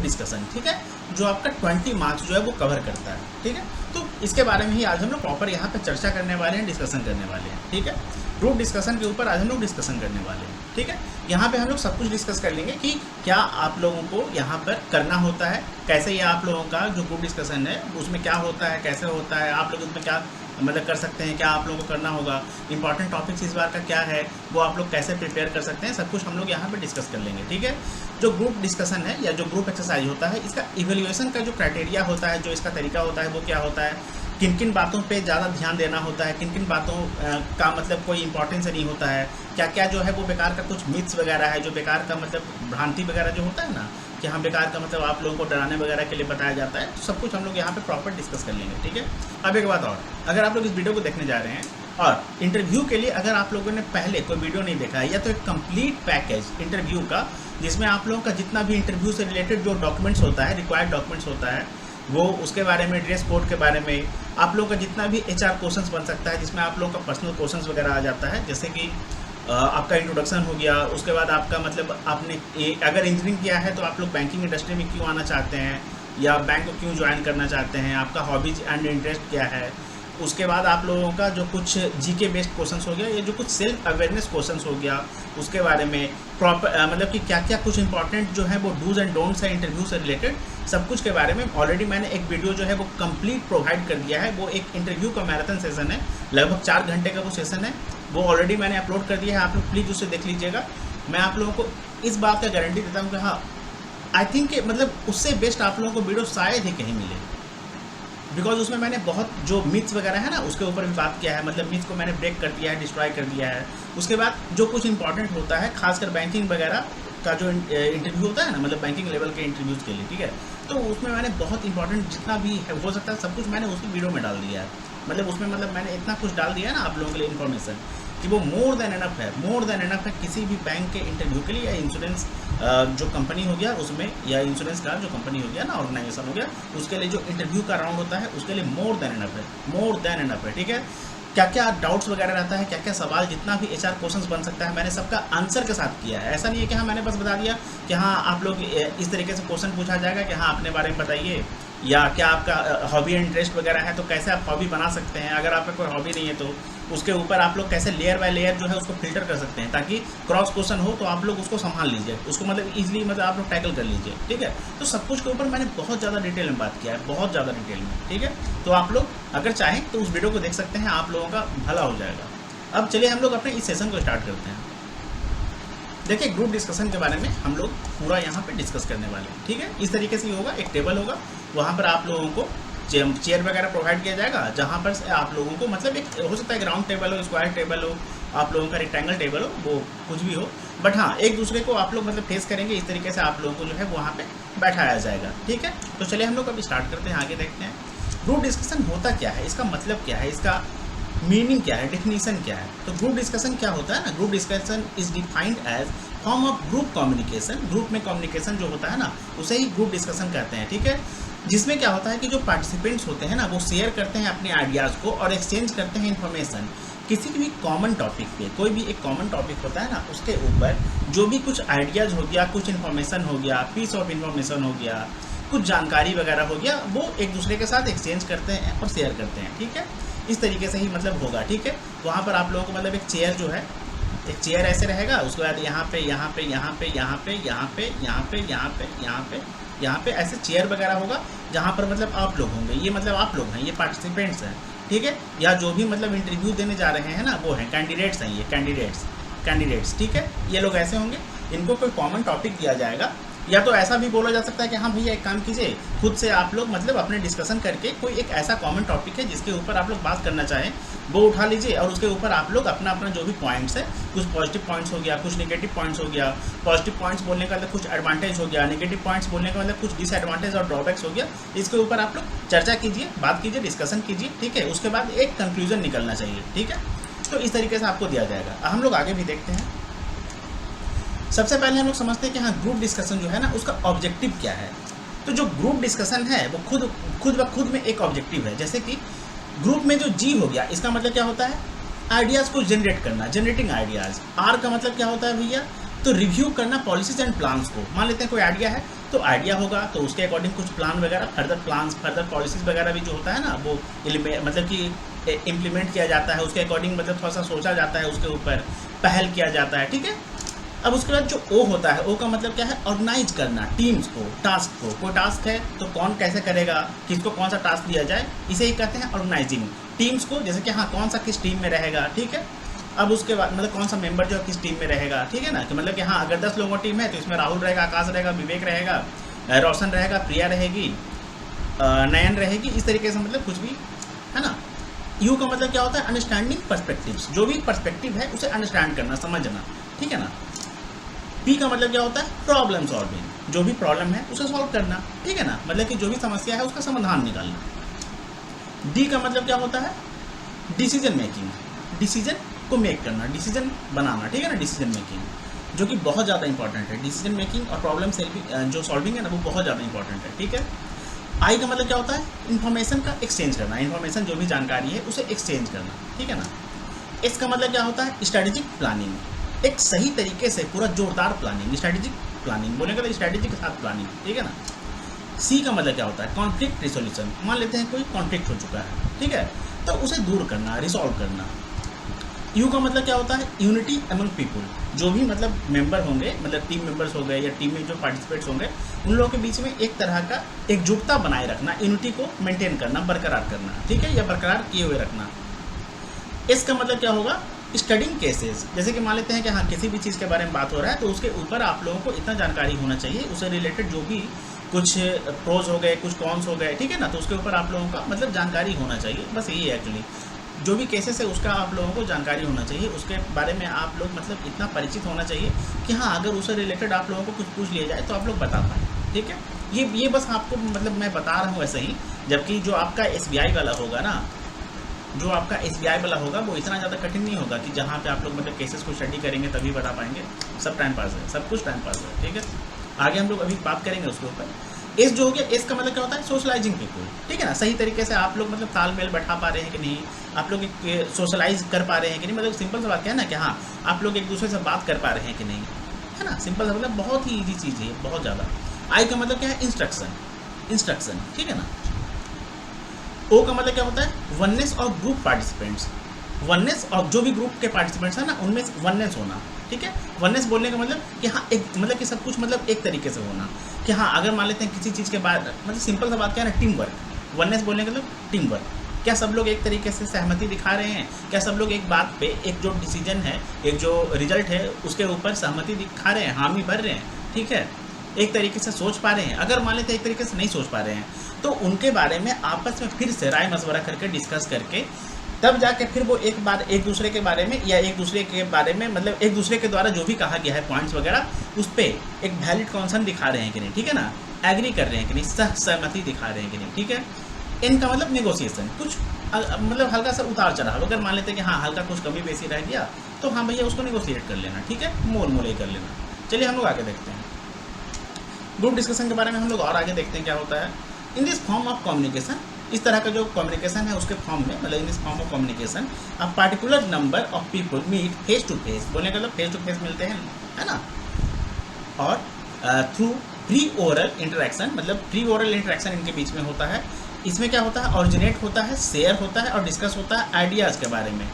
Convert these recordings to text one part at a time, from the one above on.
Discussion, ठीक है, जो आपका 20 मार्क्स जो है वो कवर करता है, ठीक है। तो इसके बारे में ही आज हम लोग प्रॉपर यहाँ पे चर्चा करने वाले हैं, डिस्कशन करने वाले हैं, ठीक है। ग्रुप डिस्कशन के ऊपर आज हम लोग डिस्कशन करने वाले हैं, ठीक है। यहाँ पे हम लोग सब कुछ डिस्कस कर लेंगे कि क्या आप लोगों को यहाँ पर करना होता है, कैसे ये आप लोगों का जो ग्रुप डिस्कशन है उसमें क्या होता है, कैसे होता है, आप लोग उसमें क्या मतलब कर सकते हैं, क्या आप लोगों को करना होगा, इंपॉर्टेंट टॉपिक्स इस बार का क्या है, वो आप लोग कैसे प्रिपेयर कर सकते हैं, सब कुछ हम लोग यहाँ पे डिस्कस कर लेंगे, ठीक है। जो ग्रुप डिस्कशन है या जो ग्रुप एक्सरसाइज होता है, इसका इवेल्युएशन का जो क्राइटेरिया होता है, जो इसका तरीका होता है वो क्या होता है, किन किन बातों पे ज़्यादा ध्यान देना होता है, किन किन बातों का मतलब कोई इंपॉर्टेंस नहीं होता है, क्या क्या जो है वो बेकार का कुछ मिथ्स वगैरह है, जो बेकार का मतलब भ्रांति वगैरह जो होता है ना, कि हाँ बेकार का मतलब आप लोगों को डराने वगैरह के लिए बताया जाता है, तो सब कुछ हम लोग यहाँ पे प्रॉपर डिस्कस कर लेंगे, ठीक है। अब एक बात और, अगर आप लोग इस वीडियो को देखने जा रहे हैं और इंटरव्यू के लिए अगर आप लोगों ने पहले कोई वीडियो नहीं देखा है, या तो एक कंप्लीट पैकेज इंटरव्यू का जिसमें आप लोगों का जितना भी इंटरव्यू से रिलेटेड जो डॉक्यूमेंट्स होता है, रिक्वायर्ड डॉक्यूमेंट्स होता है, वो उसके बारे में, ड्रेस कोड के बारे में, आप लोगों का जितना भी HR क्वेश्चंस बन सकता है, जिसमें आप लोगों का पर्सनल क्वेश्चंस वगैरह आ जाता है, जैसे कि आपका इंट्रोडक्शन हो गया, उसके बाद आपका मतलब आपने अगर इंजीनियरिंग किया है तो आप लोग बैंकिंग इंडस्ट्री में क्यों आना चाहते हैं या बैंक को क्यों ज्वाइन करना चाहते हैं, आपका हॉबीज एंड इंटरेस्ट क्या है, उसके बाद आप लोगों का जो कुछ GK बेस्ड क्वेश्चंस हो गया, ये जो कुछ सेल्फ अवेयरनेस क्वेश्चंस हो गया, उसके बारे में प्रॉपर मतलब कि क्या क्या कुछ इंपॉर्टेंट जो है वो डूज एंड डोंट्स है इंटरव्यू से रिलेटेड, सब कुछ के बारे में ऑलरेडी मैंने एक वीडियो जो है वो कंप्लीट प्रोवाइड कर दिया है। वो एक इंटरव्यू का मैराथन सेशन है, लगभग 4 घंटे का वो सेशन है, वो ऑलरेडी मैंने अपलोड कर दिया है, आप लोग प्लीज़ उसे देख लीजिएगा। मैं आप लोगों को इस बात का गारंटी देता हूँ कि हाँ, आई थिंक मतलब उससे बेस्ट आप लोगों को वीडियो शायद ही कहीं मिले, बिकॉज उसमें मैंने बहुत जो मिथ्स वगैरह है ना उसके ऊपर भी बात किया है, मतलब मिथ्स को मैंने ब्रेक कर दिया है, डिस्ट्रॉय कर दिया है। उसके बाद जो कुछ इंपॉर्टेंट होता है, खासकर बैंकिंग वगैरह का जो इंटरव्यू होता है ना, मतलब बैंकिंग लेवल के इंटरव्यूज़ के लिए, ठीक है, तो उसमें मैंने बहुत इंपॉर्टेंट जितना भी हो सकता है सब कुछ मैंने उसकी वीडियो में डाल दिया है। मतलब उसमें मतलब मैंने इतना कुछ डाल दिया है ना आप लोगों के लिए इन्फॉर्मेशन कि वो मोर देन एनफ है, मोर देन एनफ है किसी भी बैंक के इंटरव्यू के लिए, या इंश्योरेंस जो कंपनी हो गया उसमें, या इंश्योरेंस का जो कंपनी हो गया ना, ऑर्गेनाइजेशन हो गया, उसके लिए जो इंटरव्यू का राउंड होता है उसके लिए मोर देन एनफ है, मोर देन एनफ है, ठीक है। क्या क्या डाउट्स वगैरह रहता है, क्या क्या सवाल, जितना भी HR क्वेश्चंस बन सकता है, मैंने सबका आंसर के साथ किया है। ऐसा नहीं है कि हाँ मैंने बस बता दिया कि हाँ आप लोग इस तरीके से क्वेश्चन पूछा जाएगा कि हाँ अपने बारे में बताइए, या क्या आपका हॉबी एंड इंटरेस्ट वगैरह है तो कैसे आप हॉबी बना सकते हैं, अगर आपका कोई हॉबी नहीं है तो उसके ऊपर आप लोग कैसे लेयर बाय लेयर जो है उसको फिल्टर कर सकते हैं, ताकि क्रॉस क्वेश्चन हो तो आप लोग उसको संभाल लीजिए, उसको मतलब ईजिली मतलब आप लोग टैकल कर लीजिए, ठीक है। तो सब कुछ के ऊपर मैंने बहुत ज़्यादा डिटेल में बात किया है, बहुत ज़्यादा डिटेल में, ठीक है। तो आप लोग अगर चाहें तो उस वीडियो को देख सकते हैं, आप लोगों का भला हो जाएगा। अब चलिए हम लोग अपने इस सेशन को स्टार्ट करते हैं। देखिए ग्रुप डिस्कशन के बारे में हम लोग पूरा यहाँ पे डिस्कस करने वाले हैं, ठीक है। इस तरीके से ही होगा, एक टेबल होगा, वहाँ पर आप लोगों को चेयर वगैरह प्रोवाइड किया जाएगा, जहाँ पर आप लोगों को मतलब एक हो सकता है राउंड टेबल हो, स्क्वायर टेबल हो, आप लोगों का रेक्टेंगल टेबल हो, वो कुछ भी हो, बट हाँ एक दूसरे को आप लोग मतलब फेस करेंगे, इस तरीके से आप लोगों को जो है वहाँ पे बैठाया जाएगा, ठीक है। तो चलिए हम लोग अभी स्टार्ट करते हैं, आगे देखते हैं ग्रुप डिस्कशन होता क्या है, इसका मतलब क्या है, इसका मीनिंग क्या है, डेफिनेशन क्या है। तो ग्रुप डिस्कशन क्या होता है ना, group discussion is defined as form of group communication, group में कम्युनिकेशन जो होता है ना उसे ही ग्रुप डिस्कशन कहते हैं, ठीक है। जिसमें क्या होता है कि जो पार्टिसिपेंट्स होते हैं ना वो शेयर करते हैं अपने आइडियाज़ को और एक्सचेंज करते हैं इन्फॉर्मेशन, किसी भी कॉमन टॉपिक पे, कोई भी एक कॉमन टॉपिक होता है ना उसके ऊपर जो भी कुछ आइडियाज़ हो गया, कुछ इन्फॉर्मेशन हो गया, पीस ऑफ इन्फॉर्मेशन हो गया, कुछ जानकारी वगैरह हो गया, वो एक दूसरे के साथ एक्सचेंज करते हैं और शेयर करते हैं, ठीक है। इस तरीके से ही मतलब होगा, ठीक है। वहाँ पर आप लोगों को मतलब एक चेयर जो है, एक चेयर ऐसे रहेगा, उसके बाद यहाँ पे यहाँ पे यहाँ पे यहाँ पे यहाँ पे यहाँ पे यहाँ पे यहाँ पे यहाँ पे ऐसे चेयर वगैरह होगा, जहाँ पर मतलब आप लोग होंगे, ये मतलब आप लोग हैं, ये पार्टिसिपेंट्स हैं, ठीक है। या जो भी मतलब इंटरव्यू देने जा रहे हैं ना वो हैं कैंडिडेट्स हैं, ये कैंडिडेट्स, ठीक है। ये लोग ऐसे होंगे, इनको कोई कॉमन टॉपिक दिया जाएगा, या तो ऐसा भी बोला जा सकता है कि हाँ भैया एक काम कीजिए, खुद से आप लोग मतलब अपने डिस्कशन करके कोई एक ऐसा कॉमन टॉपिक है जिसके ऊपर आप लोग बात करना चाहें वो उठा लीजिए, और उसके ऊपर आप लोग अपना अपना जो भी पॉइंट्स है, कुछ पॉजिटिव पॉइंट्स हो गया, कुछ नेगेटिव पॉइंट्स हो गया, पॉजिटिव पॉइंट्स बोलने का मतलब कुछ एडवांटेज हो गया, नेगेटिव पॉइंट्स बोलने का मतलब कुछ डिसएडवांटेज और ड्रॉबैक्स हो गया, इसके ऊपर आप लोग चर्चा कीजिए, बात कीजिए, डिस्कशन कीजिए, ठीक है। उसके बाद एक कंक्लूजन निकलना चाहिए, ठीक है। तो इस तरीके से आपको दिया जाएगा। हम लोग आगे भी देखते हैं। सबसे पहले हम लोग समझते हैं कि हाँ ग्रुप डिस्कशन जो है ना उसका ऑब्जेक्टिव क्या है। तो जो ग्रुप डिस्कशन है वो खुद में एक ऑब्जेक्टिव है। जैसे कि ग्रुप में जो जी हो गया, इसका मतलब क्या होता है, आइडियाज़ को जनरेट करना, जनरेटिंग आइडियाज़। आर का मतलब क्या होता है भैया, तो रिव्यू करना पॉलिसीज एंड प्लान्स को। मान लेते हैं कोई आइडिया है, तो आइडिया होगा तो उसके अकॉर्डिंग कुछ प्लान वगैरह, फर्दर पॉलिसीज वगैरह भी जो होता है ना वो मतलब कि इम्प्लीमेंट किया जाता है, उसके अकॉर्डिंग मतलब थोड़ा सा सोचा जाता है, उसके ऊपर पहल किया जाता है, ठीक है। अब उसके बाद जो ओ होता है, ओ का मतलब क्या है, ऑर्गेनाइज करना टीम्स को, टास्क को। कोई टास्क है तो कौन कैसे करेगा, किसको कौन सा टास्क दिया जाए, इसे ही कहते हैं ऑर्गेनाइजिंग टीम्स को। जैसे कि हाँ कौन सा किस टीम में रहेगा, ठीक है। अब उसके बाद मतलब कौन सा मेंबर जो है किस टीम में रहेगा, ठीक है ना, कि मतलब कि हाँ अगर 10 लोगों की टीम है तो इसमें राहुल रहेगा, आकाश रहेगा, विवेक रहेगा, रोशन रहेगा, प्रिया रहेगी, नयन रहेगी, इस तरीके से मतलब कुछ भी है ना। यू का मतलब क्या होता है, अंडरस्टैंडिंग पर्सपेक्टिव्स, जो भी पर्सपेक्टिव है उसे अंडरस्टैंड करना, समझना, ठीक है ना। पी का मतलब क्या होता है, प्रॉब्लम सॉल्विंग, जो भी प्रॉब्लम है उसे सॉल्व करना, ठीक है ना, मतलब कि जो भी समस्या है उसका समाधान निकालना। डी का मतलब क्या होता है, डिसीजन मेकिंग, डिसीजन को मेक करना, डिसीजन बनाना, ठीक है ना, डिसीजन मेकिंग, जो कि बहुत ज़्यादा इंपॉर्टेंट है। डिसीजन मेकिंग और प्रॉब्लम जो सॉल्विंग है ना वो बहुत ज़्यादा इंपॉर्टेंट है, ठीक है। आई का मतलब क्या होता है, इन्फॉर्मेशन का एक्सचेंज करना, इन्फॉर्मेशन जो भी जानकारी है उसे एक्सचेंज करना, ठीक है ना। एस का मतलब क्या होता है, स्ट्रेटेजिक प्लानिंग, एक सही तरीके से पूरा जोरदार प्लानिंग, स्ट्रेटेजिक प्लानिंग बोलेंगे तो स्ट्रेटेजी के साथ प्लानिंग, ठीक है ना। सी का मतलब क्या होता है, कॉन्फ्लिक्ट रिसोल्यूशन, मान लेते हैं कोई कॉन्फ्लिक्ट हो चुका है, ठीक है, तो उसे दूर करना, रिसॉल्व करना। यू का मतलब क्या होता है, यूनिटी अमंग पीपुल, जो भी मतलब मेंबर होंगे, मतलब टीम मेंबर्स हो गए या टीम में जो पार्टिसिपेट्स होंगे उन लोगों के बीच में एक तरह का एकजुटता बनाए रखना, यूनिटी को मेंटेन करना, बरकरार करना, ठीक है, या बरकरार किए हुए रखना। एस का मतलब क्या होगा, स्टडिंग केसेस, जैसे कि मान लेते हैं कि हाँ किसी भी चीज़ के बारे में बात हो रहा है तो उसके ऊपर आप लोगों को इतना जानकारी होना चाहिए, उससे रिलेटेड जो भी कुछ प्रोज हो गए, कुछ कॉन्स हो गए, ठीक है ना, तो उसके ऊपर आप लोगों का मतलब जानकारी होना चाहिए, बस यही है एक्चुअली। जो भी केसेस है उसका आप लोगों को जानकारी होना चाहिए, उसके बारे में आप लोग मतलब इतना परिचित होना चाहिए कि हाँ अगर उससे रिलेटेड आप लोगों को कुछ पूछ लिया जाए तो आप लोग बता पाएँ, ठीक है। ये बस आपको मतलब मैं बता रहा हूँ ऐसे ही, जबकि जो आपका SBI वाला होगा ना, जो आपका SBI वाला होगा वो इतना ज़्यादा कठिन नहीं होगा कि जहाँ पे आप लोग मतलब केसेस को स्टडी करेंगे तभी बता पाएंगे, सब टाइम पास है, सब कुछ टाइम पास है, ठीक है। आगे हम लोग अभी बात करेंगे उसके ऊपर। एस जो हो गया, एस का मतलब क्या होता है, सोशलाइजिंग पीपल, ठीक है ना, सही तरीके से आप लोग मतलब तालमेल बैठा पा रहे हैं कि नहीं, आप लोग सोशलाइज कर पा रहे हैं कि नहीं, मतलब सिंपल सा बात क्या है ना कि हाँ आप लोग एक दूसरे से बात कर पा रहे हैं कि नहीं, है ना, सिंपल सा मतलब बहुत ही ईजी चीज़ है, बहुत ज़्यादा। आई का मतलब क्या है, इंस्ट्रक्शन, ठीक है ना। ओ का मतलब क्या होता है, oneness of group participants, oneness of जो भी ग्रुप के पार्टिसिपेंट्स हैं ना उनमें वननेस होना, ठीक है। वननेस बोलने का मतलब कि हाँ एक मतलब कि सब कुछ मतलब एक तरीके से होना, कि हाँ अगर मान लेते हैं किसी चीज़ के बाद मतलब सिंपल सा बात क्या है ना, टीम वर्क। वननेस बोलने का मतलब टीम वर्क, क्या सब लोग एक तरीके से सहमति दिखा रहे हैं, क्या सब लोग एक बात पे, एक जो डिसीजन है, एक जो रिजल्ट है उसके ऊपर सहमति दिखा रहे हैं, हामी भर रहे हैं, ठीक है, एक तरीके से सोच पा रहे हैं। अगर मान लेते हैं एक तरीके से नहीं सोच पा रहे हैं तो उनके बारे में आपस में फिर से राय मशवरा करके डिस्कस करके तब जाके फिर वो एक दूसरे के बारे में या एक दूसरे के बारे में मतलब एक दूसरे के द्वारा जो भी कहा गया है पॉइंट्स वगैरह उस पर एक वैलिड कॉन्सर्न दिखा रहे हैं कि नहीं, ठीक है ना, एग्री कर रहे हैं कि नहीं, सहमति दिखा रहे हैं कि नहीं, ठीक है। इनका मतलब नेगोशिएशन, कुछ मतलब हल्का सा उतार चढ़ाव, अगर मान लेते हैं कि हाँ हल्का कुछ कमी बेसी रह गया तो हाँ भैया उसको नेगोशिएट कर लेना, ठीक है, मोल मोल कर लेना। चलिए हम लोग आगे देखते हैं ग्रुप डिस्कशन के बारे में, हम लोग और आगे देखते हैं क्या होता है। इन दिस फॉर्म ऑफ कम्युनिकेशन, इस तरह का जो कम्युनिकेशन है उसके फॉर्म में मतलब in this form of communication a particular number of people meet face to face, बोलने का मतलब फेस टू फेस मिलते हैं, है ना, और थ्रू प्री ओरल इंटरेक्शन, मतलब प्री ओरल इंटरेक्शन इनके बीच में होता है। इसमें क्या होता है, ऑरिजिनेट होता है, शेयर होता है और डिस्कस होता है आइडियाज़ के बारे में,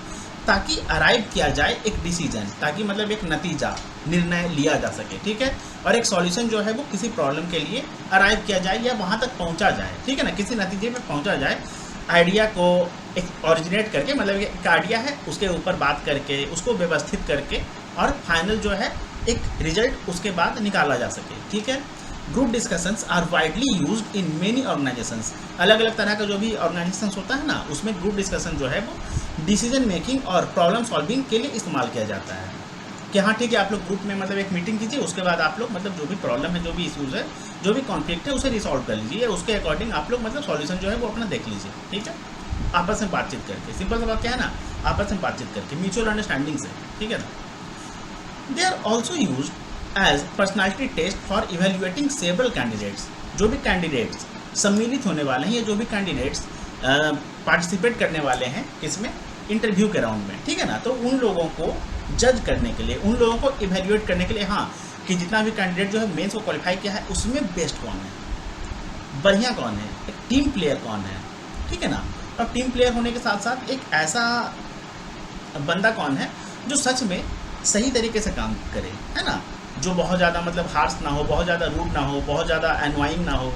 ताकि अराइव किया जाए एक डिसीजन, ताकि मतलब एक नतीजा, निर्णय लिया जा सके, ठीक है, और एक सॉल्यूशन जो है वो किसी प्रॉब्लम के लिए अराइव किया जाए या वहाँ तक पहुँचा जाए, ठीक है ना, किसी नतीजे में पहुँचा जाए। आइडिया को एक ऑरिजिनेट करके मतलब एक आइडिया है उसके ऊपर बात करके उसको व्यवस्थित करके और फाइनल जो है एक रिजल्ट उसके बाद निकाला जा सके, ठीक है। Group discussions are widely used in many organisations, अलग अलग तरह का जो भी ऑर्गेनाइजेशंस होता है ना उसमें ग्रुप डिस्कशन जो है वो डिसीजन मेकिंग और प्रॉब्लम सॉल्विंग के लिए इस्तेमाल किया जाता है। कि हाँ ठीक है, आप लोग ग्रुप में मतलब एक मीटिंग कीजिए, उसके बाद आप लोग मतलब जो भी प्रॉब्लम है, जो भी इशूज़ है, जो भी कॉन्फ्लिक्ट है उसे रिसॉल्व कर लीजिए, उसके अकॉर्डिंग आप लोग मतलब सॉल्यूशन जो है वो अपना देख लीजिए, ठीक है, आपस में बातचीत करके। सिंपल सा बात क्या है ना, आपस में बातचीत करके, म्यूचुअल अंडरस्टैंडिंग से, ठीक है ना। They are also use as personality test for evaluating several candidates, जो भी कैंडिडेट्स सम्मिलित होने वाले हैं या जो भी कैंडिडेट्स पार्टिसिपेट करने वाले हैं किसमें, इंटरव्यू के राउंड में, ठीक है ना। तो उन लोगों को जज करने के लिए, उन लोगों को इवेल्युएट करने के लिए, हाँ, कि जितना भी कैंडिडेट जो है मेंस को क्वालिफाई किया है उसमें बेस्ट कौन है, बढ़िया कौन है, एक टीम प्लेयर कौन है, ठीक है ना। और टीम प्लेयर होने के साथ साथ एक ऐसा बंदा कौन है जो सच में सही तरीके से काम करे, है ना, जो बहुत ज़्यादा मतलब हार्श ना हो, बहुत ज़्यादा रूड ना हो, बहुत ज़्यादा एनवाइंग ना हो,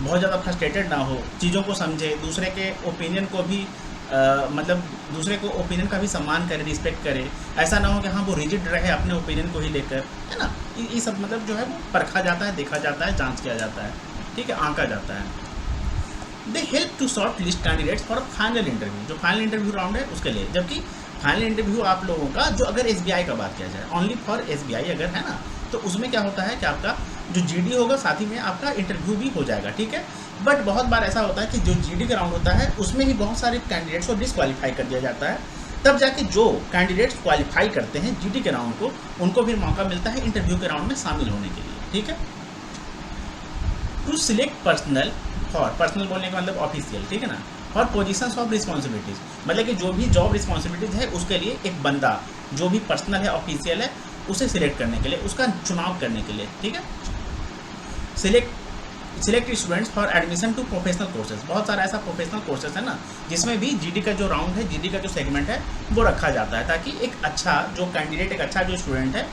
बहुत ज़्यादा फ्रस्ट्रेटेड ना हो, चीज़ों को समझे, दूसरे के ओपिनियन को भी मतलब दूसरे को ओपिनियन का भी सम्मान करे, रिस्पेक्ट करे। ऐसा ना हो कि हाँ वो रिजिड रहे अपने ओपिनियन को ही लेकर, है ना। ये सब मतलब जो है वो परखा जाता है, देखा जाता है, जांच किया जाता है, ठीक है, आंका जाता है। They help to shortlist candidates for final interview, जो फाइनल इंटरव्यू राउंड है उसके लिए। जबकि फाइनल इंटरव्यू आप लोगों का जो अगर एसबीआई का बात किया जाए, ओनली फॉर एसबीआई अगर है ना, तो उसमें क्या होता है कि आपका जो जीडी होगा साथ ही में आपका इंटरव्यू भी हो जाएगा, ठीक है। बट बहुत बार ऐसा होता है कि जो जीडी का राउंड होता है उसमें ही बहुत सारे कैंडिडेट्स को डिसक्वालीफाई कर दिया जाता है। तब जाके जो कैंडिडेट्स क्वालिफाई करते हैं जीडी के राउंड को, उनको फिर मौका मिलता है इंटरव्यू के राउंड में शामिल होने के लिए, ठीक है। To select personnel, for personnel बोलने का मतलब ऑफिशियल, ठीक है ना, फॉर पोजीशंस ऑफ रिस्पॉन्सिबिलिटीज़, मतलब कि जो भी जॉब रिस्पॉन्सिबिलिटीज़ है उसके लिए एक बंदा जो भी पर्सनल है, ऑफिशियल है, उसे सिलेक्ट करने के लिए, उसका चुनाव करने के लिए, ठीक है। Select students for admission to professional courses, बहुत सारा ऐसा प्रोफेशनल कोर्सेज है ना जिसमें भी जीडी का जो राउंड है, जीडी का जो सेगमेंट है वो रखा जाता है, ताकि एक अच्छा जो कैंडिडेट, एक अच्छा जो स्टूडेंट है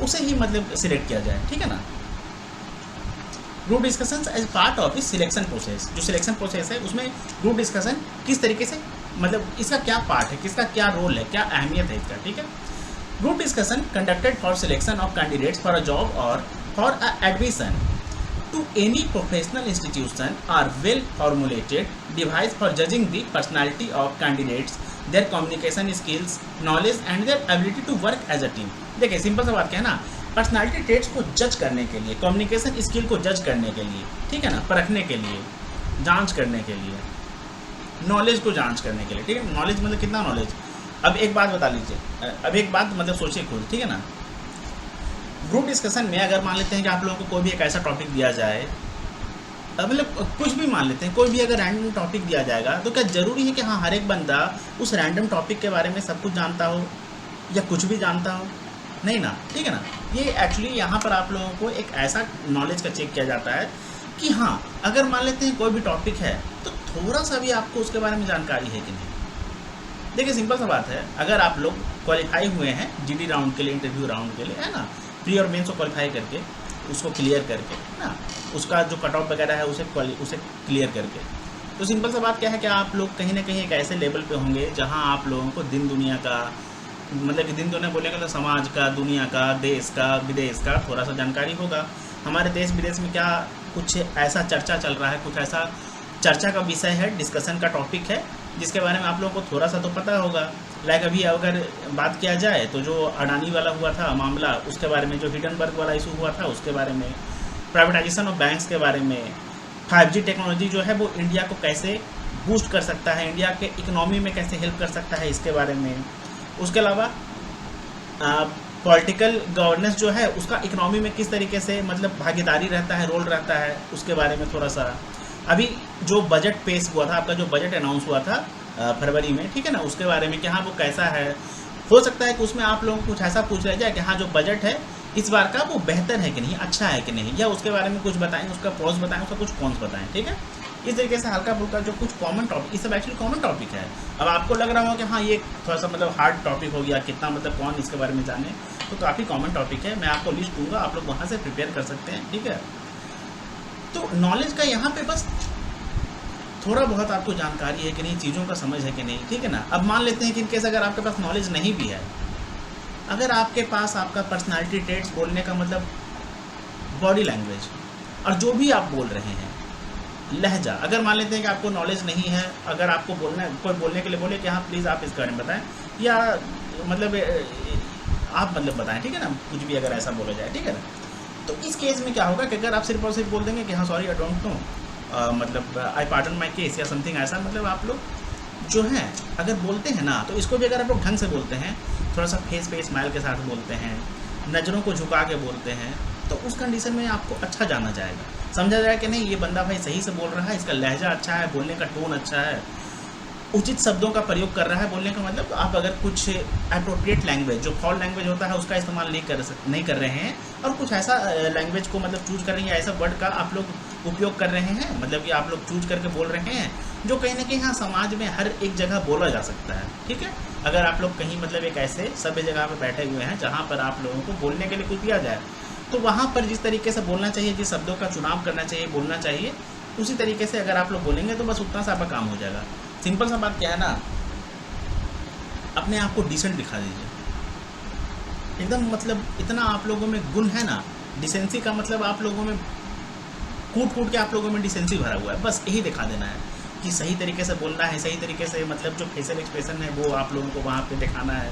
उसे ही मतलब सिलेक्ट किया जाए, ठीक है ना। Group discussions as part of इस सिलेक्शन प्रोसेस, जो सिलेक्शन प्रोसेस है उसमें ग्रुप डिस्कशन किस तरीके से, मतलब इसका क्या पार्ट है, किसका क्या रोल है, क्या अहमियत है इसका, ठीक है। Group discussion conducted for selection of candidates for a job और for a admission to any professional institution are well formulated device for judging the personality of candidates, their communication skills, knowledge and their ability to work as a team। देखिए simple सा बात क्या है ना, personality traits को जज करने के लिए, कम्युनिकेशन स्किल को जज करने के लिए, ठीक है ना, परखने के लिए, जांच करने के लिए, नॉलेज को जांच करने के लिए, ठीक है। नॉलेज मतलब कितना नॉलेज, अब एक बात बता लीजिए, अब एक बात मतलब सोचिए खुद, ठीक है ना। ग्रुप डिस्कशन में अगर मान लेते हैं कि आप लोगों को कोई भी एक ऐसा टॉपिक दिया जाए, मतलब कुछ भी मान लेते हैं, कोई भी अगर रैंडम टॉपिक दिया जाएगा, तो क्या ज़रूरी है कि हाँ हर एक बंदा उस रैंडम टॉपिक के बारे में सब कुछ जानता हो या कुछ भी जानता हो, नहीं ना, ठीक है ना। ये एक्चुअली यहाँ पर आप लोगों को एक ऐसा नॉलेज का चेक किया जाता है कि हाँ अगर मान लेते हैं कोई भी टॉपिक है तो थोड़ा सा भी आपको उसके बारे में जानकारी है कि नहीं। देखिए सिंपल सा बात है, अगर आप लोग क्वालिफाई हुए हैं जीडी राउंड के लिए, इंटरव्यू राउंड के लिए, है ना, प्री और मेंस को क्वालिफाई करके, उसको क्लियर करके ना, उसका जो कट ऑफ वगैरह है उसे क्लियर करके, तो सिंपल सा बात क्या है कि आप लोग कहीं ना कहीं एक ऐसे लेवल पे होंगे जहां आप लोगों को दिन दुनिया का, मतलब कि दिन दुनिया बोलेगा तो समाज का, दुनिया का, देश का, विदेश का थोड़ा सा जानकारी होगा। हमारे देश विदेश में क्या कुछ ऐसा चर्चा चल रहा है, कुछ ऐसा चर्चा का विषय है, डिस्कशन का टॉपिक है जिसके बारे में आप लोगों को थोड़ा सा तो पता होगा। लाइक अभी अगर बात किया जाए तो जो अडानी वाला हुआ था मामला, उसके बारे में, जो हिडनबर्ग वाला इशू हुआ था उसके बारे में, प्राइवेटाइजेशन ऑफ बैंक्स के बारे में, 5G टेक्नोलॉजी जो है वो इंडिया को कैसे बूस्ट कर सकता है, इंडिया के इकोनॉमी में कैसे हेल्प कर सकता है, इसके बारे में। उसके अलावा पॉलिटिकल गवर्नेंस जो है उसका इकोनॉमी में किस तरीके से मतलब भागीदारी रहता है, रोल रहता है, उसके बारे में थोड़ा सा। अभी जो बजट पेश हुआ था, आपका जो बजट अनाउंस हुआ था फरवरी में, ठीक है ना, उसके बारे में कि हाँ वो कैसा है। हो सकता है कि उसमें आप लोगों को कुछ ऐसा पूछ लिया जाए कि हाँ जो बजट है इस बार का वो बेहतर है कि नहीं, अच्छा है कि नहीं, या उसके बारे में कुछ बताएं, उसका प्रोस बताएं, उसका कुछ कॉन्स बताएं, ठीक है। इस तरीके से हल्का फुल्का जो कुछ कॉमन टॉपिक, ये सब एक्चुअली कॉमन टॉपिक है। अब आपको लग रहा हो कि हाँ ये थोड़ा सा मतलब हार्ड टॉपिक हो गया, कितना मतलब कौन इसके बारे में जाने, तो काफ़ी कॉमन टॉपिक है। मैं आपको लिस्ट दूंगा, आप लोग वहाँ से प्रिपेयर कर सकते हैं, ठीक है। तो नॉलेज का यहाँ पे बस थोड़ा बहुत आपको जानकारी है कि नहीं, चीज़ों का समझ है कि नहीं, ठीक है ना। अब मान लेते हैं कि इनकेस अगर आपके पास नॉलेज नहीं भी है, अगर आपके पास आपका पर्सनालिटी ट्रेट्स, बोलने का मतलब बॉडी लैंग्वेज और जो भी आप बोल रहे हैं, लहजा, अगर मान लेते हैं कि आपको नॉलेज नहीं है, अगर आपको बोलना है, कोई बोलने के लिए बोले कि हाँ प्लीज़ आप इस बारे में बताएं, या मतलब आप मतलब बताएं, ठीक है ना, कुछ भी अगर ऐसा बोला जाए, ठीक है ना। तो इस केस में क्या होगा कि अगर आप सिर्फ और सिर्फ बोल देंगे कि हाँ सॉरी आई डोंट नो, मतलब आई पार्डन माई केस या समथिंग ऐसा, मतलब आप लोग जो हैं अगर बोलते हैं ना, तो इसको भी अगर आप लोग ढंग से बोलते हैं, थोड़ा सा फेस पे स्माइल के साथ बोलते हैं, नज़रों को झुका के बोलते हैं, तो उस कंडीशन में आपको अच्छा जाना जाएगा, समझा जाएगा कि नहीं ये बंदा भाई सही से बोल रहा है, इसका लहजा अच्छा है, बोलने का टोन अच्छा है, उचित शब्दों का प्रयोग कर रहा है। बोलने का मतलब आप अगर कुछ अप्रोप्रिएट लैंग्वेज, जो फॉल लैंग्वेज होता है उसका इस्तेमाल नहीं कर रहे हैं, और कुछ ऐसा लैंग्वेज को मतलब चूज कर रहे हैं, ऐसा वर्ड का आप लोग उपयोग कर रहे हैं, मतलब कि आप लोग चूज करके बोल रहे हैं जो कहीं ना कहीं हाँ समाज में हर एक जगह बोला जा सकता है। ठीक है, अगर आप लोग कहीं मतलब एक ऐसे सभ्य जगह पर बैठे हुए हैं जहाँ पर आप लोगों को बोलने के लिए कुछ दिया जाए, तो वहाँ पर जिस तरीके से बोलना चाहिए, जिस शब्दों का चुनाव करना चाहिए, बोलना चाहिए, उसी तरीके से अगर आप लोग बोलेंगे तो बस उतना सा आपका काम हो जाएगा। सिंपल सा बात क्या है ना, अपने आप को डिसेंट दिखा दीजिए एकदम, मतलब इतना आप लोगों में गुण है ना, डिसेंसी का मतलब आप लोगों में कूट कूट के आप लोगों में डिसेंसी भरा हुआ है, बस यही दिखा देना है कि सही तरीके से बोलना है, सही तरीके से मतलब जो फेशियल एक्सप्रेशन है वो आप लोगों को वहाँ पे दिखाना है,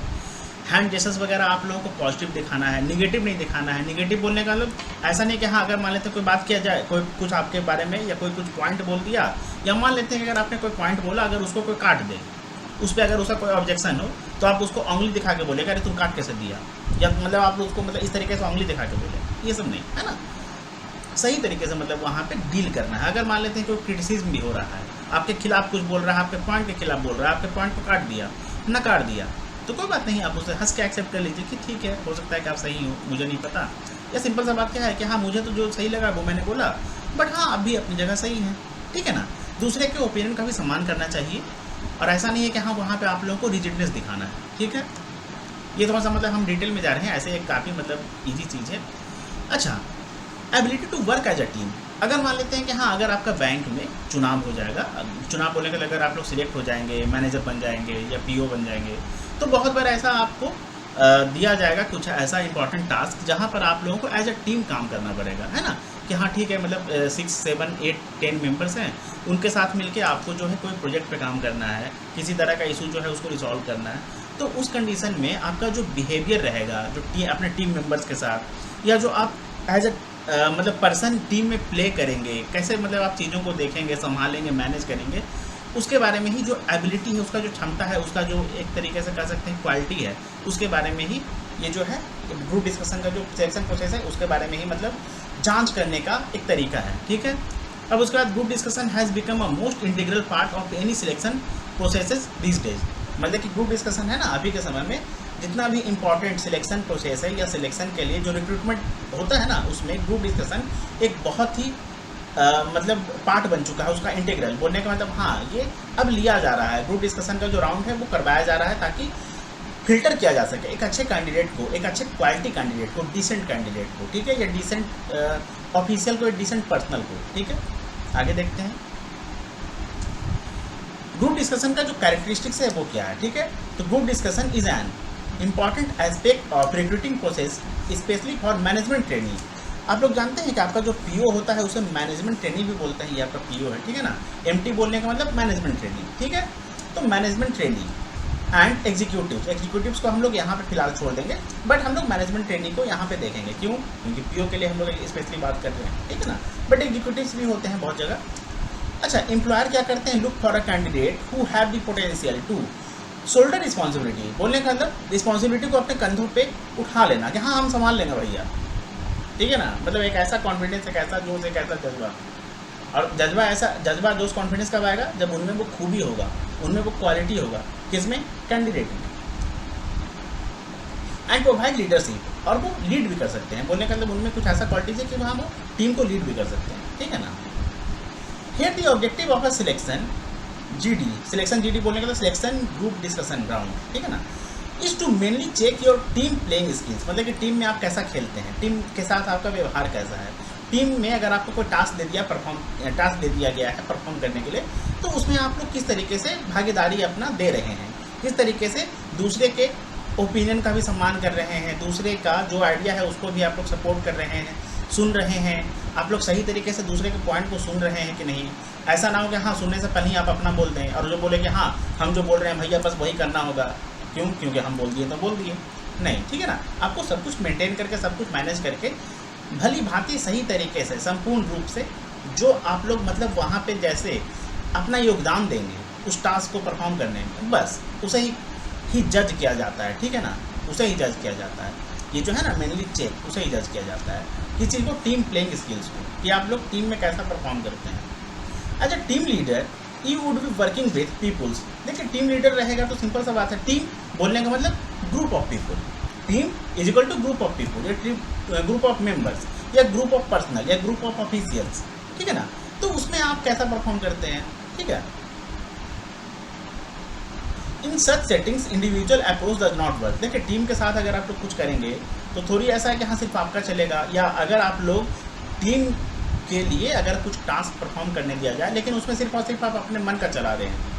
हैंड जेस्चर्स वगैरह आप लोगों को पॉजिटिव दिखाना है, निगेटिव नहीं दिखाना है। निगेटिव बोलने का मतलब ऐसा नहीं कि हाँ अगर मान लेते हैं कोई बात किया जाए, कोई कुछ आपके बारे में या कोई कुछ पॉइंट बोल दिया, या मान लेते हैं कि अगर आपने कोई पॉइंट बोला, अगर उसको कोई काट दे, उस पर अगर उसका कोई ऑब्जेक्शन हो, तो आप उसको उंगली दिखा के बोले अरे तुम काट कैसे दिया, या मतलब आप उसको मतलब इस तरीके से उंगली दिखा के बोले, ये सब नहीं है ना। सही तरीके से मतलब वहाँ पे डील करना है। अगर मान लेते हैं कोई क्रिटिसिज्म भी हो रहा है, आपके खिलाफ कुछ बोल रहा है, आपके पॉइंट के खिलाफ बोल रहा है, आपके पॉइंट को काट दिया, नकार दिया, तो कोई बात नहीं, आप उसे हंस के एक्सेप्ट कर लीजिए कि ठीक है, हो सकता है कि आप सही हो, मुझे नहीं पता। या सिंपल सा बात क्या है कि हाँ मुझे तो जो सही लगा वो मैंने बोला, बट हाँ आप भी अपनी जगह सही हैं, ठीक है ना। दूसरे के ओपिनियन का भी सम्मान करना चाहिए, और ऐसा नहीं है कि हाँ वहाँ पे आप लोगों को रिजिडनेस दिखाना है, ठीक है। ये थोड़ा सा मतलब हम डिटेल में जा रहे हैं, ऐसे एक काफ़ी मतलब ईजी चीज़ है। अच्छा, ability to work as a team. अगर मान लेते हैं कि हाँ अगर आपका बैंक में चुनाव हो जाएगा, चुनाव बोलने के लिए अगर आप लोग सिलेक्ट हो जाएंगे, मैनेजर बन जाएंगे या पीओ बन जाएंगे, तो बहुत बार ऐसा आपको दिया जाएगा कुछ ऐसा इंपॉर्टेंट टास्क जहाँ पर आप लोगों को एज अ टीम काम करना पड़ेगा, है ना। कि हाँ ठीक है, मतलब 6, 7, 8, 10 मेंबर्स हैं, उनके साथ मिलके आपको जो है कोई प्रोजेक्ट पे काम करना है, किसी तरह का इशू जो है उसको रिजॉल्व करना है। तो उस कंडीशन में आपका जो बिहेवियर रहेगा, जो अपने टीम मेंबर्स के साथ, या जो आप एज अ मतलब पर्सन टीम में प्ले करेंगे, कैसे मतलब आप चीज़ों को देखेंगे, संभालेंगे, मैनेज करेंगे, उसके बारे में ही जो एबिलिटी है, उसका जो क्षमता है, उसका जो एक तरीके से कह सकते हैं क्वालिटी है, उसके बारे में ही ये जो है ग्रुप डिस्कशन का जो सिलेक्शन प्रोसेस है उसके बारे में ही मतलब जांच करने का एक तरीका है, ठीक है। अब उसके बाद group discussion has become a most integral part of any selection processes these days. मतलब कि ग्रुप डिस्कशन है ना, अभी के समय में जितना भी इम्पॉर्टेंट सिलेक्शन प्रोसेस है या सिलेक्शन के लिए जो रिक्रूटमेंट होता है ना, उसमें ग्रुप डिस्कशन एक बहुत ही मतलब पार्ट बन चुका है, उसका इंटीग्रल। बोलने का मतलब हाँ ये अब लिया जा रहा है, ग्रुप डिस्कशन का जो राउंड है वो करवाया जा रहा है ताकि फिल्टर किया जा सके एक अच्छे कैंडिडेट को, एक अच्छे क्वालिटी कैंडिडेट को, डिसेंट कैंडिडेट को, ठीक है, या डिसेंट ऑफिशियल को, डिसेंट पर्सनल को, ठीक है। आगे देखते हैं ग्रुप डिस्कशन का जो कैरेक्टरिस्टिक्स है वो क्या है, ठीक है। तो group discussion is an important aspect of recruiting process specially for management training. आप लोग जानते हैं कि आपका जो पीओ होता है उसे मैनेजमेंट ट्रेनिंग भी बोलते हैं, ये आपका पीओ है, ठीक है ना। एमटी बोलने का मतलब मैनेजमेंट ट्रेनिंग, ठीक है। तो मैनेजमेंट ट्रेनिंग एंड एग्जीक्यूटिव्स को हम लोग यहाँ पे फिलहाल छोड़ देंगे, बट हम लोग मैनेजमेंट ट्रेनिंग को यहाँ पे देखेंगे। क्यों? क्योंकि पीओ के लिए हम लोग स्पेशली बात कर रहे हैं, ठीक है ना, बट एग्जीक्यूटिव्स भी होते हैं बहुत जगह। अच्छा, एम्प्लॉयर क्या करते हैं? Look for a candidate who have the potential to shoulder responsibility. बोलने का मतलब रिस्पॉन्सिबिलिटी को अपने कंधों पे उठा लेना कि हाँ हम संभाल लेंगे भैया, ठीक है ना। मतलब एक ऐसा कॉन्फिडेंस, एक ऐसा जोश, एक ऐसा जज्बा। और जज्बा जोश कॉन्फिडेंस कब आएगा? जब उनमें वो खूबी होगा, उनमें वो क्वालिटी होगा। किसमें? कैंडिडेट में। एंड प्रोवाइड लीडरशिप, और वो लीड भी कर सकते हैं। बोलने का मतलब उनमें कुछ ऐसा क्वालिटीज है कि वहाँ वो टीम को लीड भी कर सकते हैं, ठीक है ना। Here the objective of a selection GD, selection GD बोलने का तो सिलेक्शन ग्रुप डिस्कशन राउंड, ठीक है ना, is to mainly check your team playing skills. मतलब कि टीम में आप कैसा खेलते हैं, टीम के साथ आपका व्यवहार कैसा है। टीम में अगर आपको कोई टास्क दे दिया गया है परफॉर्म करने के लिए, तो उसमें आप लोग किस तरीके से भागीदारी अपना दे रहे हैं, किस तरीके से दूसरे के ओपिनियन का भी सम्मान कर रहे हैं, दूसरे का जो आइडिया है उसको भी आप लोग सपोर्ट कर रहे हैं, सुन रहे हैं, आप लोग सही तरीके से दूसरे के पॉइंट को सुन रहे हैं कि नहीं। ऐसा ना हो कि हाँ सुनने से पहले ही आप अपना बोल दें और जो बोले कि हाँ हम जो बोल रहे हैं भैया बस वही करना होगा। क्यों? क्योंकि हम बोल दिए तो बोल दिए, नहीं, ठीक है ना। आपको सब कुछ मेंटेन करके, सब कुछ मैनेज करके, भली भांति सही तरीके से, संपूर्ण रूप से जो आप लोग मतलब वहाँ पे जैसे अपना योगदान देंगे उस टास्क को परफॉर्म करने में, बस उसे ही जज किया जाता है, ठीक है ना, उसे ही जज किया जाता है। ये जो है ना मेनली चेक, उसे ही जज किया जाता है किस चीज़ को? टीम प्लेइंग स्किल्स को, कि आप लोग टीम में कैसा परफॉर्म करते हैं। As a team leader you would be working with peoples. देखिए टीम लीडर रहेगा तो सिंपल सा बात है, टीम बोलने का मतलब group of people, team is equal to group of people या ग्रुप ऑफ मेंबर्स या ग्रुप ऑफ पर्सनल या ग्रुप ऑफ ऑफिशियल्स, ठीक है ना। तो उसमें आप कैसा परफॉर्म करते हैं, ठीक है। In such settings individual approach does not work. देखिए टीम के साथ अगर आप लोग कुछ करेंगे तो थोड़ी ऐसा है कि हाँ सिर्फ आपका चलेगा, या अगर आप लोग टीम के लिए अगर कुछ टास्क परफॉर्म करने दिया जाए लेकिन उसमें सिर्फ और सिर्फ आप अपने मन का चला रहे हैं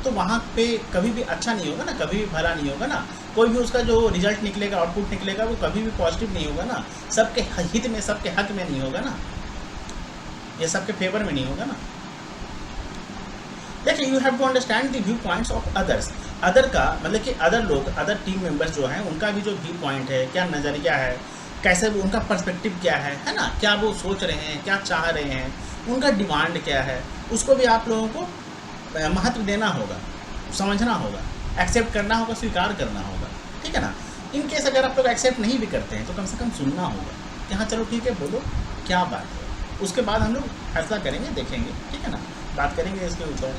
तो वहाँ पे कभी भी अच्छा नहीं होगा ना, कभी भी भला नहीं होगा ना। कोई भी उसका जो रिजल्ट निकलेगा, आउटपुट निकलेगा, वो कभी भी पॉजिटिव नहीं होगा ना, सबके हित में, सबके हक में नहीं होगा ना, ये सबके फेवर में नहीं होगा ना। देखिए you have to understand the view points of others. Other का मतलब कि अदर लोग, अदर टीम मेंबर्स जो हैं उनका भी जो व्यू पॉइंट है, क्या नज़रिया है, कैसे वो उनका पर्सपेक्टिव क्या है ना, क्या वो सोच रहे हैं, क्या चाह रहे हैं, उनका डिमांड क्या है, उसको भी आप लोगों को महत्व देना होगा, समझना होगा, एक्सेप्ट करना होगा, स्वीकार करना होगा, ठीक है ना। इन केस अगर आप लोग एक्सेप्ट नहीं भी करते हैं तो कम से कम सुनना होगा कि हाँ चलो ठीक है बोलो क्या बात है, उसके बाद हम लोग फैसला करेंगे, देखेंगे, ठीक है ना, बात करेंगे इसके ऊपर।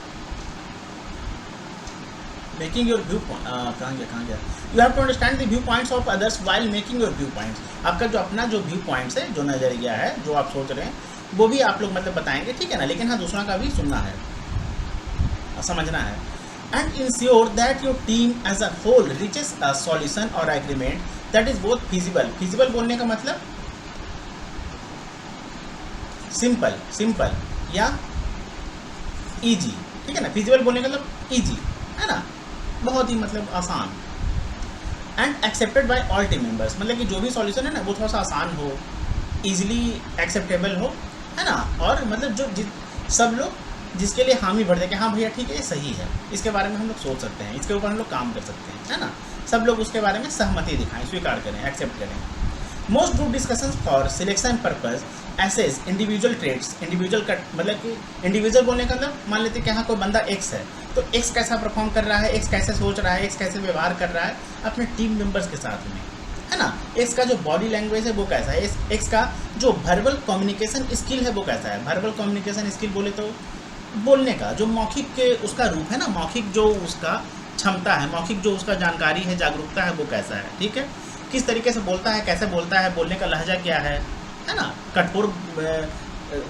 मेकिंग योर व्यू कहाँ गया you have to understand the view points of others while making your view points. आपका जो अपना जो व्यू पॉइंट्स है, जो नज़रिया है, जो आप सोच रहे हैं वो भी आप लोग मतलब बताएंगे, ठीक है ना, लेकिन हाँ दूसरा का भी सुनना है, समझना है। And ensure that your team as a whole reaches a solution और agreement that is both feasible. Feasible बोलने का मतलब सिंपल या इजी, ठीक है ना। फिजिबल बोलने का मतलब इजी है ना, बहुत ही मतलब आसान। And accepted by all team members, मतलब कि जो भी सॉल्यूशन है ना वो थोड़ा सा आसान हो, इजीली एक्सेप्टेबल हो, है ना, और मतलब जो सब लोग जिसके लिए हामी भर दे कि हाँ भैया ठीक है ये सही है, इसके बारे में हम लोग सोच सकते हैं, इसके ऊपर हम लोग काम कर सकते हैं, है ना। सब लोग उसके बारे में सहमति दिखाएं, स्वीकार करें, एक्सेप्ट करें। Most group discussions for selection purpose assess individual traits. Individual का मतलब कि इंडिविजुअल बोलने का मतलब मान लेते हैं कि हाँ कोई बंदा एक्स है तो एक्स कैसा परफॉर्म कर रहा है, एक्स कैसे सोच रहा है, एक्स कैसे व्यवहार कर रहा है अपने टीम मेंबर्स के साथ में, है ना। एक्स का जो बॉडी लैंग्वेज है वो कैसा है, एक्स का जो वर्बल कम्युनिकेशन स्किल है वो कैसा है। वर्बल कम्युनिकेशन स्किल बोले तो बोलने का जो मौखिक के उसका रूप है ना, मौखिक जो उसका क्षमता है, मौखिक जो उसका जानकारी है, जागरूकता है, वो कैसा है, ठीक है। किस तरीके से बोलता है, कैसे बोलता है, बोलने का लहजा क्या है ना। कठोर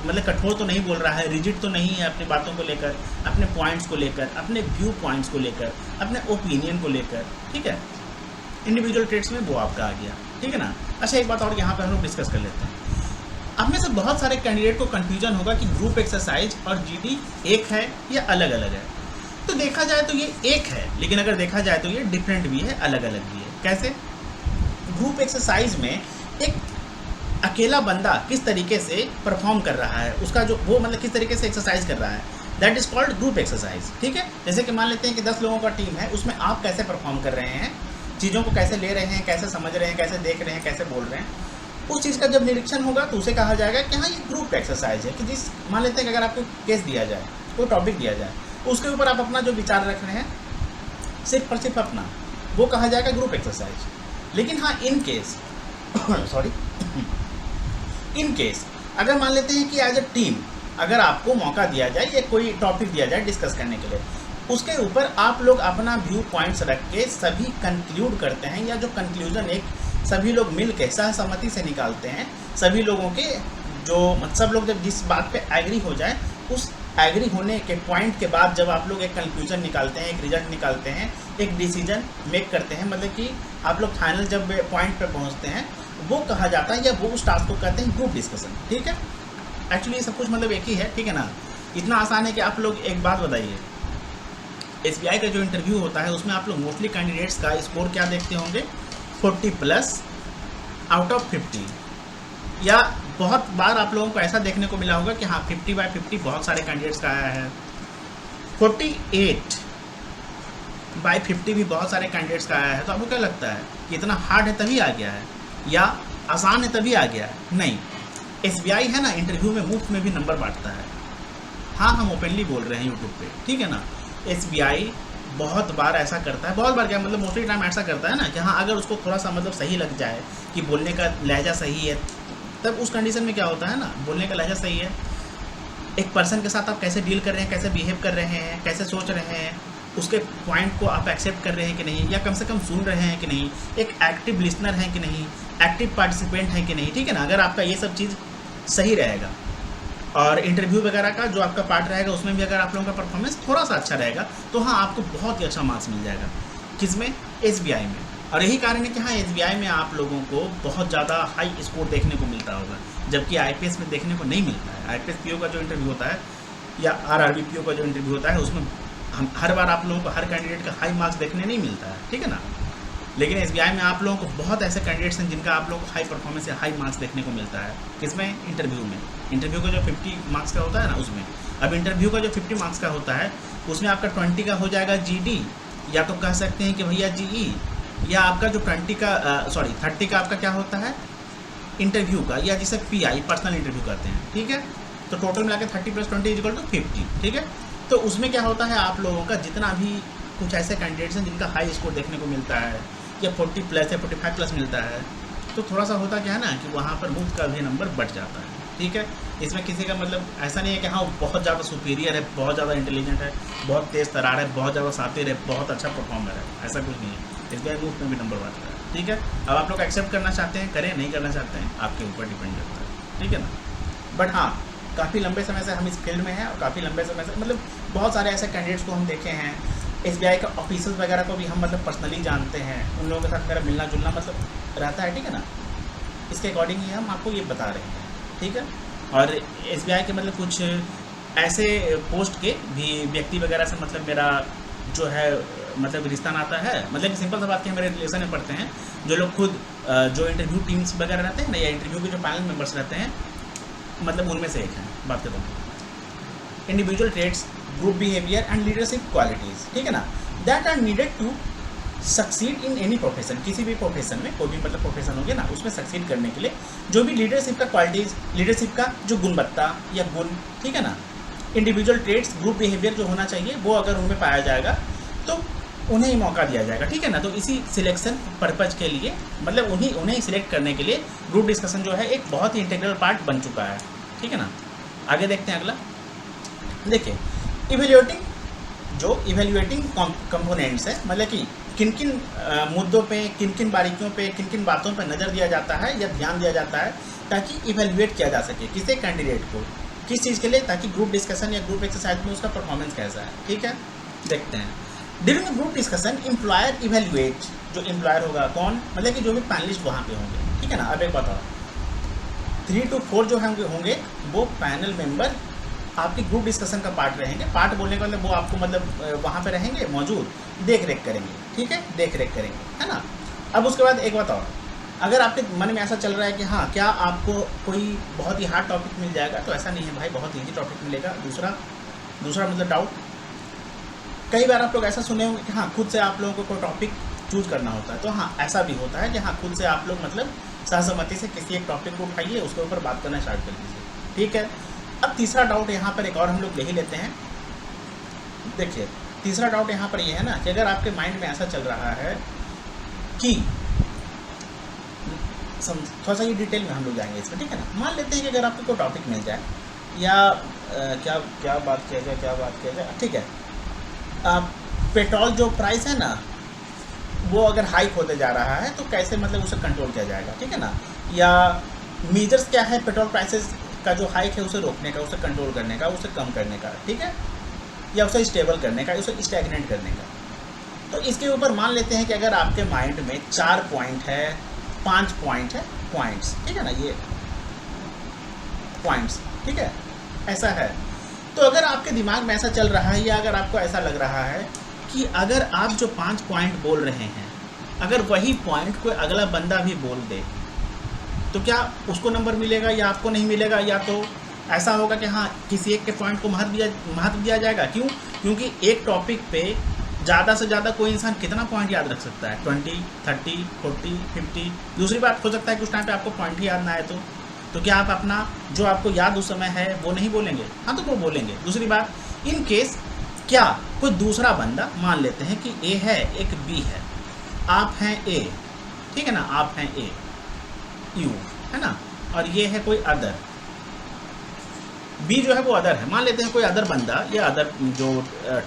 मतलब कठोर तो नहीं बोल रहा है, रिजिड तो नहीं है अपनी बातों को लेकर, अपने पॉइंट्स को लेकर, अपने व्यू पॉइंट्स को लेकर, अपने ओपिनियन को लेकर, ठीक है। इंडिविजुअल ट्रेड्स में वो आपका आ गया, ठीक है ना। अच्छा एक बात और यहाँ पर हम लोग डिस्कस कर लेते हैं। अब में से बहुत सारे कैंडिडेट को कन्फ्यूजन होगा कि ग्रुप एक्सरसाइज और जीडी एक है या अलग अलग है। तो देखा जाए तो ये एक है, लेकिन अगर देखा जाए तो ये डिफरेंट भी है, अलग अलग भी है। कैसे? ग्रुप एक्सरसाइज में एक अकेला बंदा किस तरीके से परफॉर्म कर रहा है, उसका जो वो मतलब किस तरीके से एक्सरसाइज कर रहा है, that is called group exercise, ठीक है। जैसे कि मान लेते हैं कि 10 लोगों का टीम है, उसमें आप कैसे परफॉर्म कर रहे हैं, चीज़ों को कैसे ले रहे हैं, कैसे समझ रहे हैं, कैसे देख रहे हैं, कैसे बोल रहे हैं, उस चीज़ का जब निरीक्षण होगा तो उसे कहा जाएगा कि हाँ ये ग्रुप एक्सरसाइज है। कि जिस मान लेते हैं कि अगर आपको केस दिया जाए, कोई टॉपिक दिया जाए, उसके ऊपर आप अपना जो विचार रख रहे हैं सिर्फ और सिर्फ अपना, वो कहा जाएगा ग्रुप एक्सरसाइज। लेकिन हाँ इन केस इन केस अगर मान लेते हैं कि एज अ टीम अगर आपको मौका दिया जाए या कोई टॉपिक दिया जाए डिस्कस करने के लिए, उसके ऊपर आप लोग अपना व्यू पॉइंट्स रख के सभी कंक्लूड करते हैं, या जो कंक्लूजन एक सभी लोग मिल के सहसम्मति से निकालते हैं, सभी लोगों के जो सब लोग जब जिस बात पे एग्री हो जाए, उस एग्री होने के पॉइंट के बाद जब आप लोग एक कंक्लूजन निकालते हैं, एक रिजल्ट निकालते हैं, एक डिसीजन मेक करते हैं, मतलब कि आप लोग फाइनल जब पॉइंट पे पहुंचते हैं, वो कहा जाता है या वो उस टास्क को कहते हैं ग्रुप डिस्कशन, ठीक है। एक्चुअली सब कुछ मतलब एक ही है, ठीक है ना। इतना आसान है कि आप लोग एक बात बताइए, SBI का जो इंटरव्यू होता है उसमें आप लोग मोस्टली कैंडिडेट्स का स्कोर क्या देखते होंगे, 40+ आउट ऑफ 50, या बहुत बार आप लोगों को ऐसा देखने को मिला होगा कि हाँ 50/50 बहुत सारे कैंडिडेट्स का आया है, 48/50 भी बहुत सारे कैंडिडेट्स का आया है। तो आपको क्या लगता है कि इतना हार्ड है तभी आ गया है, या आसान है तभी आ गया है? नहीं, SBI है ना इंटरव्यू में मुफ्त में भी नंबर बांटता है। हाँ हम ओपनली बोल रहे हैं यूट्यूब पे, ठीक है ना। SBI बहुत बार ऐसा करता है, बहुत बार क्या मतलब मोस्टली टाइम ऐसा करता है ना कि हाँ अगर उसको थोड़ा सा मतलब सही लग जाए कि बोलने का लहजा सही है, तब उस कंडीशन में क्या होता है ना, बोलने का लहजा सही है एक पर्सन के साथ आप कैसे डील कर रहे हैं, कैसे बिहेव कर रहे हैं, कैसे सोच रहे हैं, उसके पॉइंट को आप एक्सेप्ट कर रहे हैं कि नहीं, या कम से कम सुन रहे हैं कि नहीं, एक एक्टिव लिसनर है कि नहीं, एक्टिव पार्टिसिपेंट है कि नहीं, ठीक है ना। अगर आपका ये सब चीज़ सही रहेगा और इंटरव्यू वगैरह का जो आपका पार्ट रहेगा उसमें भी अगर आप लोगों का परफॉर्मेंस थोड़ा सा अच्छा रहेगा तो हाँ आपको बहुत ही अच्छा मार्क्स मिल जाएगा। किसमें? एसबीआई में। और यही कारण है कि हाँ एसबीआई में आप लोगों को बहुत ज़्यादा हाई स्कोर देखने को मिलता होगा, जबकि आईपीएस में देखने को नहीं मिलता है। आईपीएस पीओ का जो इंटरव्यू होता है या आरआरबी पीओ का जो इंटरव्यू होता है उसमें हम हर बार आप लोगों को हर कैंडिडेट का हाई मार्क्स देखने नहीं मिलता है, ठीक है ना। लेकिन एसबीआई में आप लोगों को बहुत ऐसे कैंडिडेट्स हैं जिनका आप लोगों को हाई परफॉर्मेंस या हाई मार्क्स देखने को मिलता है। किसमें? इंटरव्यू में। इंटरव्यू का जो 50 मार्क्स का होता है ना उसमें। अब इंटरव्यू का जो 50 मार्क्स का होता है उसमें आपका 20 का हो जाएगा जीडी, या तो कह सकते हैं कि भैया जीई, या आपका जो 30 का आपका क्या होता है इंटरव्यू का, या जिसे पीआई पर्सनल इंटरव्यू कहते हैं, ठीक है। तो टोटल मिला के 30 + 20 = 50, ठीक है। तो उसमें क्या होता है आप लोगों का जितना भी कुछ ऐसे कैंडिडेट्स हैं जिनका हाई स्कोर देखने को मिलता है या 40+ या 45+ मिलता है, तो थोड़ा सा होता क्या है ना कि वहाँ पर मुफ्त का भी नंबर बढ़ जाता है, ठीक है। इसमें किसी का मतलब ऐसा नहीं है कि हाँ बहुत ज़्यादा सुपीरियर है, बहुत ज़्यादा इंटेलिजेंट है, बहुत तेज़ तरार है, बहुत ज़्यादा शातिर है, बहुत अच्छा परफॉर्मर है, ऐसा कुछ नहीं है। इसलिए मुफ्त में भी नंबर बढ़ता है, ठीक है। अब आप लोग एक्सेप्ट करना चाहते हैं करें, नहीं करना चाहते हैं आपके ऊपर डिपेंड करता है, ठीक है ना। बट हाँ काफ़ी लंबे समय से हम इस फील्ड में हैं और काफ़ी लंबे समय से मतलब बहुत सारे ऐसे कैंडिडेट्स को हम देखे हैं। एसबीआई का ऑफिसर्स वगैरह को भी हम मतलब पर्सनली जानते हैं, उन लोगों के साथ मेरा मिलना जुलना मतलब रहता है, ठीक है ना। इसके अकॉर्डिंग ही हम आपको ये बता रहे हैं, ठीक है। और एसबीआई के मतलब कुछ ऐसे पोस्ट के भी व्यक्ति वगैरह से मतलब मेरा जो है मतलब रिश्ता नाता है, मतलब कि सिंपल सा बात कि मेरे रिलेशन में पढ़ते हैं जो लोग खुद जो इंटरव्यू टीम्स वगैरह रहते हैं ना, या इंटरव्यू के जो पैनल मेंबर्स रहते हैं, मतलब उनमें से एक है। बात करता हूँ individual traits, group behaviour and leadership qualities, ठीक है ना, that are needed to succeed in any profession. किसी भी प्रोफेशन में, कोई भी मतलब प्रोफेशन हो गया ना, उसमें सक्सीड करने के लिए जो भी लीडरशिप का क्वालिटीज़, लीडरशिप का जो गुणवत्ता या गुण, ठीक है ना, इंडिविजुअल ट्रेड्स, ग्रुप बिहेवियर जो होना चाहिए वो अगर उनमें पाया जाएगा तो उन्हें ही मौका दिया जाएगा, ठीक है ना। तो इसी सिलेक्शन पर्पज के लिए मतलब उन्हें सिलेक्ट करने के लिए ग्रुप डिस्कशन जो है एक बहुत ही इंटीग्रल पार्ट बन चुका है, ठीक है ना। आगे देखते हैं अगला। देखिए इवेल्युएटिंग कंपोनेंट्स है, मतलब कि किन किन मुद्दों पे, किन किन बारीकियों पे, किन किन बातों पे नज़र दिया जाता है या ध्यान दिया जाता है ताकि इवेल्युएट किया जा सके किसी कैंडिडेट को, किस चीज़ के लिए, ताकि ग्रुप डिस्कशन या ग्रुप एक्सरसाइज में उसका परफॉर्मेंस कैसा है, ठीक है। देखते हैं during group discussion employer evaluate, जो एम्प्लॉयर होगा कौन, मतलब कि जो भी पैनलिस्ट वहाँ पे होंगे, ठीक है ना। अब एक बताओ 3 to 4 जो होंगे वो पैनल मेंबर आपके ग्रुप डिस्कशन का पार्ट रहेंगे। पार्ट बोलने का मतलब वो आपको मतलब वहाँ पे रहेंगे मौजूद, देख रेख करेंगे, ठीक है, देख रेख करेंगे, है ना। अब उसके बाद एक बताओ, अगर आपके मन में ऐसा चल रहा है कि हाँ क्या आपको कोई बहुत ही हार्ड टॉपिक मिल जाएगा, तो ऐसा नहीं है भाई, बहुत ईजी टॉपिक मिलेगा। दूसरा मतलब डाउट, कई बार आप लोग ऐसा सुने होंगे कि हाँ खुद से आप लोगों को कोई टॉपिक चूज करना होता है, तो हाँ ऐसा भी होता है कि हाँ खुद से आप लोग मतलब सहसम्मति से किसी एक टॉपिक को उठाइए, उसके ऊपर बात करना स्टार्ट कर दीजिए, ठीक है। अब तीसरा डाउट यहाँ पर एक और हम लोग ले ही लेते हैं। देखिए तीसरा डाउट यहाँ पर ये है ना कि अगर आपके माइंड में ऐसा चल रहा है कि थोड़ा सा ये डिटेल में हम लोग जाएंगे इसमें, ठीक है ना। मान लेते हैं कि अगर आपको कोई टॉपिक मिल जाए या क्या बात किया जाए, ठीक है, पेट्रोल जो प्राइस है ना वो अगर हाइक होते जा रहा है तो कैसे मतलब उसे कंट्रोल किया जाएगा, ठीक है ना। या मेजर्स क्या है पेट्रोल प्राइसेस का जो हाइक है उसे रोकने का, उसे कंट्रोल करने का, उसे कम करने का, ठीक है, या उसे स्टेबल करने का, उसे स्टैग्नेंट करने का। तो इसके ऊपर मान लेते हैं कि अगर आपके माइंड में 4 पॉइंट है, 5 पॉइंट है, पॉइंट्स, ठीक है ना, ये पॉइंट्स, ठीक है, ऐसा है। तो अगर आपके दिमाग में ऐसा चल रहा है या अगर आपको ऐसा लग रहा है कि अगर आप जो 5 पॉइंट बोल रहे हैं, अगर वही पॉइंट कोई अगला बंदा भी बोल दे तो क्या उसको नंबर मिलेगा या आपको नहीं मिलेगा, या तो ऐसा होगा कि हाँ किसी एक के पॉइंट को महत्व दिया जाएगा। क्यों? क्योंकि एक टॉपिक पे ज़्यादा से ज़्यादा कोई इंसान कितना पॉइंट याद रख सकता है, 20, 30, 40, 50। दूसरी बात हो सकता है कि उस टाइम पे आपको पॉइंट ही याद ना आए तो क्या आप अपना जो आपको याद उस समय है वो नहीं बोलेंगे? हाँ तो वो बोलेंगे। दूसरी बात, इन केस क्या कोई दूसरा बंदा, मान लेते हैं कि ए है एक बी है, आप हैं ए, ठीक है ना, आप हैं ए, यू है ना, और ये है कोई अदर, बी जो है वो अदर है। मान लेते हैं कोई अदर बंदा या अदर जो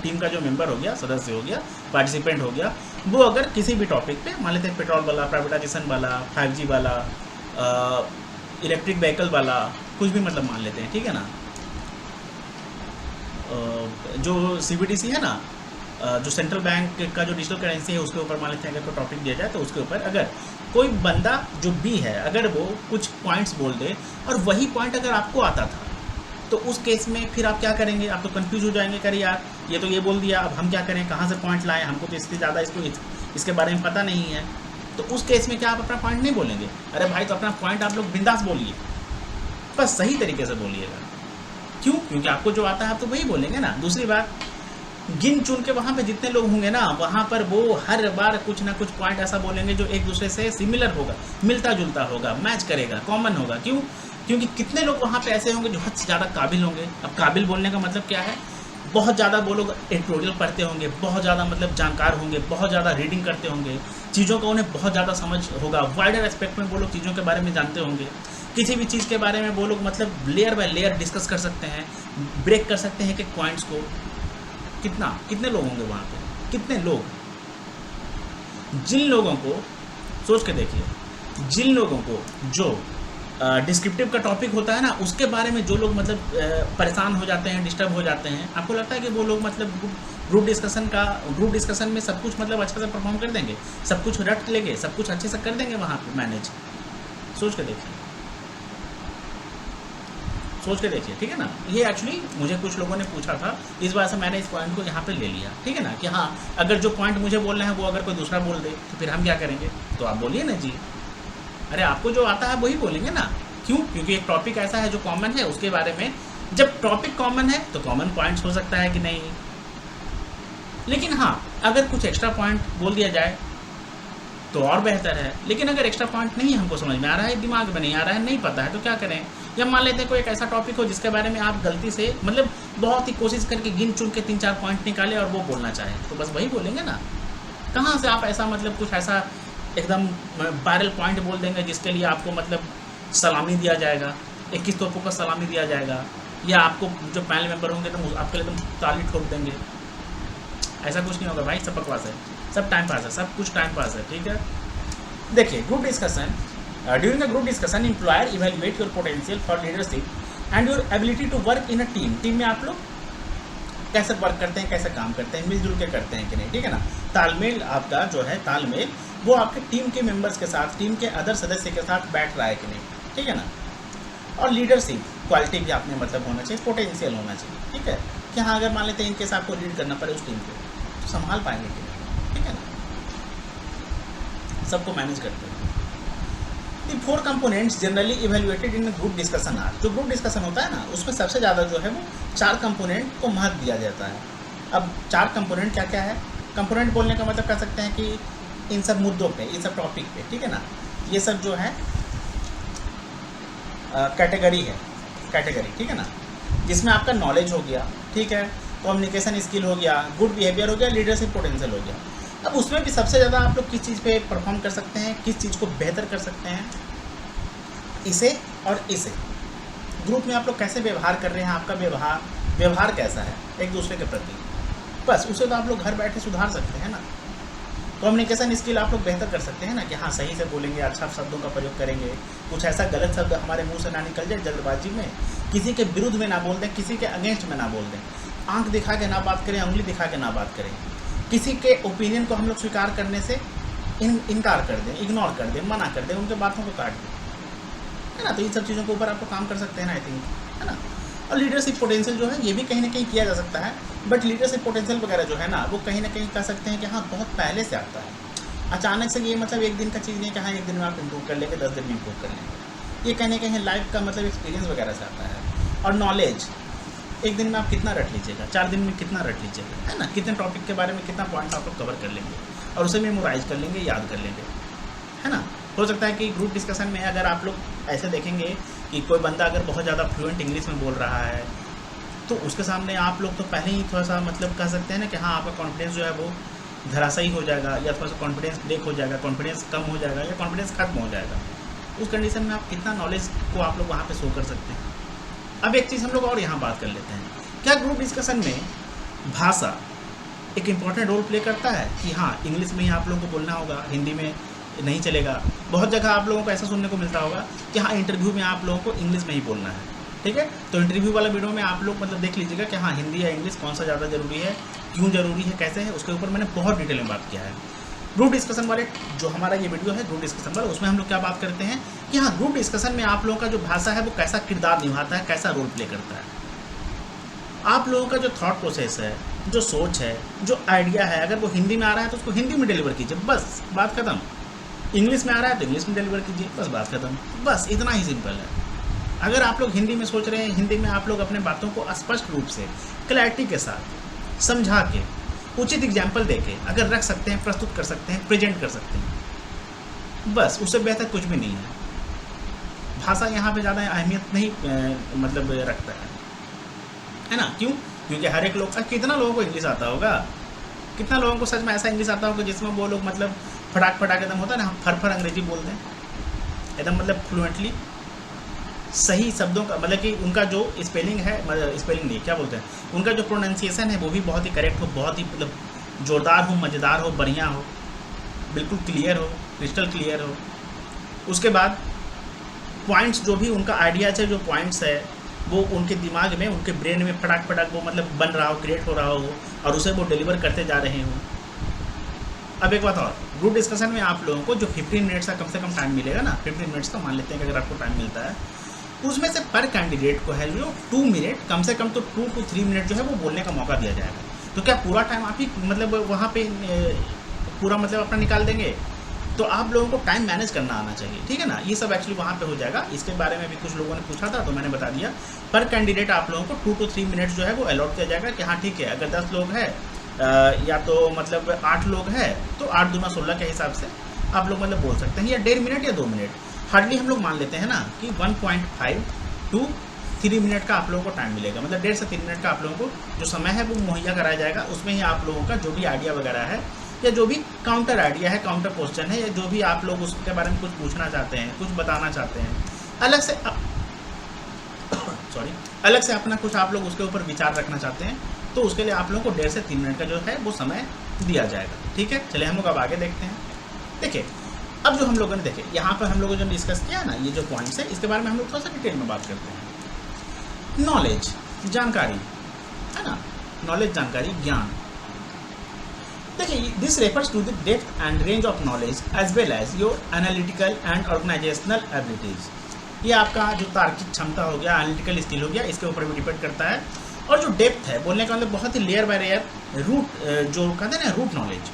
टीम का जो मेंबर हो गया, सदस्य हो गया, पार्टिसिपेंट हो गया, वो अगर किसी भी टॉपिक पे, मान लेते हैं पेट्रोल वाला, प्राइवेटाइजेशन वाला, 5G वाला, इलेक्ट्रिक व्हीकल वाला, कुछ भी मतलब मान लेते हैं, ठीक है ना, जो CBDC है ना, जो सेंट्रल बैंक का जो डिजिटल करेंसी है उसके ऊपर मान लेते हैं अगर कोई टॉपिक दिया जाए, तो उसके ऊपर अगर कोई बंदा जो बी है अगर वो कुछ पॉइंट्स बोल दे और वही पॉइंट अगर आपको आता था, तो उस केस में फिर आप क्या करेंगे? आप तो कंफ्यूज हो जाएंगे, करे यार ये तो ये बोल दिया, अब हम क्या करें, कहाँ से पॉइंट लाएं, हमको तो इससे ज़्यादा इसके बारे में पता नहीं है। तो उस केस में क्या आप अपना पॉइंट नहीं बोलेंगे? अरे भाई तो अपना पॉइंट आप लोग बिंदास बोलिए, बस सही तरीके से बोलिएगा। क्यों? क्योंकि आपको जो आता है आप तो वही बोलेंगे ना। दूसरी बात, गिन चुन के वहाँ पे जितने लोग होंगे ना, वहाँ पर वो हर बार कुछ ना कुछ पॉइंट ऐसा बोलेंगे जो एक दूसरे से सिमिलर होगा, मिलता जुलता होगा, मैच करेगा, कॉमन होगा। क्यों? क्योंकि कितने लोग वहाँ पे ऐसे होंगे जो हद से ज़्यादा काबिल होंगे। अब काबिल बोलने का मतलब क्या है? बहुत ज़्यादा वो लोग एडिटोरियल पढ़ते होंगे, बहुत ज़्यादा मतलब जानकार होंगे, बहुत ज़्यादा रीडिंग करते होंगे, चीज़ों का उन्हें बहुत ज़्यादा समझ होगा, वाइडर एस्पेक्ट में वो लोग चीज़ों के बारे में जानते होंगे। किसी भी चीज़ के बारे में वो लोग मतलब लेयर बाय लेयर डिस्कस कर सकते हैं, ब्रेक कर सकते हैं कि पॉइंट्स को। कितने लोग होंगे वहाँ पे? कितने लोग? जिन लोगों को, सोच के देखिए, जिन लोगों को जो डिस्क्रिप्टिव का टॉपिक होता है ना, उसके बारे में जो लोग मतलब परेशान हो जाते हैं, डिस्टर्ब हो जाते हैं, आपको लगता है कि वो लोग मतलब ग्रुप डिस्कशन में सब कुछ मतलब अच्छा से परफॉर्म कर देंगे, सब कुछ रट लेंगे, सब कुछ अच्छे से कर देंगे वहाँ पे मैनेज? सोच के देखिए, ठीक है ना। ये एक्चुअली मुझे कुछ लोगों ने पूछा था, इस वजह से मैंने इस पॉइंट को यहाँ पे ले लिया, ठीक है ना, कि हाँ अगर जो पॉइंट मुझे बोलना है वो अगर कोई दूसरा बोल दे तो फिर हम क्या करेंगे? तो आप बोलिए ना जी, अरे आपको जो आता है वही बोलेंगे ना। क्यों? क्योंकि एक टॉपिक ऐसा है जो कॉमन है, उसके बारे में जब टॉपिक कॉमन है तो कॉमन पॉइंट्स हो सकता है कि नहीं, लेकिन हाँ अगर कुछ एक्स्ट्रा पॉइंट बोल दिया जाए तो और बेहतर है। लेकिन अगर एक्स्ट्रा पॉइंट नहीं हमको समझ में आ रहा है, दिमाग में नहीं आ रहा है, नहीं पता है, तो क्या करें? या मान लेते हैं कोई एक ऐसा टॉपिक हो जिसके बारे में आप गलती से मतलब बहुत ही कोशिश करके गिन चुन के 3-4 पॉइंट निकाले और वो बोलना चाहें, तो बस वही बोलेंगे ना। कहाँ से आप ऐसा मतलब कुछ ऐसा एकदम वायरल पॉइंट बोल देंगे जिसके लिए आपको मतलब सलामी दिया जाएगा, 21 तोपों का सलामी दिया जाएगा, या आपको जो पैनल मेंबर होंगे तो आपके लिए तो ताली ठोक देंगे? ऐसा कुछ नहीं होगा भाई, सब बकवास है, सब टाइम पास है, सब कुछ टाइम पास है, ठीक है। देखिए, group discussion, during a group discussion employer evaluate your potential for leadership and your ability to work in a team. Team में आप लोग कैसे वर्क करते हैं, कैसे काम करते हैं, मिलजुल के करते हैं कि नहीं, ठीक है ना। तालमेल आपका जो है, तालमेल वो आपके टीम के मेंबर्स के साथ, टीम के अदर सदस्य के साथ बैठ रहा है कि नहीं, ठीक है ना। और लीडरशिप क्वालिटी भी आपने मतलब होना चाहिए, पोटेंशियल होना चाहिए, ठीक है, कि हाँ अगर मान लेते हैं इनके साथ आपको लीड करना पड़े उस टीम को, तो संभाल पाएंगे कि नहीं, ठीक है ना, सबको मैनेज करते हैं। The 4 components generally evaluated in group discussion are. जो ग्रुप डिस्कशन होता है ना, उसमें सबसे ज़्यादा जो है वो 4 कंपोनेंट को महत्व दिया जाता है। अब 4 कंपोनेंट क्या क्या है? कंपोनेंट बोलने का मतलब कह सकते हैं कि इन सब मुद्दों पे, इन सब टॉपिक पे, ठीक है ना, ये सब जो है कैटेगरी है, कैटेगरी, ठीक है ना, जिसमें आपका नॉलेज हो गया, ठीक है, कम्युनिकेशन स्किल हो गया, गुड बिहेवियर हो गया, लीडरशिप पोटेंशियल हो गया। अब उसमें भी सबसे ज़्यादा आप लोग किस चीज़ पे परफॉर्म कर सकते हैं, किस चीज़ को बेहतर कर सकते हैं? इसे और इसे। ग्रुप में आप लोग कैसे व्यवहार कर रहे हैं, आपका व्यवहार कैसा है एक दूसरे के प्रति, बस उसे तो आप लोग घर बैठे सुधार सकते हैं ना। कम्युनिकेशन स्किल आप लोग बेहतर कर सकते हैं ना, कि हाँ सही से बोलेंगे, अच्छा शब्दों का प्रयोग करेंगे, कुछ ऐसा गलत शब्द हमारे मुंह से ना निकल जाए जल्दबाजी में, किसी के विरुद्ध में ना बोल दें, किसी के अगेंस्ट में ना बोल दें, आंख दिखा के ना बात करें, उंगली दिखा के ना बात करें, किसी के ओपिनियन को हम लोग स्वीकार करने से इनकार कर दें, इग्नोर कर दें, मना कर दें, उनके बातों को काट दें, है ना। तो इन सब चीज़ों के ऊपर आपको काम कर सकते हैं ना, आई थिंक, है ना। और लीडरशिप पोटेंशियल जो है ये भी कहीं ना कहीं किया जा सकता है, बट लीडरशिप पोटेंशियल वगैरह जो है ना, वो कहीं ना कहीं कह सकते हैं कि हाँ बहुत पहले से आता है। अचानक से ये मतलब एक दिन का चीज़ नहीं कि हाँ एक दिन में आप इम्प्रूव कर लेंगे, 10 दिन में इम्प्रूव कर लेंगे, ये कहीं ना कहीं लाइफ का मतलब एक्सपीरियंस वगैरह से आता है। और नॉलेज, एक दिन में आप कितना रट लीजिएगा, 4 दिन में कितना रट लीजिएगा, है ना, कितने टॉपिक के बारे में कितना पॉइंट्स आप लोग कवर कर लेंगे और उसे मेमोराइज कर लेंगे, याद कर लेंगे, है ना। हो सकता है कि ग्रुप डिस्कशन में अगर आप लोग ऐसे देखेंगे कि कोई बंदा अगर बहुत ज़्यादा फ्लुएंट इंग्लिश में बोल रहा है, तो उसके सामने आप लोग तो पहले ही थोड़ा सा मतलब कह सकते हैं ना कि हाँ आपका कॉन्फिडेंस जो है वो धराशायी हो जाएगा, या थोड़ा सा कॉन्फिडेंस ब्रेक हो जाएगा, कॉन्फिडेंस कम हो जाएगा, या कॉन्फिडेंस खत्म हो जाएगा। उस कंडीशन में आप कितना नॉलेज को आप लोग वहाँ पे शो कर सकते हैं, अब एक चीज़ हम लोग और यहाँ बात कर लेते हैं, क्या ग्रुप डिस्कशन में भाषा एक इम्पॉर्टेंट रोल प्ले करता है कि हाँ इंग्लिश में ही आप लोगों को बोलना होगा, हिंदी में नहीं चलेगा। बहुत जगह आप लोगों को ऐसा सुनने को मिलता होगा कि हाँ इंटरव्यू में आप लोगों को इंग्लिश में ही बोलना है, ठीक है। तो इंटरव्यू वाला वीडियो में आप लोग मतलब देख लीजिएगा कि हाँ हिंदी या इंग्लिश कौन सा ज़्यादा ज़रूरी है, क्यों ज़रूरी है, कैसे है, उसके ऊपर मैंने बहुत डिटेल में बात किया है। ग्रुप डिस्कशन वाले जो हमारा ये वीडियो है ग्रुप डिस्कशन वाला, उसमें हम लोग क्या बात करते हैं कि हाँ ग्रुप डिस्कशन में आप लोगों का जो भाषा है वो कैसा किरदार निभाता है, कैसा रोल प्ले करता है। आप लोगों का जो थॉट प्रोसेस है, जो सोच है, जो आइडिया है, अगर वो हिंदी में आ रहा है तो उसको हिंदी में डिलीवर कीजिए, बस बात खत्म। इंग्लिश में आ रहा है तो इंग्लिश में डिलीवर कीजिए, बस बात खत्म। बस इतना ही सिंपल है। अगर आप लोग हिंदी में सोच रहे हैं, हिंदी में आप लोग अपने बातों को स्पष्ट रूप से क्लैरिटी के साथ समझा के उचित एग्जाम्पल देके अगर रख सकते हैं, प्रस्तुत कर सकते हैं, प्रेजेंट कर सकते हैं, बस उससे बेहतर कुछ भी नहीं है। भाषा यहाँ पे ज़्यादा अहमियत नहीं मतलब रखता है ना। क्यों? क्योंकि हर एक लोग, कितना लोगों को इंग्लिश आता होगा, कितना लोगों को सच में ऐसा इंग्लिश आता होगा जिसमें वो लोग मतलब फटाक एकदम होता है ना, फर अंग्रेजी बोलते हैं एकदम मतलब फ्लुएंटली, सही शब्दों का मतलब कि उनका जो स्पेलिंग है, मतलब स्पेलिंग नहीं क्या बोलते हैं, उनका जो प्रोनाउंसिएशन है वो भी बहुत ही करेक्ट हो, बहुत ही मतलब जोरदार हो, मज़ेदार हो, बढ़िया हो, बिल्कुल क्लियर हो, क्रिस्टल क्लियर हो। उसके बाद पॉइंट्स जो भी उनका आइडियाज है, जो पॉइंट्स है वो उनके दिमाग में, उनके ब्रेन में फटाक वो मतलब बन रहा हो, क्रिएट हो रहा हो और उसे वो डिलीवर करते जा रहे हों। अब एक बात और, ग्रुप डिस्कशन में आप लोगों को जो 15 मिनट्स का कम से कम टाइम मिलेगा ना, 15 मिनट्स का मान लेते हैं कि अगर आपको टाइम मिलता है, उसमें से पर कैंडिडेट को है जो 2 मिनट, कम से कम तो 2 to 3 मिनट जो है वो बोलने का मौका दिया जाएगा। तो क्या पूरा टाइम आप ही मतलब वहाँ पे पूरा मतलब अपना निकाल देंगे? तो आप लोगों को टाइम मैनेज करना आना चाहिए, ठीक है ना। ये सब एक्चुअली वहाँ पे हो जाएगा। इसके बारे में भी कुछ लोगों ने पूछा था तो मैंने बता दिया। पर कैंडिडेट आप लोगों को 2 to 3 मिनट्स जो है वो अलॉट किया जाएगा कि हाँ ठीक है, अगर 10 लोग हैं या तो मतलब 8 लोग हैं तो 8 दूना 16 के हिसाब से आप लोग मतलब बोल सकते हैं, या 1.5 मिनट या 2 मिनट हार्डली हम लोग मान लेते हैं ना कि 1.5 to 3 मिनट का आप लोगों को टाइम मिलेगा। मतलब 1.5 से 3 मिनट का आप लोगों को जो समय है वो मुहैया कराया जाएगा। उसमें ही आप लोगों का जो भी आइडिया वगैरह है या जो भी काउंटर आइडिया है, काउंटर क्वेश्चन है, या जो भी आप लोग उसके बारे में कुछ पूछना चाहते हैं, कुछ बताना चाहते हैं, अलग से अपना कुछ आप लोग उसके ऊपर विचार रखना चाहते हैं, तो उसके लिए आप लोगों को 1.5 से 3 मिनट का जो है वो समय दिया जाएगा, ठीक है। चलिए हम लोग अब आगे देखते हैं। देखिए अब जो हम लोगों ने देखे यहाँ पर हम लोगों ने जो डिस्कस किया ना, ये जो पॉइंट्स है इसके बारे में हम लोग थोड़ा सा डिटेल में बात करते हैं। नॉलेज, जानकारी है ना, नॉलेज, जानकारी, ज्ञान। देखिए this refers to the depth and range of knowledge as well as your analytical and organisational abilities. ये आपका जो तार्किक क्षमता हो गया, एनालिटिकल स्किल हो गया, इसके ऊपर भी डिपेंड करता है। और जो डेप्थ है, बोलने का मतलब बहुत ही लेयर बाय लेयर, रूट जो कहते हैं ना, रूट नॉलेज,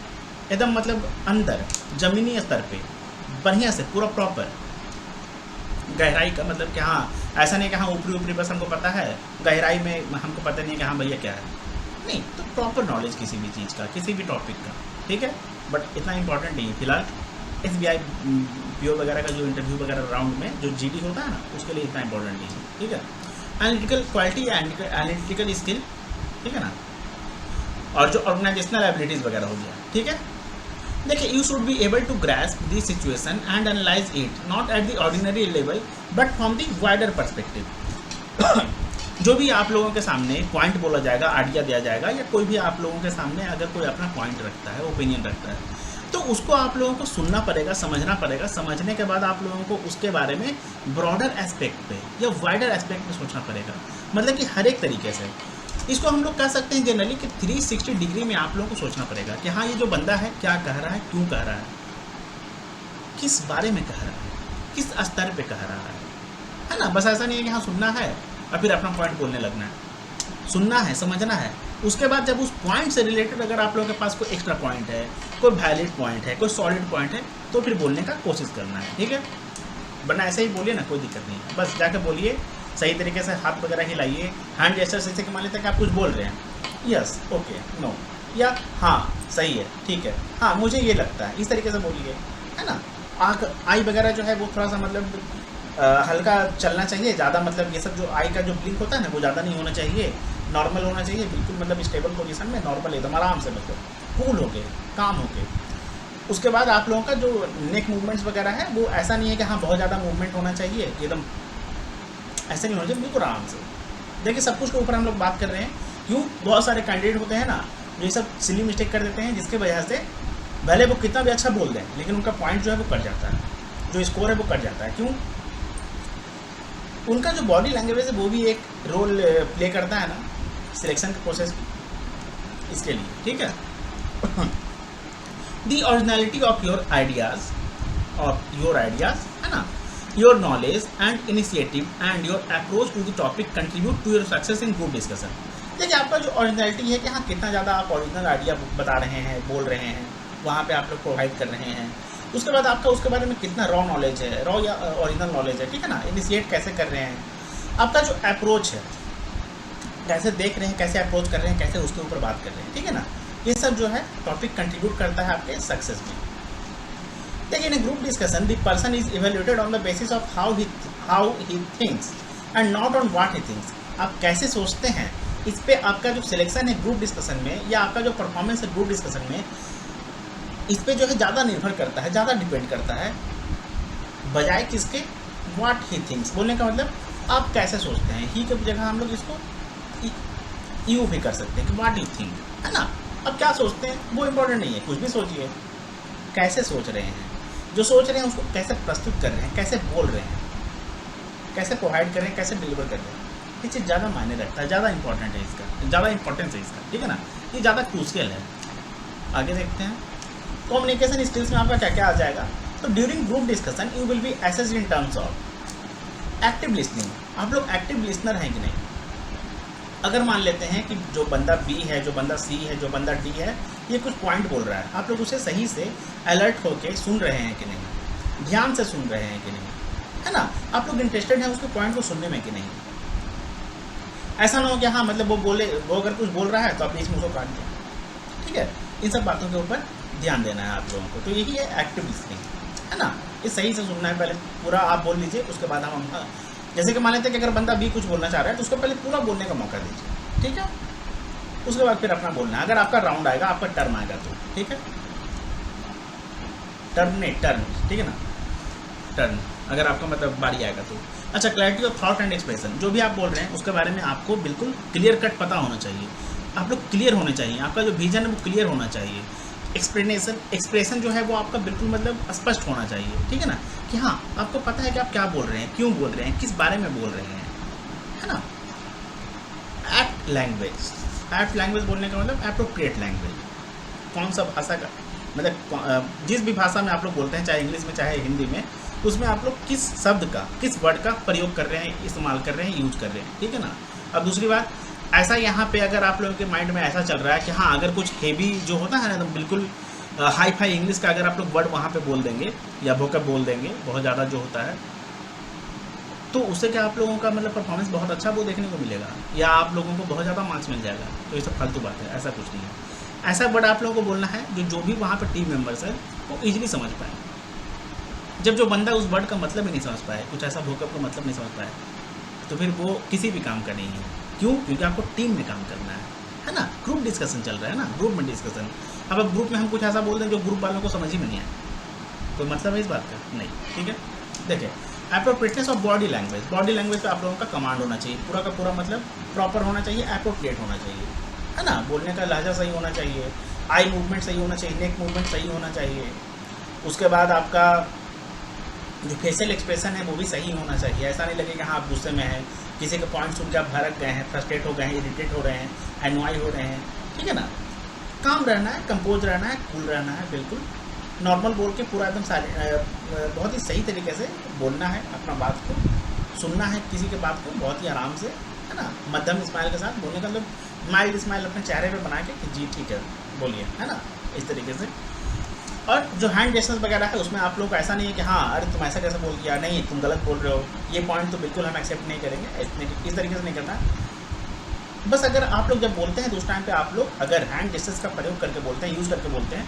एकदम मतलब अंदर जमीनी स्तर पे बढ़िया से पूरा प्रॉपर गहराई का, मतलब कि हाँ ऐसा नहीं कि हाँ ऊपरी बस हमको पता है, गहराई में हमको पता नहीं है कि हाँ भैया क्या है, नहीं। तो प्रॉपर नॉलेज किसी भी चीज़ का, किसी भी टॉपिक का, ठीक है। बट इतना इंपॉर्टेंट नहीं है फिलहाल। SBI PO वगैरह का जो इंटरव्यू वगैरह राउंड में जो GD होता है ना, उसके लिए इतना इंपॉर्टेंट नहीं है, ठीक है। एनालिटिकल क्वालिटी या एनालिटिकल स्किल, ठीक है ना, और जो ऑर्गेनाइजेशनल एबिलिटीज़ वगैरह हो गया, ठीक है। देखिए you should be able to grasp the situation and analyse it not at the ordinary level but from the wider perspective. जो भी आप लोगों के सामने पॉइंट बोला जाएगा, आइडिया दिया जाएगा, या कोई भी आप लोगों के सामने अगर कोई अपना पॉइंट रखता है, ओपिनियन रखता है, तो उसको आप लोगों को सुनना पड़ेगा, समझना पड़ेगा। समझने के बाद आप लोगों को उसके बारे में ब्रॉडर एस्पेक्ट पे या वाइडर एस्पेक्ट में सोचना पड़ेगा, मतलब कि हर एक तरीके से। इसको हम लोग कह सकते हैं जनरली कि 360 डिग्री में आप लोगों को सोचना पड़ेगा कि हाँ ये जो बंदा है क्या कह रहा है, क्यों कह रहा है, किस बारे में कह रहा है, किस स्तर पे कह रहा है ना। बस ऐसा नहीं है कि हाँ सुनना है और फिर अपना पॉइंट बोलने लगना है। सुनना है, समझना है, उसके बाद जब उस पॉइंट से रिलेटेड अगर आप लोगों के पास कोई एक्स्ट्रा पॉइंट है, कोई वैलिड पॉइंट है, कोई सॉलिड पॉइंट है, तो फिर बोलने का कोशिश करना है, ठीक है। वरना ऐसे ही बोलिए ना, कोई दिक्कत नहीं है, बस जाकर बोलिए, सही तरीके से हाथ वगैरह हिलाइए, हैंड जेस्चर से कि मान लेते हैं कि आप कुछ बोल रहे हैं, यस, ओके, नो, या हाँ सही है, ठीक है, हाँ मुझे ये लगता है, इस तरीके से बोलिए, है ना। आँख, आई वगैरह जो है वो थोड़ा सा मतलब हल्का चलना चाहिए, ज़्यादा मतलब ये सब जो आई का जो ब्लिंक होता है ना वो ज़्यादा नहीं होना चाहिए, नॉर्मल होना चाहिए, बिल्कुल मतलब स्टेबल पोजीशन में, नॉर्मल एकदम आराम से, मतलब कूल होके, काम होके। उसके बाद आप लोगों का जो नेक मूवमेंट्स वगैरह है वो ऐसा नहीं है कि हाँ बहुत ज़्यादा मूवमेंट होना चाहिए, एकदम ऐसा नहीं होना चाहिए, बिल्कुल आराम से। देखिए सब कुछ के ऊपर हम लोग बात कर रहे हैं, क्यों बहुत सारे कैंडिडेट होते हैं ना जो ये सब सिली मिस्टेक कर देते हैं, जिसकी वजह से भले वो कितना भी अच्छा बोल दें लेकिन उनका पॉइंट जो है वो कट जाता है, जो स्कोर है वो कट जाता है। क्यों? उनका जो बॉडी लैंग्वेज है वो भी एक रोल प्ले करता है ना सिलेक्शन के प्रोसेस इसके लिए, ठीक है। The originality of your ideas है ना, your knowledge and initiative and your approach to the topic contribute to your success in group discussion. देखिए आपका जो ओरिजिनलिटी है कि हाँ कितना ज़्यादा आप ओरिजिनल आइडिया बता रहे हैं, बोल रहे हैं, वहाँ पे आप लोग प्रोवाइड कर रहे हैं। उसके बाद आपका उसके बारे में कितना रॉ नॉलेज है, रॉ या ओरिजिनल नॉलेज है, ठीक है ना। इनिशिएट कैसे कर रहे हैं, आपका जो अप्रोच है, कैसे देख रहे हैं, कैसे अप्रोच कर रहे हैं, कैसे उसके ऊपर बात कर रहे हैं, ठीक है ना। ये सब जो है टॉपिक कंट्रीब्यूट करता है आपके सक्सेस में। देखिए in group discussion the person is evaluated on the basis of how he thinks and not on what he thinks. आप कैसे सोचते हैं इस पे आपका जो सिलेक्शन है ग्रुप डिस्कशन में, या आपका जो परफॉर्मेंस है ग्रुप डिस्कशन में, इस पे जो है ज़्यादा निर्भर करता है, ज़्यादा डिपेंड करता है, बजाय किसके, व्हाट ही थिंक्स। बोलने का मतलब आप कैसे सोचते हैं, ही की जगह हम लोग इसको यू भी कर सकते हैं कि व्हाट यू थिंक, है ना। अब क्या सोचते हैं वो इम्पोर्टेंट नहीं है, कुछ भी सोचिए, कैसे सोच रहे हैं, जो सोच रहे हैं उसको कैसे प्रस्तुत कर रहे हैं, कैसे बोल रहे हैं, कैसे प्रोवाइड कर रहे हैं, कैसे डिलीवर कर रहे हैं, ये चीज़ ज़्यादा मायने रखता है, ज़्यादा इंपॉर्टेंट है इसका, ज़्यादा इंपॉर्टेंस है इसका, ठीक है ना। ये ज़्यादा क्रूशियल है। आगे देखते हैं कम्युनिकेशन स्किल्स में आपका क्या क्या आ जाएगा। तो during group discussion you will be assessed in terms of active listening. आप लोग एक्टिव लिसनर हैं कि नहीं। अगर मान लेते हैं कि जो बंदा बी है, जो बंदा सी है, जो बंदा डी है, ये कुछ पॉइंट बोल रहा है, आप लोग उसे सही से अलर्ट होके सुन रहे हैं कि नहीं, ध्यान से सुन रहे हैं कि नहीं, है ना। आप लोग इंटरेस्टेड हैं उसके पॉइंट को सुनने में कि नहीं। ऐसा ना हो कि हाँ मतलब वो अगर कुछ बोल रहा है तो आप बीच में उसको काट दें, ठीक है। इन सब बातों के ऊपर ध्यान देना है आप लोगों को। तो यही है एक्टिव लिसनिंग, है ना। ये सही से सुनना है, पहले पूरा आप बोल लीजिए, उसके बाद हम जैसे कि मान लेते हैं कि अगर बंदा बी कुछ बोलना चाह रहा है तो उसको पहले पूरा बोलने का मौका दीजिए, ठीक है। उसके बाद फिर अपना बोलना है। अगर आपका राउंड आएगा, आपका टर्न आएगा तो ठीक है, टर्न, ठीक है ना, टर्न अगर आपका मतलब बारी आएगा तो। अच्छा, clarity of thought and expression, जो भी आप बोल रहे हैं उसके बारे में आपको बिल्कुल क्लियर कट पता होना चाहिए। आप लोग क्लियर होने चाहिए, आपका जो विजन है वो क्लियर होना चाहिए। एक्सप्रेशन जो है वो आपका बिल्कुल मतलब स्पष्ट होना चाहिए, ठीक है ना, कि हाँ आपको पता है कि आप क्या बोल रहे हैं, क्यों बोल रहे हैं, किस बारे में बोल रहे हैं, है ना। एप्ट लैंग्वेज बोलने का मतलब एप्रोप्रिएट लैंग्वेज। कौन सा भाषा का मतलब जिस भी भाषा में आप लोग बोलते हैं, चाहे इंग्लिश में चाहे हिंदी में, उसमें आप लोग किस शब्द का, किस वर्ड का प्रयोग कर रहे हैं, इस्तेमाल कर रहे हैं, यूज कर रहे हैं, ठीक है ना। अब दूसरी बात, ऐसा यहाँ पे अगर आप लोगों के माइंड में ऐसा चल रहा है कि हाँ अगर कुछ हेवी जो होता है ना तो बिल्कुल हाई फाई इंग्लिश का अगर आप लोग वर्ड वहाँ पे बोल देंगे या वोकैब बोल देंगे बहुत ज़्यादा जो होता है, तो उससे क्या आप लोगों का मतलब परफॉर्मेंस बहुत अच्छा वो देखने को मिलेगा, या आप लोगों को बहुत ज़्यादा मार्क्स मिल जाएगा। तो ये सब फालतू बात है, ऐसा कुछ नहीं है। ऐसा वर्ड आप लोगों को बोलना है जो भी वहाँ पर टीम मेंबर्स है वो ईजिली समझ पाए। जब जो बंदा उस वर्ड का मतलब ही नहीं समझ पाए, कुछ ऐसा वोकैब का मतलब नहीं समझ पाए, तो फिर वो किसी भी काम का नहीं है। क्यों? क्योंकि आपको टीम में काम करना है ना। ग्रुप डिस्कशन चल रहा है ना, ग्रुप में डिस्कशन। अब ग्रुप में हम कुछ ऐसा बोल दें जो ग्रुप वालों को समझ ही में नहीं आए, तो मतलब है इस बात का नहीं, ठीक है। देखिए एप्रोप्रिएटनेस ऑफ बॉडी लैंग्वेज पे आप लोगों का कमांड होना चाहिए, पूरा का पूरा मतलब प्रॉपर होना चाहिए, एप्रोप्रिएट होना चाहिए, है ना। बोलने का लहजा सही होना चाहिए, आई मूवमेंट सही होना चाहिए, नेक मूवमेंट सही होना चाहिए। उसके बाद आपका जो फेशियल एक्सप्रेशन है वो भी सही होना चाहिए। ऐसा नहीं लगे कि हाँ आप गुस्से में हैं, किसी के पॉइंट सुन के आप भड़क गए हैं, फ्रस्ट्रेट हो गए हैं, इरिटेट हो रहे हैं, एनवाई हो रहे हैं, ठीक है ना। काम रहना है, कंपोज रहना है, कूल रहना है, बिल्कुल नॉर्मल बोल के पूरा एकदम बहुत ही सही तरीके से बोलना है, अपना बात को सुनना है, किसी के बात को बहुत ही आराम से, है ना। मध्यम स्माइल के साथ बोलने का मतलब माइल्ड स्माइल अपने चेहरे पे बना के कि जी ठीक है बोलिए, है ना, इस तरीके से। और जो हैंड जेस्चर्स वगैरह है उसमें आप लोग को ऐसा नहीं है कि हाँ अरे तुम ऐसा कैसे बोल दिया, नहीं तुम गलत बोल रहे हो, ये पॉइंट तो बिल्कुल हम एक्सेप्ट नहीं करेंगे, इस तरीके से नहीं करना। बस अगर आप लोग जब बोलते हैं तो उस टाइम पे आप लोग अगर हैंड जेस्चर्स का प्रयोग करके बोलते हैं, यूज़ करके बोलते हैं,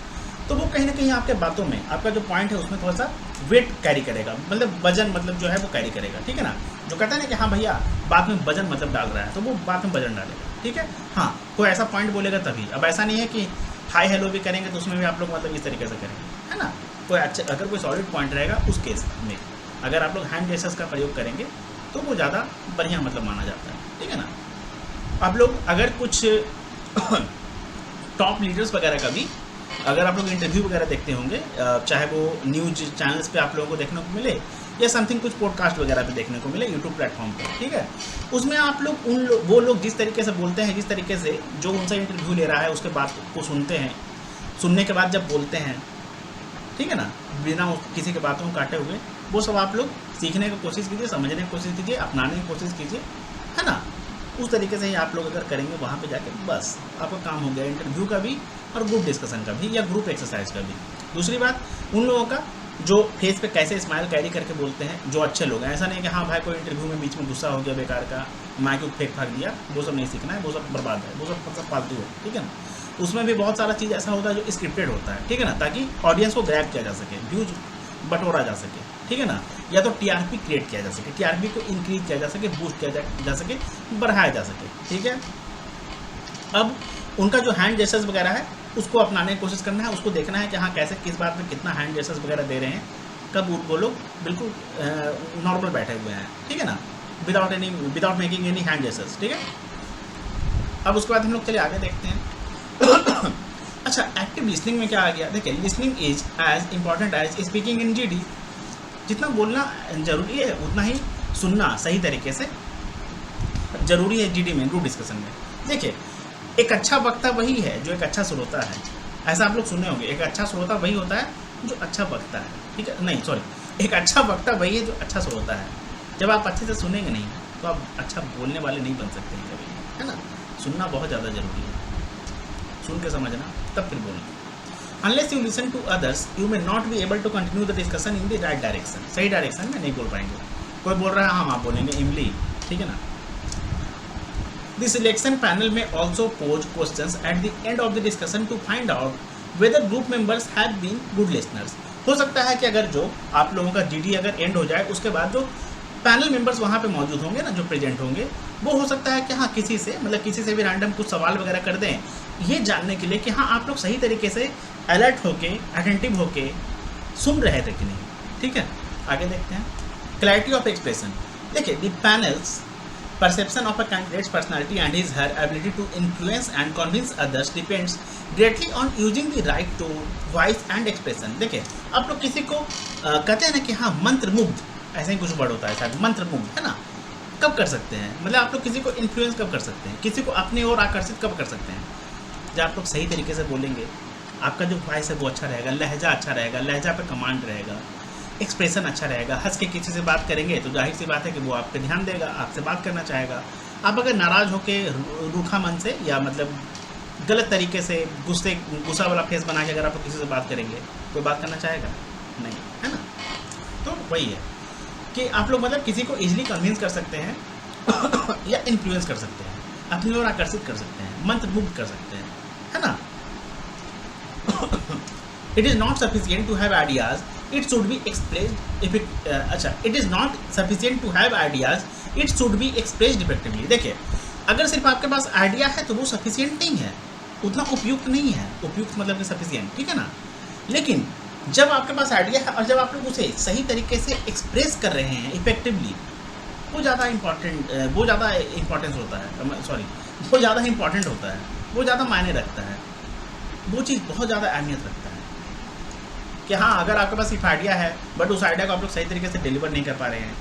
तो वो कहीं ना कहीं आपके बातों में आपका जो पॉइंट है उसमें थोड़ा सा वेट कैरी करेगा, मतलब वजन मतलब जो है वो कैरी करेगा, ठीक है ना। जो कहता है ना कि हाँ भैया बात में वजन मतलब डाल रहा है, तो वो बात में वजन डालेगा, ठीक है। हाँ कोई ऐसा पॉइंट बोलेगा तभी। अब ऐसा नहीं है कि हाई हेलो भी करेंगे तो उसमें भी आप लोग मतलब इस तरीके से करेंगे, है ना। कोई अच्छा अगर कोई सॉलिड पॉइंट रहेगा उस केस में अगर आप लोग हैंड जेस्चर्स का प्रयोग करेंगे तो वो ज़्यादा बढ़िया मतलब माना जाता है, ठीक है ना। आप लोग अगर कुछ टॉप लीडर्स वगैरह का भी अगर आप लोग इंटरव्यू वगैरह देखते होंगे, चाहे वो न्यूज चैनल्स पे आप लोगों को देखने को मिले या समथिंग कुछ पॉडकास्ट वगैरह पे देखने को मिले यूट्यूब प्लेटफॉर्म पे, ठीक है, उसमें आप लोग वो लोग जिस तरीके से बोलते हैं, जिस तरीके से जो उनसे इंटरव्यू ले रहा है उसके बात को सुनते हैं, सुनने के बाद जब बोलते हैं, ठीक है ना, बिना किसी के बातों को काटे हुए, वो सब आप लोग सीखने की कोशिश कीजिए, समझने की कोशिश कीजिए, अपनाने की कोशिश कीजिए, है ना। उस तरीके से ही आप लोग अगर करेंगे वहाँ पे जाके, बस आपका काम हो गया इंटरव्यू का भी और ग्रुप डिस्कशन का भी या ग्रुप एक्सरसाइज का भी। दूसरी बात, उन लोगों का जो फेस पे कैसे स्माइल कैरी करके बोलते हैं, जो अच्छे लोग हैं। ऐसा नहीं कि हाँ भाई कोई इंटरव्यू में बीच में गुस्सा हो गया बेकार का, माइक को फेंक फाक दिया, वो सब नहीं सीखना है, वो सब बर्बाद है, वो सब फालतू है, ठीक है ना। उसमें भी बहुत सारा चीज़ ऐसा होता है जो स्क्रिप्टेड होता है, ठीक है ना, ताकि ऑडियंस को ग्रैब किया जा सके, व्यूज बटोरा जा सके, ठीक है ना, या तो टीआरपी क्रिएट किया जा सके, टीआरपी को इंक्रीज किया जा सके, बूस्ट किया जा सके, बढ़ाया जा सके, ठीक है। अब उनका जो हैंड जेस्चर्स वगैरह है उसको अपनाने की कोशिश करना है, उसको देखना है कि हाँ कैसे किस बात में कितना हैंड जेस्चर्स वगैरह दे रहे हैं, कब वो लोग बिल्कुल नॉर्मल बैठे हुए हैं, ठीक है ना, without making any hand gestures, ठीक है। अब उसके बाद हम लोग चले आगे देखते हैं। अच्छा, एक्टिव लिसनिंग में क्या आ गया, देखिए listening is as important as speaking in GD. जितना बोलना जरूरी है उतना ही सुनना सही तरीके से जरूरी है जीडी में, ग्रुप डिस्कशन में। देखिए, एक अच्छा वक्ता वही है जो एक अच्छा श्रोता है, ऐसा आप लोग सुने होंगे। एक अच्छा श्रोता वही होता है जो अच्छा वक्ता है, ठीक है, नहीं सॉरी, एक अच्छा वक्ता वही है जो अच्छा श्रोता है। जब आप अच्छे से सुनेंगे नहीं तो आप अच्छा बोलने वाले नहीं बन सकते हैं कभी, है ना। सुनना बहुत ज़्यादा जरूरी है, सुन के समझना तब फिर बोलना। Unless you listen to others, you may not be able to continue the discussion in the right direction. सही डायरेक्शन में नहीं बोल पाएंगे। कोई बोल रहा है हम आप बोलेंगे इमली, ठीक है ना। The selection panel may also pose questions at the end of the discussion to find out whether group members have been good listeners. हो सकता है कि अगर जो आप लोगों का जीडी अगर एंड हो जाए उसके बाद जो पैनल मेंबर्स वहाँ पे मौजूद होंगे ना, जो प्रेजेंट होंगे, वो हो सकता है कि हाँ किसी से भी रैंडम कुछ सवाल वगैरह कर दें, ये जानने के लिए कि हाँ आप लोग सही तरीके से अलर्ट होके, अटेंटिव होके सुन रहे थे कि नहीं, ठीक है। आगे देखते हैं, क्लैरिटी ऑफ एक्सप्रेशन। देखिए, the panels perception of a candidate's personality and his her ability to influence and convince others depends greatly on using the right tone, voice and expression. देखिए, आप लोग किसी को कहते हैं ना कि हाँ मंत्रमुग्ध, ऐसा ही कुछ वर्ड होता है शायद, मंत्रमुग्ध, है ना। कब कर सकते हैं, मतलब आप लोग किसी को इन्फ्लुएंस कब कर सकते हैं, किसी को अपनी ओर आकर्षित कब कर सकते हैं, जब आप लोग सही तरीके से बोलेंगे, आपका जो वॉइस है वो अच्छा रहेगा, लहजा अच्छा रहेगा, लहजा पे कमांड रहेगा, एक्सप्रेशन अच्छा रहेगा। हंस के किसी से बात करेंगे तो जाहिर सी बात है कि वो आप पे ध्यान देगा, आपसे बात करना चाहेगा। आप अगर नाराज़ होके रूखा मन से या मतलब गलत तरीके से गुस्सा वाला फेस बना के अगर आप किसी से बात करेंगे, कोई बात करना चाहेगा नहीं, है ना। तो वही है कि आप लोग मतलब किसी को ईजिली कन्विंस कर सकते हैं या इन्फ्लुएंस कर सकते हैं, अपनी ओर आकर्षित कर सकते हैं, मंत्रमुग्ध कर सकते हैं, है ना। It is not sufficient to have ideas, it should be expressed if it अच्छा, it is not sufficient to have ideas, it should be expressed effectively. देखिए, अगर सिर्फ आपके पास आइडिया है तो वो सफिशिएंट नहीं है, उतना उपयुक्त नहीं है, उपयुक्त मतलब कि सफिशिएंट, ठीक है ना। लेकिन जब आपके पास आइडिया है और जब आप लोग उसे सही तरीके से एक्सप्रेस कर रहे हैं इफेक्टिवली, वो ज़्यादा इंपॉर्टेंस होता है, सॉरी, वो ज़्यादा इंपॉर्टेंट होता है, वो ज़्यादा मायने रखता है, वो चीज़ बहुत ज़्यादा अहमियत रखता है कि हाँ अगर आपके पास सिर्फ आइडिया है बट उस आइडिया को आप लोग सही तरीके से डिलीवर नहीं कर पा रहे हैं,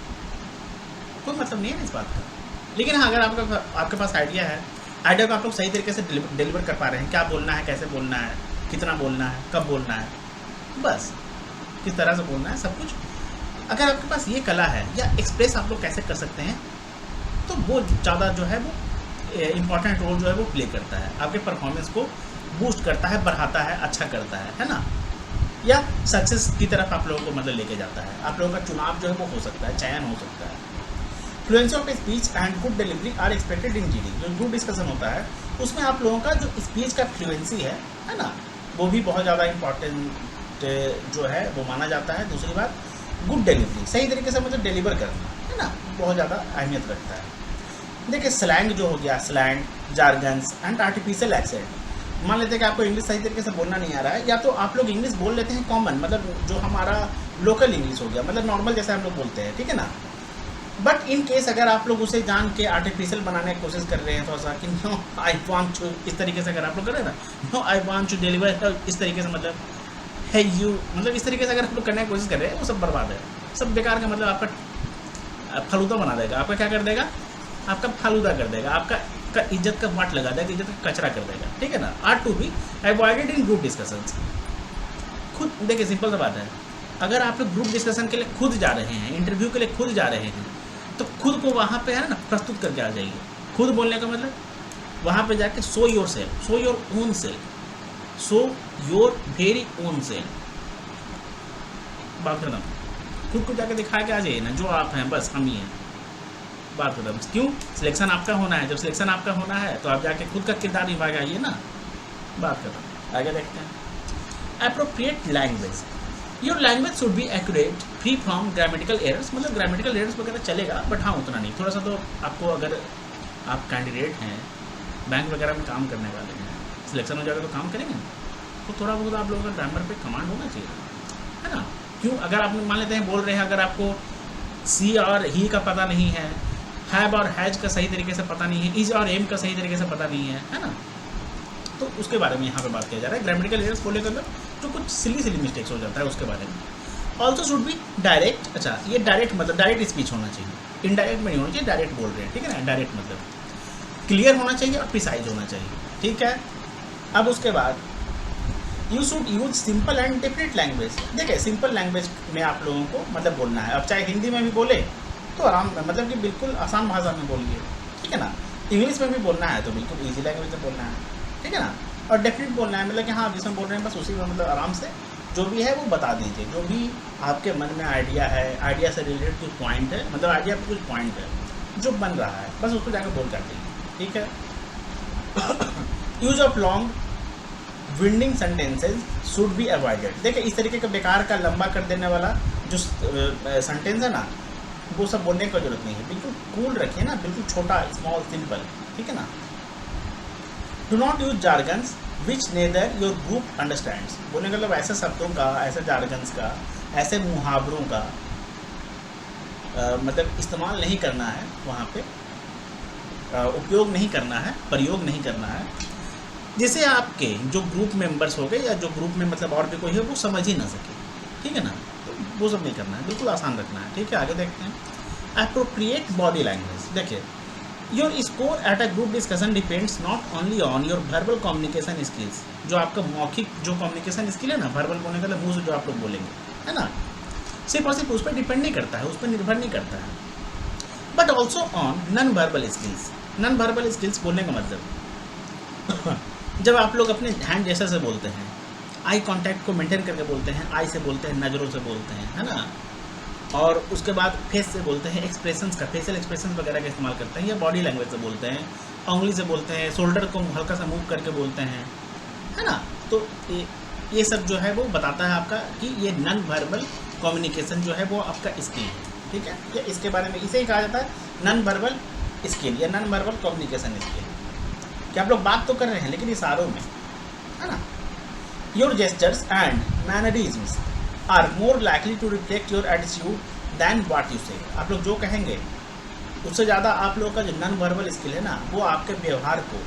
कोई मतलब नहीं है इस बात का। लेकिन हाँ, अगर आपके पास आइडिया है, आइडिया को आप लोग सही तरीके से डिलीवर कर पा रहे हैं, क्या बोलना है, कैसे बोलना है, कितना बोलना है, कब बोलना है, बस किस तरह से बोलना है, सब कुछ अगर आपके पास ये कला है या एक्सप्रेस आप लोग कैसे कर सकते हैं, तो वो ज़्यादा जो है वो इम्पॉर्टेंट रोल जो है वो प्ले करता है, आपके परफॉर्मेंस को बूस्ट करता है, बढ़ाता है, अच्छा करता है ना, या सक्सेस की तरफ आप लोगों को मतलब लेके जाता है। आप लोगों का चुनाव जो है वो हो सकता है, चयन हो सकता है। Fluency of speech and good delivery are expected in GD. जो ग्रुप डिस्कशन होता है उसमें आप लोगों का जो स्पीच का फ्लुएंसी है ना, वो भी बहुत ज़्यादा इम्पॉर्टेंट जो है वो माना जाता है। दूसरी बात, गुड डिलीवरी, सही तरीके से मतलब डिलीवर करना, है ना, बहुत ज़्यादा अहमियत रखता है। देखिए, स्लैंग जो हो गया, slang, jargons and artificial accent. मान लेते हैं कि आपको इंग्लिश सही तरीके से बोलना नहीं आ रहा है, या तो आप लोग इंग्लिश बोल लेते हैं कॉमन, मतलब जो हमारा लोकल इंग्लिश हो गया, मतलब नॉर्मल जैसे हम लोग बोलते हैं, ठीक है ना। बट इन केस अगर आप लोग उसे जान के आर्टिफिशियल बनाने की कोशिश कर रहे हैं थोड़ा सा कि नो आई वांट टू, इस तरीके से अगर आप लोग कर रहे हैं ना, no I want to deliver, इस तरीके से मतलब है यू, मतलब इस तरीके से अगर आप लोग करने की कोशिश कर रहे हैं, वो सब बर्बाद है, सब बेकार का, मतलब आपका फालूदा बना देगा, आपका क्या कर देगा, आपका फालूदा कर देगा, आपका इज्जत का वाट लगा देगा, इज्जत का कचरा कर देगा, ठीक है ना। Are to be avoided in group discussions. खुद देखिए सिंपल सा बात है, अगर आप लोग ग्रुप डिस्कशन के लिए खुद जा रहे हैं, इंटरव्यू के लिए खुद जा रहे हैं, तो खुद को वहाँ पे है ना प्रस्तुत करके आ जाइए। खुद बोलने का मतलब वहाँ पे जाके show your self, show your own self, show your very own self. बात खत्म। खुद को जाके दिखा के आ जाइए ना, जो आप हैं बस हम ही हैं, बात खत्म। क्यों? सिलेक्शन आपका होना है, जब सिलेक्शन आपका होना है तो आप जाके खुद का किरदार निभा के आइए ना, बात खत्म। आगे देखते हैं। Appropriate language, your language should be accurate, free from grammatical errors. मतलब ग्रामेटिकल एरर्स वगैरह चलेगा, बट हाँ उतना नहीं, थोड़ा सा तो आपको, अगर आप कैंडिडेट हैं, बैंक वगैरह में काम करने वाले हैं, सिलेक्शन हो जाएगा तो काम करेंगे, तो थोड़ा बहुत आप लोगों का ग्रामर पे कमांड होना चाहिए, है ना। क्यों? अगर आप मान लेते हैं बोल रहे हैं, अगर आपको सी और ही का पता नहीं है, हैव और हैज का सही तरीके से पता नहीं है, इज और एम का सही तरीके से पता नहीं है ना, तो उसके बारे में यहाँ पे बात किया जा रहा है। ग्रामेटिकल एरर्स बोले तो जो कुछ सिली मिस्टेक्स हो जाता है उसके बारे में। Also should be direct. अच्छा, ये डायरेक्ट मतलब डायरेक्ट स्पीच होना चाहिए, इनडायरेक्ट में नहीं होना चाहिए, डायरेक्ट बोल रहे हैं, ठीक है ना। डायरेक्ट मतलब क्लियर होना चाहिए और प्रिसाइज होना चाहिए, ठीक है। अब उसके बाद you should use simple and definite language. देखिए सिंपल लैंग्वेज में आप लोगों को मतलब बोलना है, अब चाहे हिंदी में भी बोले तो आराम, मतलब कि बिल्कुल आसान भाषा में बोलिए, ठीक है ना। इंग्लिश में भी बोलना है तो बिल्कुल ईजी लैंग्वेज में बोलना है, ठीक है ना। और डेफिनेट बोलना है, मतलब कि हाँ जिसमें बोल रहे हैं बस उसी में मतलब आराम से जो भी है वो बता दीजिए, जो भी आपके मन में आइडिया है, आइडिया से रिलेटेड कुछ पॉइंट है, मतलब आइडिया पर कुछ पॉइंट है जो बन रहा है, बस उसको जाकर बोल कर दीजिए, ठीक है। Use of long winding sentences should be avoided. देखिए इस तरीके का बेकार का लंबा कर देने वाला जो सेंटेंस है ना, वो सब बोलने की जरूरत नहीं है, बिल्कुल कूल रखिए ना, बिल्कुल छोटा, स्मॉल, सिंपल, ठीक है ना। Do not use jargons which neither your group understands. बोलने का मतलब ऐसे शब्दों का, ऐसे जार्गन्स का, ऐसे मुहावरों का मतलब इस्तेमाल नहीं करना है, वहाँ पे उपयोग नहीं करना है, प्रयोग नहीं करना है, जिसे आपके जो ग्रुप मेंबर्स हो गए या जो ग्रुप में मतलब और भी कोई है वो समझ ही ना सके, ठीक है ना। तो वो सब नहीं करना है, बिल्कुल आसान रखना है, ठीक है। आगे देखते हैं। Appropriate body language. देखिए your score at a group discussion depends not only on your verbal communication skills. जो आपका मौखिक जो कम्युनिकेशन स्किल है ना, वर्बल बोलने का मुँह से जो आप लोग बोलेंगे, है ना, सिर्फ और सिर्फ उस पर डिपेंड नहीं करता है, उस पर निर्भर नहीं करता है, but also on non verbal skills. Non verbal skills बोलने का मतलब जब आप लोग अपने हैंड जैसे से बोलते हैं, आई कांटेक्ट को मेंटेन करके बोलते हैं, आई से बोलते हैं, नज़रों से बोलते हैं, है ना, और उसके बाद फेस से बोलते हैं, एक्सप्रेशंस का, फेशियल एक्सप्रेशंस वगैरह का इस्तेमाल करते हैं, या बॉडी लैंग्वेज से बोलते हैं, उंगली से बोलते हैं, शोल्डर को हल्का सा मूव करके बोलते हैं, है ना। तो ये सब जो है वो बताता है आपका कि ये नॉन वर्बल कम्युनिकेशन जो है वो आपका स्किल है, ठीक है। या इसके बारे में इसे ही कहा जाता है नॉन वर्बल स्किल या नॉन वर्बल कम्युनिकेशन स्किल, कि आप लोग बात तो कर रहे हैं लेकिन इशारों में, है ना। Your gestures and mannerisms are more likely to reflect your attitude than what you say. आप लोग जो कहेंगे उससे ज़्यादा आप लोगों का जो नॉन वर्बल स्किल है ना, वो आपके व्यवहार को,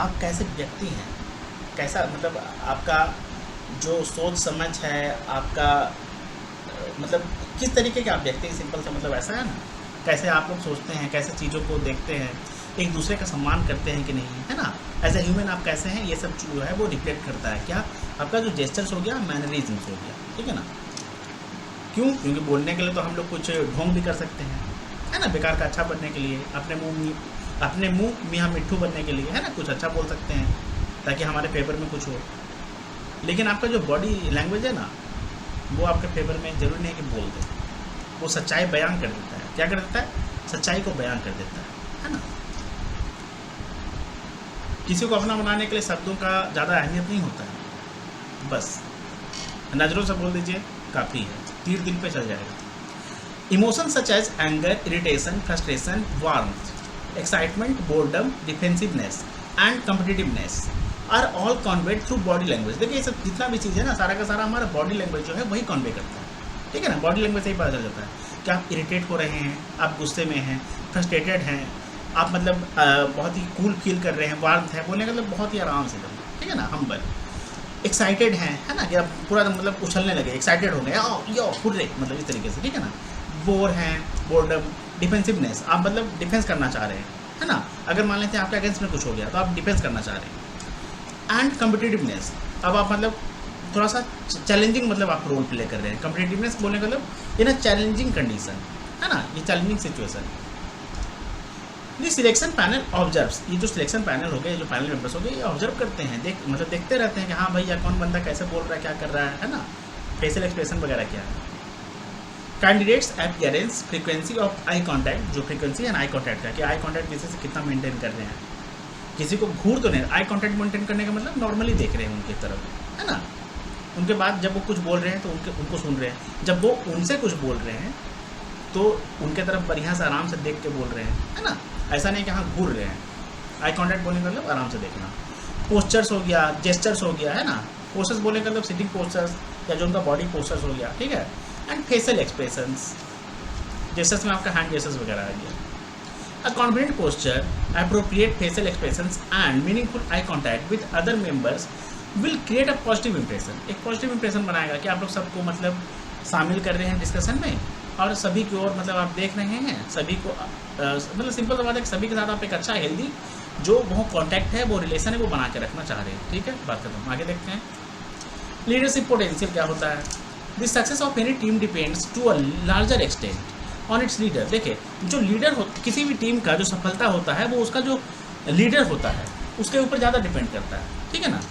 आप कैसे व्यक्ति हैं, कैसा मतलब आपका जो सोच समझ है, आपका मतलब किस तरीके के आप व्यक्ति हैं, सिंपल सा मतलब ऐसा है ना, कैसे आप लोग सोचते हैं, कैसे चीज़ों को देखते हैं, एक दूसरे का सम्मान करते हैं कि नहीं, है ना, एज ए ह्यूमन आप कैसे हैं, ये सब जो है वो रिफ्लेक्ट करता है क्या, आपका जो जेस्चर्स हो गया, मैनरिज्म्स हो गया, ठीक है ना। क्यों? क्योंकि बोलने के लिए तो हम लोग कुछ ढोंग भी कर सकते हैं, है ना, बेकार का अच्छा बनने के लिए, अपने मुंह मियाँ मिट्ठू बनने के लिए, है ना, कुछ अच्छा बोल सकते हैं ताकि हमारे फेवर में कुछ हो। लेकिन आपका जो बॉडी लैंग्वेज है ना, वो आपके फेवर में जरूरी नहीं है कि बोल दे, वो सच्चाई बयान कर देता है। क्या कर देता है? सच्चाई को बयान कर देता है ना। किसी को अपना बनाने के लिए शब्दों का ज़्यादा अहमियत नहीं होता है, बस नज़रों से बोल दीजिए काफ़ी है, तीर दिल पे चल जाएगा। Emotion such as anger, irritation, frustration, warmth, excitement, boredom, defensiveness and competitiveness are all conveyed through body language. देखिए ये सब जितना भी चीज़ है ना, सारा का सारा हमारा बॉडी लैंग्वेज जो है वही कन्वे करता है, ठीक है ना। बॉडी लैंग्वेज से ही पता चल जाता है। कि आप इरिटेट हो रहे हैं, आप गुस्से में हैं, फ्रस्ट्रेटेड हैं, आप मतलब बहुत ही कूल फील कर रहे हैं, वार्म है, बोलने का मतलब बहुत ही आराम से करना, ठीक है ना, हम्बल। एक्साइटेड हैं, है ना, कि आप पूरा मतलब उछलने लगे, एक्साइटेड हो गए, यो हुर्रे, मतलब इस तरीके से, ठीक है ना। बोर हैं, बोर्डम, डिफेंसिवनेस, आप मतलब डिफेंस करना चाह रहे हैं, है ना, अगर मान लेते हैं आपके अगेंस्ट में कुछ हो गया तो आप डिफेंस करना चाह रहे हैं। एंड कम्पिटिटिवनेस, अब आप मतलब थोड़ा सा चैलेंजिंग मतलब आप रोल प्ले कर रहे हैं। कम्पिटिटिवनेस बोलने का मतलब इन अ चैलेंजिंग कंडीशन, है ना, ये चैलेंजिंग सिचुएशन। ये सिलेक्शन पैनल ऑब्जर्व्स, ये जो सिलेक्शन पैनल हो गए, जो पैनल मेंबर्स हो गए, ये ऑब्जर्व करते हैं, मतलब देखते रहते हैं कि हाँ भैया कौन बंदा कैसे बोल रहा है, क्या कर रहा है ना, फेशियल एक्सप्रेशन वगैरह क्या है। Candidates appearance, frequency of eye contact, जो फ्रीक्वेंसी है ना आई कॉन्टैक्ट का, कि आई कॉन्टैक्ट किसी से कितना मेंटेन कर रहे हैं, किसी को घूर तो नहीं, आई कॉन्टैक्ट मेंटेन करने का मतलब नॉर्मली देख रहे हैं उनकी तरफ, है ना, उनके बाद जब वो कुछ बोल रहे हैं तो उनको सुन रहे हैं, जब वो उनसे कुछ बोल रहे हैं तो उनके तरफ बढ़िया से आराम से देख के बोल रहे हैं, है ना, ऐसा नहीं कि हाँ घूर रहे हैं। आई कॉन्टैक्ट बोलने का मतलब आराम से देखना। पोस्चर्स हो गया, जेस्चर्स हो गया, है ना, पोस्चर्स बोलने का मतलब सिटिंग पोस्चर्स या जो उनका बॉडी पोस्चर्स हो गया, ठीक है। एंड फेशियल एक्सप्रेशंस, जेस्चर्स में आपका हैंड जेस्चर्स वगैरह आ गया। A confident posture, appropriate facial expressions and meaningful eye contact with other members will create a positive impression, एक पॉजिटिव इंप्रेशन बनाएगा कि आप लोग सबको मतलब शामिल कर रहे हैं डिस्कशन में और सभी की ओर मतलब आप देख रहे हैं, सभी को मतलब सिंपल सा बात है कि सभी के साथ आप एक अच्छा हेल्दी जो वो कॉन्टैक्ट है, वो रिलेशन है, वो बना के रखना चाह रहे हैं, ठीक है। बात करता हूँ, आगे देखते हैं। लीडरशिप पोटेंशियल क्या होता है। The success of any team depends to a larger extent on its leader. देखिए जो लीडर हो किसी भी टीम का, जो सफलता होता है वो उसका जो लीडर होता है उसके ऊपर ज़्यादा डिपेंड करता है, ठीक है ना।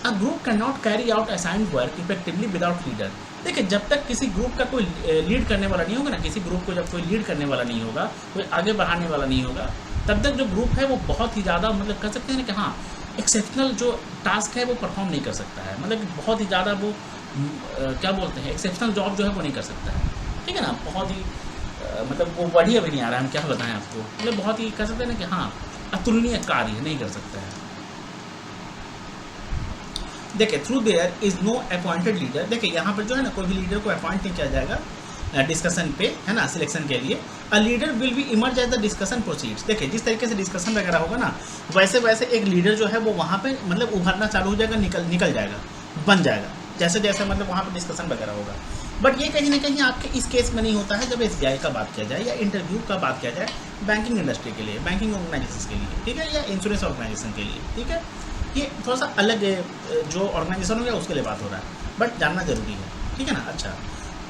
A group can not carry out assigned work effectively without leader. देखिए जब तक किसी ग्रुप का कोई लीड करने वाला नहीं होगा ना, किसी ग्रुप को जब कोई लीड करने वाला नहीं होगा, कोई आगे बढ़ाने वाला नहीं होगा, तब तक जो ग्रुप है वो बहुत ही ज़्यादा मतलब कर सकते हैं कि हाँ एक्सेप्शनल जो टास्क है वो परफॉर्म नहीं कर सकता है, मतलब बहुत ही ज़्यादा वो क्या बोलते हैं एक्सेप्शनल जॉब जो है वो नहीं कर सकता है, ठीक है ना। बहुत ही मतलब वो वर्ड ही अभी नहीं आ रहा है, हम क्या बताएं आपको, मतलब बहुत ही कह सकते हैं ना कि हाँ अतुलनीय कार्य नहीं कर सकता है। देखिए through there is no appointed leader. देखिए यहाँ पर जो है ना कोई भी लीडर को अपॉइंट नहीं किया जाएगा डिस्कशन पे, है ना, सिलेक्शन के लिए। A leader will be emerge as the discussion proceeds. देखिए जिस तरीके से डिस्कशन वगैरह होगा ना वैसे वैसे एक लीडर जो है वो वहाँ पे मतलब उभरना चालू हो जाएगा, निकल जाएगा, बन जाएगा, जैसे जैसे मतलब वहाँ पर डिस्कशन वगैरह होगा। बट ये कहीं ना कहीं आपके इस केस में नहीं होता है जब SBI का बात किया जाए या इंटरव्यू का बात किया जाए बैंकिंग इंडस्ट्री के लिए, बैंकिंग ऑर्गेनाइजेशन के लिए, ठीक है, या इंश्योरेंस ऑर्गेनाइजेशन के लिए, ठीक है। ये थोड़ा सा अलग जो ऑर्गेनाइजेशन हो गया उसके लिए बात हो रहा है, बट जानना जरूरी है, ठीक है ना। अच्छा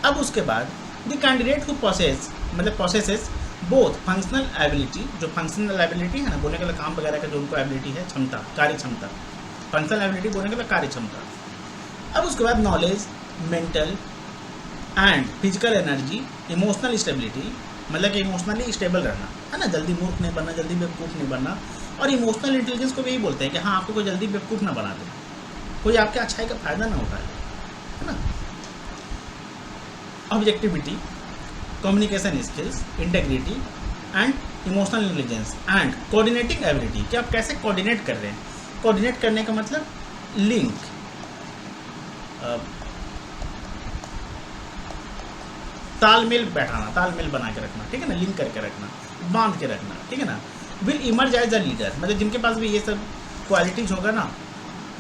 अब उसके बाद the candidate who processes both functional ability, जो फंक्शनल एबिलिटी है ना बोलने के लिए काम वगैरह का जो उनको एबिलिटी है, क्षमता, कार्य क्षमता, फंक्शनल एबिलिटी बोलने के लिए कार्य क्षमता। अब उसके बाद knowledge, mental and physical energy, emotional stability, मतलब कि इमोशनली स्टेबल रहना, है ना, जल्दी मूर्ख नहीं बनना, जल्दी बेवकूफ़ नहीं बनना। और इमोशनल इंटेलिजेंस को भी यही बोलते हैं कि हाँ आपको कोई जल्दी बेवकूफ़ ना बना दे, कोई आपके अच्छाई का फायदा ना उठाए, है ना। Objectivity, communication skills, integrity and emotional intelligence and coordinating ability, कि आप कैसे कोऑर्डिनेट कर रहे हैं। कोऑर्डिनेट करने का मतलब लिंक, तालमेल बैठाना, तालमेल बना के रखना, ठीक है ना, लिंक करके रखना, बांध के रखना, ठीक है ना। Will emerge as a leader, मतलब जिनके पास भी ये सब क्वालिटीज होगा ना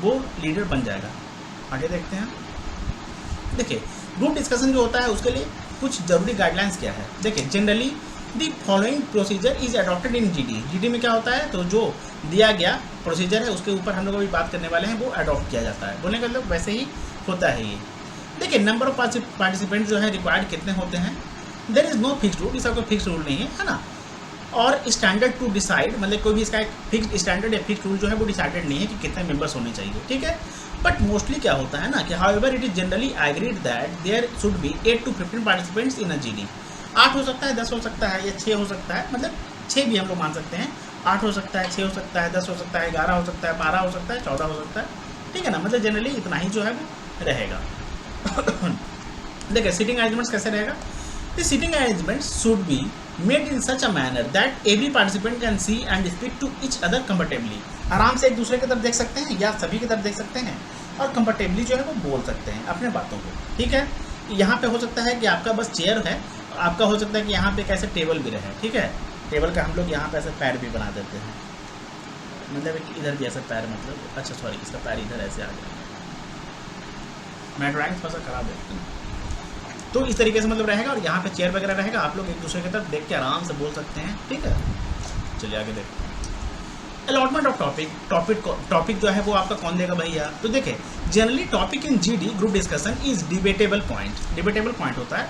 वो लीडर बन जाएगा। आगे देखते हैं। देखिए ग्रुप डिस्कशन जो होता है उसके लिए कुछ जरूरी गाइडलाइंस क्या है। देखिए generally the following procedure is adopted in GD में क्या होता है, तो जो दिया गया प्रोसीजर है उसके ऊपर हम लोग अभी बात करने वाले हैं वो अडॉप्ट किया जाता है, बोलने का मतलब वैसे ही होता है ये। देखिए नंबर ऑफ पार्टिसिपेंट जो है रिक्वायर्ड कितने होते हैं, there is no fix rule, इसका कोई फिक्स रूल नहीं है ना। और स्टैंडर्ड टू डिसाइड, मतलब कोई भी इसका एक फिक्स स्टैंडर्ड या फिक्स रूल जो है वो डिसाइडेड नहीं है कि कितने मेंबर्स होने चाहिए, ठीक है। बट मोस्टली क्या होता है ना कि however it is generally agreed that there should be 8 to 15 participants in a GD. 8 हो सकता है, 10 हो सकता है या 6 हो सकता है, मतलब 6 भी हम लोग मान सकते हैं, 8 हो सकता है, 6 हो सकता है, 10 हो सकता है, 11 हो सकता है, 12 हो सकता है, 14 हो सकता है, ठीक है ना, मतलब जनरली इतना ही जो है वो रहेगा। देखिए सीटिंग अरेंजमेंट्स कैसे रहेगा। The sitting arrangements should be made in such a manner that every participant can see and speak to each other comfortably। आराम से एक दूसरे की तरफ देख सकते हैं या सभी की तरफ देख सकते हैं और कंफर्टेबली जो है वो बोल सकते हैं अपने बातों को, ठीक है। यहाँ पे हो सकता है कि आपका बस चेयर है आपका हो सकता है कि यहाँ पे कैसे टेबल भी रहे, ठीक है, टेबल का हम लोग यहाँ पे ऐसे पैर भी बना देते हैं, मतलब इधर भी ऐसा पैर, मतलब अच्छा सॉरी इसका पैर इधर ऐसे आ जाएगा, मैं ड्राइंग थोड़ा सा खराब है, तो इस तरीके से मतलब रहेगा। और यहाँ पे चेयर वगैरह रहेगा, आप लोग एक दूसरे की तरफ देख के आराम से बोल सकते हैं, ठीक है। चलिए आगे देखते हैं। अलॉटमेंट ऑफ टॉपिक जो है वो आपका कौन देगा भैया? तो देखिए generally topic in GD group discussion is debatable point होता है।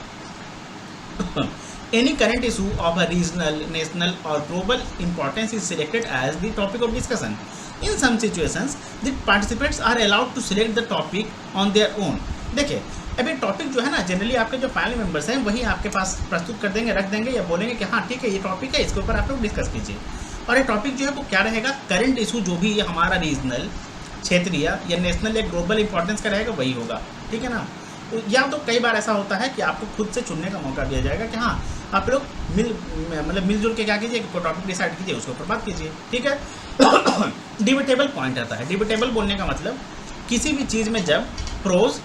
Any current issue of a regional, national और global importance is selected as the topic of discussion. In some situations the participants are allowed to select the topic on their own. देखिए अभी topic जो है ना, generally आपके जो panel members हैं वही आपके पास प्रस्तुत कर देंगे, रख देंगे या बोलेंगे कि हाँ ठीक है ये टॉपिक है, इसके ऊपर आप लोग डिस्कस कीजिए। और ये टॉपिक जो है वो क्या रहेगा? करंट इशू जो भी ये हमारा रीजनल, क्षेत्रीय या नेशनल या ग्लोबल इंपॉर्टेंस का रहेगा वही होगा, ठीक है ना। या तो कई बार ऐसा होता है कि आपको खुद से चुनने का मौका दिया जाएगा कि हाँ आप लोग मिलजुल के क्या कीजिए, टॉपिक डिसाइड कीजिए, उसके ऊपर बात कीजिए, ठीक है। डिबेटेबल पॉइंट आता है। डिबेटेबल बोलने का मतलब किसी भी चीज़ में जब प्रोज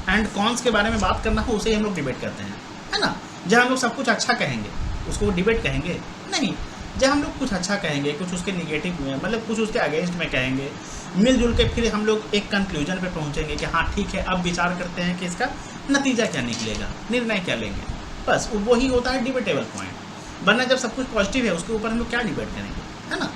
एंड कॉन्स के बारे में बात करना हो उसे हम लोग डिबेट करते हैं, है ना। जब हम लोग सब कुछ अच्छा कहेंगे उसको डिबेट कहेंगे नहीं, जब हम लोग कुछ अच्छा कहेंगे, कुछ उसके निगेटिव में मतलब कुछ उसके अगेंस्ट में कहेंगे, मिलजुल के फिर हम लोग एक कंक्लूजन पे पहुंचेंगे कि हाँ ठीक है अब विचार करते हैं कि इसका नतीजा क्या निकलेगा, निर्णय क्या लेंगे, बस वही होता है डिबेटेबल पॉइंट। वरना जब सब कुछ पॉजिटिव है उसके ऊपर हम लोग क्या डिबेट करेंगे, है ना।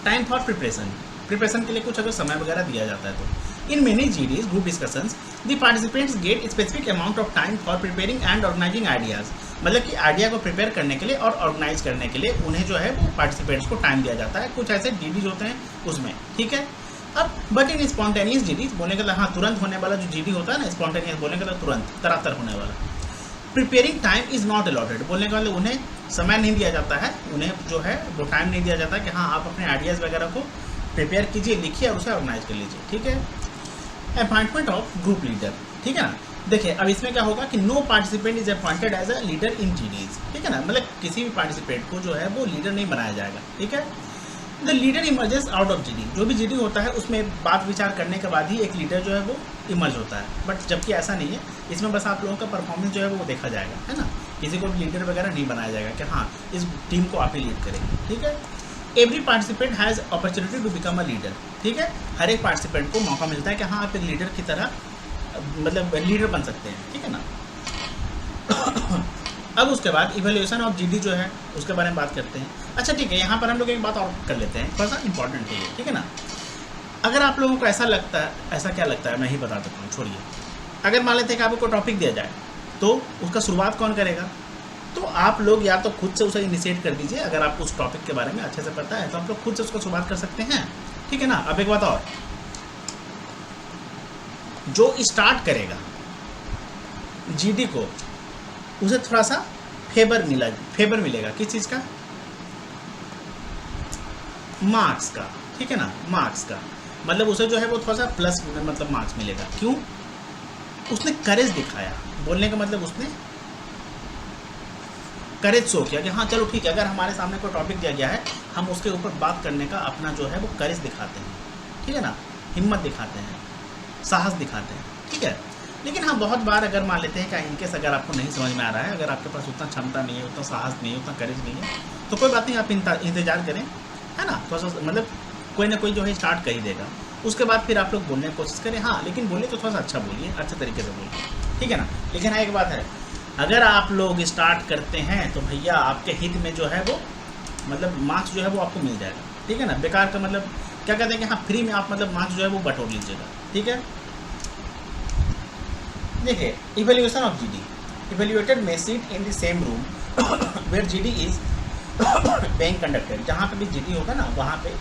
टाइम फॉर प्रिपरेशन के लिए कुछ अगर समय वगैरह दिया जाता है तो in many GDs group discussions the participants get specific amount of time for preparing and organizing ideas। मतलब कि आइडिया को प्रिपेयर करने के लिए और ऑर्गेनाइज करने के लिए उन्हें जो है वो पार्टिसिपेंट्स को टाइम दिया जाता है। कुछ ऐसे जीडीज होते हैं उसमें, ठीक है। अब बट इन स्पॉन्टेनियस जीडीज बोलने का हाँ तुरंत होने वाला जो जीडी होता है ना, स्पॉन्टेनियस बोलने का तुरंत तरातर होने वाला, preparing time is not allotted. बोलने का मतलब उन्हें समय नहीं दिया जाता है, उन्हें जो है वो टाइम नहीं दिया जाता कि हाँ आप अपने आइडियाज़ वगैरह को प्रिपेयर कीजिए, लिखिए और उसे ऑर्गेनाइज कर लीजिए, ठीक है। अपॉइंटमेंट ऑफ ग्रुप लीडर, ठीक है ना। देखिए अब इसमें क्या होगा कि no participant is appointed as a leader in GDs, ठीक है ना। मतलब किसी भी पार्टिसिपेंट को जो है वो लीडर नहीं बनाया जाएगा, ठीक है। The leader emerges out of GD. जो भी जीडी होता है उसमें बात विचार करने के बाद ही एक लीडर जो है वो इमर्ज होता है, बट जबकि ऐसा नहीं है, इसमें बस आप लोगों का परफॉर्मेंस जो है वो देखा जाएगा, है ना। किसी को लीडर वगैरह नहीं बनाया जाएगा कि हाँ इस टीम को आप ही लीड करेंगे, ठीक है। Every participant has opportunity to become a leader, ठीक है। हर एक पार्टिसिपेंट को मौका मिलता है कि हाँ आप एक लीडर की तरह मतलब लीडर बन सकते हैं, ठीक है ना। अब उसके बाद इवैल्यूएशन ऑफ जीडी जो है उसके बारे में बात करते हैं। अच्छा ठीक है, यहाँ पर हम लोग एक बात और कर लेते हैं, थोड़ा सा इंपॉर्टेंट है ये, ठीक है ना। अगर आप लोगों को ऐसा लगता है, ऐसा क्या लगता है मैं ही बता देता हूँ, छोड़िए। अगर मान लेते हैं कि आपको टॉपिक दिया जाए तो उसका शुरुआत कौन करेगा? तो आप लोग या तो खुद से उसे इनिशिएट कर दीजिए। अगर आपको उस टॉपिक के बारे में अच्छे से पता है तो आप लोग खुद से उसको शुरुआत कर सकते हैं, ठीक है ना। अब एक बात और, जो स्टार्ट करेगा जीडी को उसे थोड़ा सा फेवर मिलेगा। किस चीज़ का? मार्क्स का, ठीक है ना। मार्क्स का मतलब उसे जो है वो थोड़ा सा प्लस मतलब मार्क्स मिलेगा। क्यों? उसने करेज दिखाया। बोलने का मतलब उसने करेज शो किया कि हाँ चलो ठीक है, अगर हमारे सामने कोई टॉपिक दिया गया है हम उसके ऊपर बात करने का अपना जो है वो करेज दिखाते हैं, ठीक है ना। हिम्मत दिखाते हैं, साहस दिखाते हैं, ठीक है। लेकिन हाँ बहुत बार अगर मान लेते हैं कि इनकेस अगर आपको नहीं समझ में आ रहा है, अगर आपके पास उतना क्षमता नहीं है, उतना साहस नहीं है, उतना करेज नहीं है, तो कोई बात नहीं, आप इंतजार करें, है ना। थोड़ा सा मतलब कोई ना कोई जो है स्टार्ट कर ही देगा। उसके बाद फिर आप लोग बोलने की कोशिश करें, हाँ लेकिन बोलिए तो थोड़ा सा अच्छा बोलिए, अच्छे तरीके से बोलिए, ठीक है ना। लेकिन हाँ एक बात है, अगर आप लोग स्टार्ट करते हैं तो भैया आपके हित में जो है वो मतलब मार्क्स जो है वो आपको मिल जाएगा, ठीक है ना। बेकार का मतलब क्या कहते हैं कि हाँ फ्री में आप मतलब मार्क्स जो है वो बटोर लीजिएगा, ठीक है। देखिए evaluation of GD, evaluated may sit in the same room where GD is being conducted. जहाँ पे भी जीडी होगा ना वहाँ पे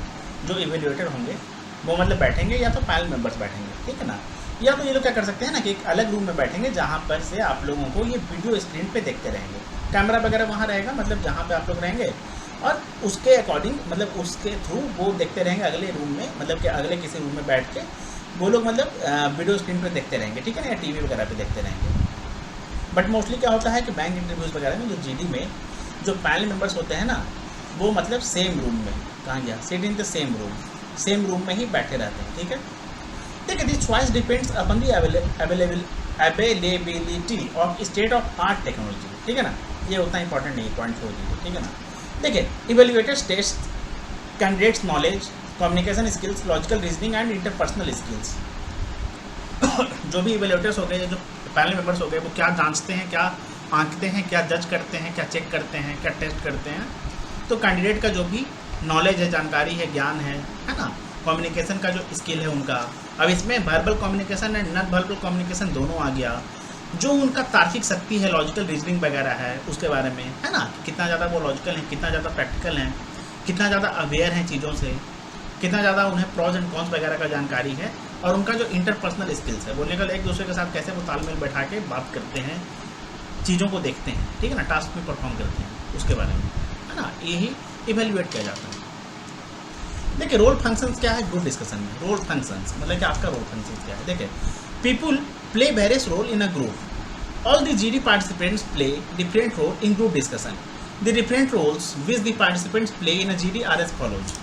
जो इवैल्यूएटेड होंगे वो मतलब बैठेंगे, या तो पैनल मेंबर्स बैठेंगे, ठीक है ना। या तो ये लोग क्या कर सकते हैं ना कि एक अलग रूम में बैठेंगे जहाँ पर से आप लोगों को ये वीडियो स्क्रीन पे देखते रहेंगे। कैमरा वगैरह वहाँ रहेगा, मतलब जहाँ पे आप लोग रहेंगे, और उसके अकॉर्डिंग मतलब उसके थ्रू वो देखते रहेंगे अगले रूम में, मतलब कि अगले किसी रूम में बैठ के वो लोग मतलब वीडियो स्क्रीन पे देखते रहेंगे, ठीक है ना, या टीवी वगैरह पे देखते रहेंगे। बट मोस्टली क्या होता है कि बैंक इंटरव्यूज़ वगैरह में जो जीडी में जो पैनल मेंबर्स होते हैं ना वो मतलब सेम रूम में, कहाँ गया, seat in the same room में ही बैठे रहते हैं, ठीक है। देखिए this choice depends upon the availability of state of art technology, ठीक है ना, ये उतना इंपॉर्टेंट नहीं पॉइंट छोड़ दीजिए, ठीक है ना। देखिए evaluators test candidates knowledge, communication skills, logical reasoning and interpersonal skills. जो भी इवेल्युएटर्स हो गए, जो पैनल मेंबर्स हो गए, वो क्या जांचते हैं, क्या आंकते हैं, क्या जज करते हैं, क्या चेक करते हैं, क्या टेस्ट करते हैं। तो कैंडिडेट का जो भी नॉलेज है, जानकारी है, ज्ञान है ना, कम्युनिकेशन का जो स्किल है उनका, अब इसमें verbal communication and non verbal communication दोनों आ गया। जो उनका तार्किक शक्ति है, लॉजिकल रीजनिंग वगैरह है, उसके बारे में है ना, कितना ज़्यादा वो लॉजिकल हैं, कितना ज़्यादा प्रैक्टिकल हैं, कितना ज़्यादा अवेयर हैं चीज़ों से, कितना ज़्यादा उन्हें प्रॉज एंड कॉन्स वगैरह का जानकारी है, और उनका जो इंटरपर्सनल स्किल्स है, बोलने का एक दूसरे के साथ कैसे वो तालमेल बैठा के बात करते हैं, चीज़ों को देखते हैं, ठीक है ना, टास्क में परफॉर्म करते हैं, उसके बारे में है ना, यही इवेल्युएट किया जाता है। देखिए रोल फंक्शंस क्या है ग्रुप डिस्कशन में। रोल फंक्शंस मतलब कि आपका रोल फंक्शंस क्या है। देखिए people play various role in a group. All the GD participants play different role in group discussion. The different roles which the participants play in a GD are as follows.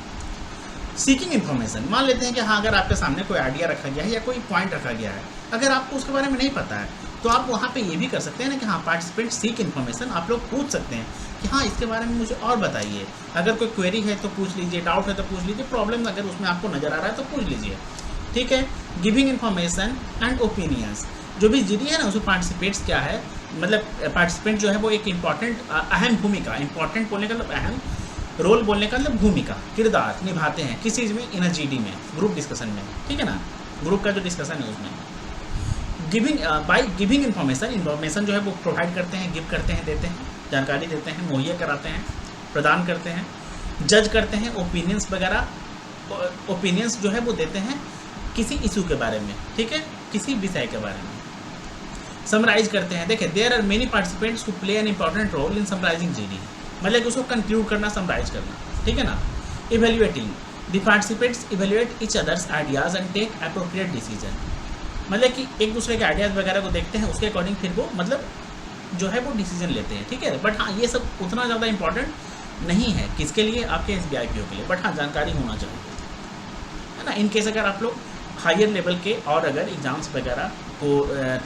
Seeking information, मान लेते हैं कि हाँ अगर आपके सामने कोई idea रखा गया है या कोई पॉइंट रखा गया है, अगर आपको उसके बारे में नहीं पता है तो आप वहाँ पे ये भी कर सकते हैं ना कि हाँ पार्टिसिपेंट सीक इन्फॉर्मेशन, आप लोग पूछ सकते हैं कि हाँ इसके बारे में मुझे और बताइए। अगर कोई क्वेरी है तो पूछ लीजिए, डाउट है तो पूछ लीजिए, प्रॉब्लम अगर उसमें आपको नज़र आ रहा है तो पूछ लीजिए, ठीक है। गिविंग इन्फॉर्मेशन एंड ओपिनियंस, जो भी जीडी है ना उसमें पार्टिसिपेंट्स क्या है, मतलब पार्टिसिपेंट जो है वो एक इंपॉर्टेंट अहम भूमिका, इंपॉर्टेंट बोलने का मतलब अहम, रोल बोलने का मतलब भूमिका, किरदार निभाते हैं किस चीज़ में, इन अ जीडी में, ग्रुप डिस्कशन में, ठीक है ना, ग्रुप का जो डिस्कशन है उसमें। गिविंग बाय गिविंग इन्फॉर्मेशन जो है वो प्रोवाइड करते हैं, गिव करते हैं, देते हैं, जानकारी देते हैं, मुहैया कराते हैं, प्रदान करते हैं। जज करते हैं, ओपिनियंस वगैरह, ओपिनियंस जो है वो देते हैं किसी इशू के बारे में, ठीक है, किसी विषय के बारे में। समराइज करते हैं, देखिए there are many participants who play an important role in summarising GD, मतलब कि उसको कंक्लूड करना, समराइज करना, ठीक है ना। Evaluating, the participants evaluate each others ideas and take appropriate decision, मतलब कि एक दूसरे के आइडियाज़ वगैरह को देखते हैं, उसके अकॉर्डिंग फिर वो मतलब जो है वो डिसीजन लेते हैं, ठीक है। बट हाँ ये सब उतना ज़्यादा इंपॉर्टेंट नहीं है किसके लिए, आपके SBIPO के लिए, बट हाँ जानकारी होना चाहिए, है ना। इन केस अगर आप लोग हायर लेवल के और अगर एग्जाम्स वगैरह को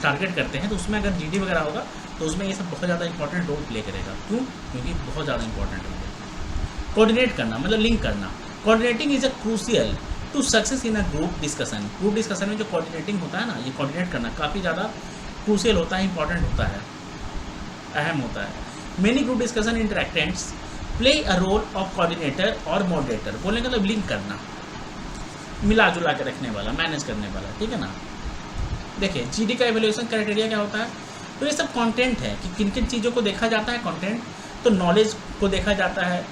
टारगेट करते हैं तो उसमें अगर GD वगैरह होगा तो उसमें ये सब बहुत ज़्यादा इंपॉर्टेंट रोल प्ले करेगा। क्यों? क्योंकि बहुत ज़्यादा इंपॉर्टेंट है। कोऑर्डिनेट करना मतलब लिंक करना, coordinating is a crucial to success in a group discussion. Group discussion में जो कोऑर्डिनेटिंग होता है ना, ये कोऑर्डिनेट करना काफ़ी ज़्यादा क्रूशियल होता है, इंपॉर्टेंट होता है, अहम होता है। Many group discussion interactants play a role of coordinator और मॉडरेटर, बोलने का मतलब लिंक करना, मिला जुला के रखने वाला, मैनेज करने वाला, ठीक है ना। देखिए GD का एवेल्यूएशन क्राइटेरिया क्या होता है, तो ये सब कंटेंट है कि किन किन चीज़ों को देखा जाता है। कंटेंट तो नॉलेज को देखा जाता है,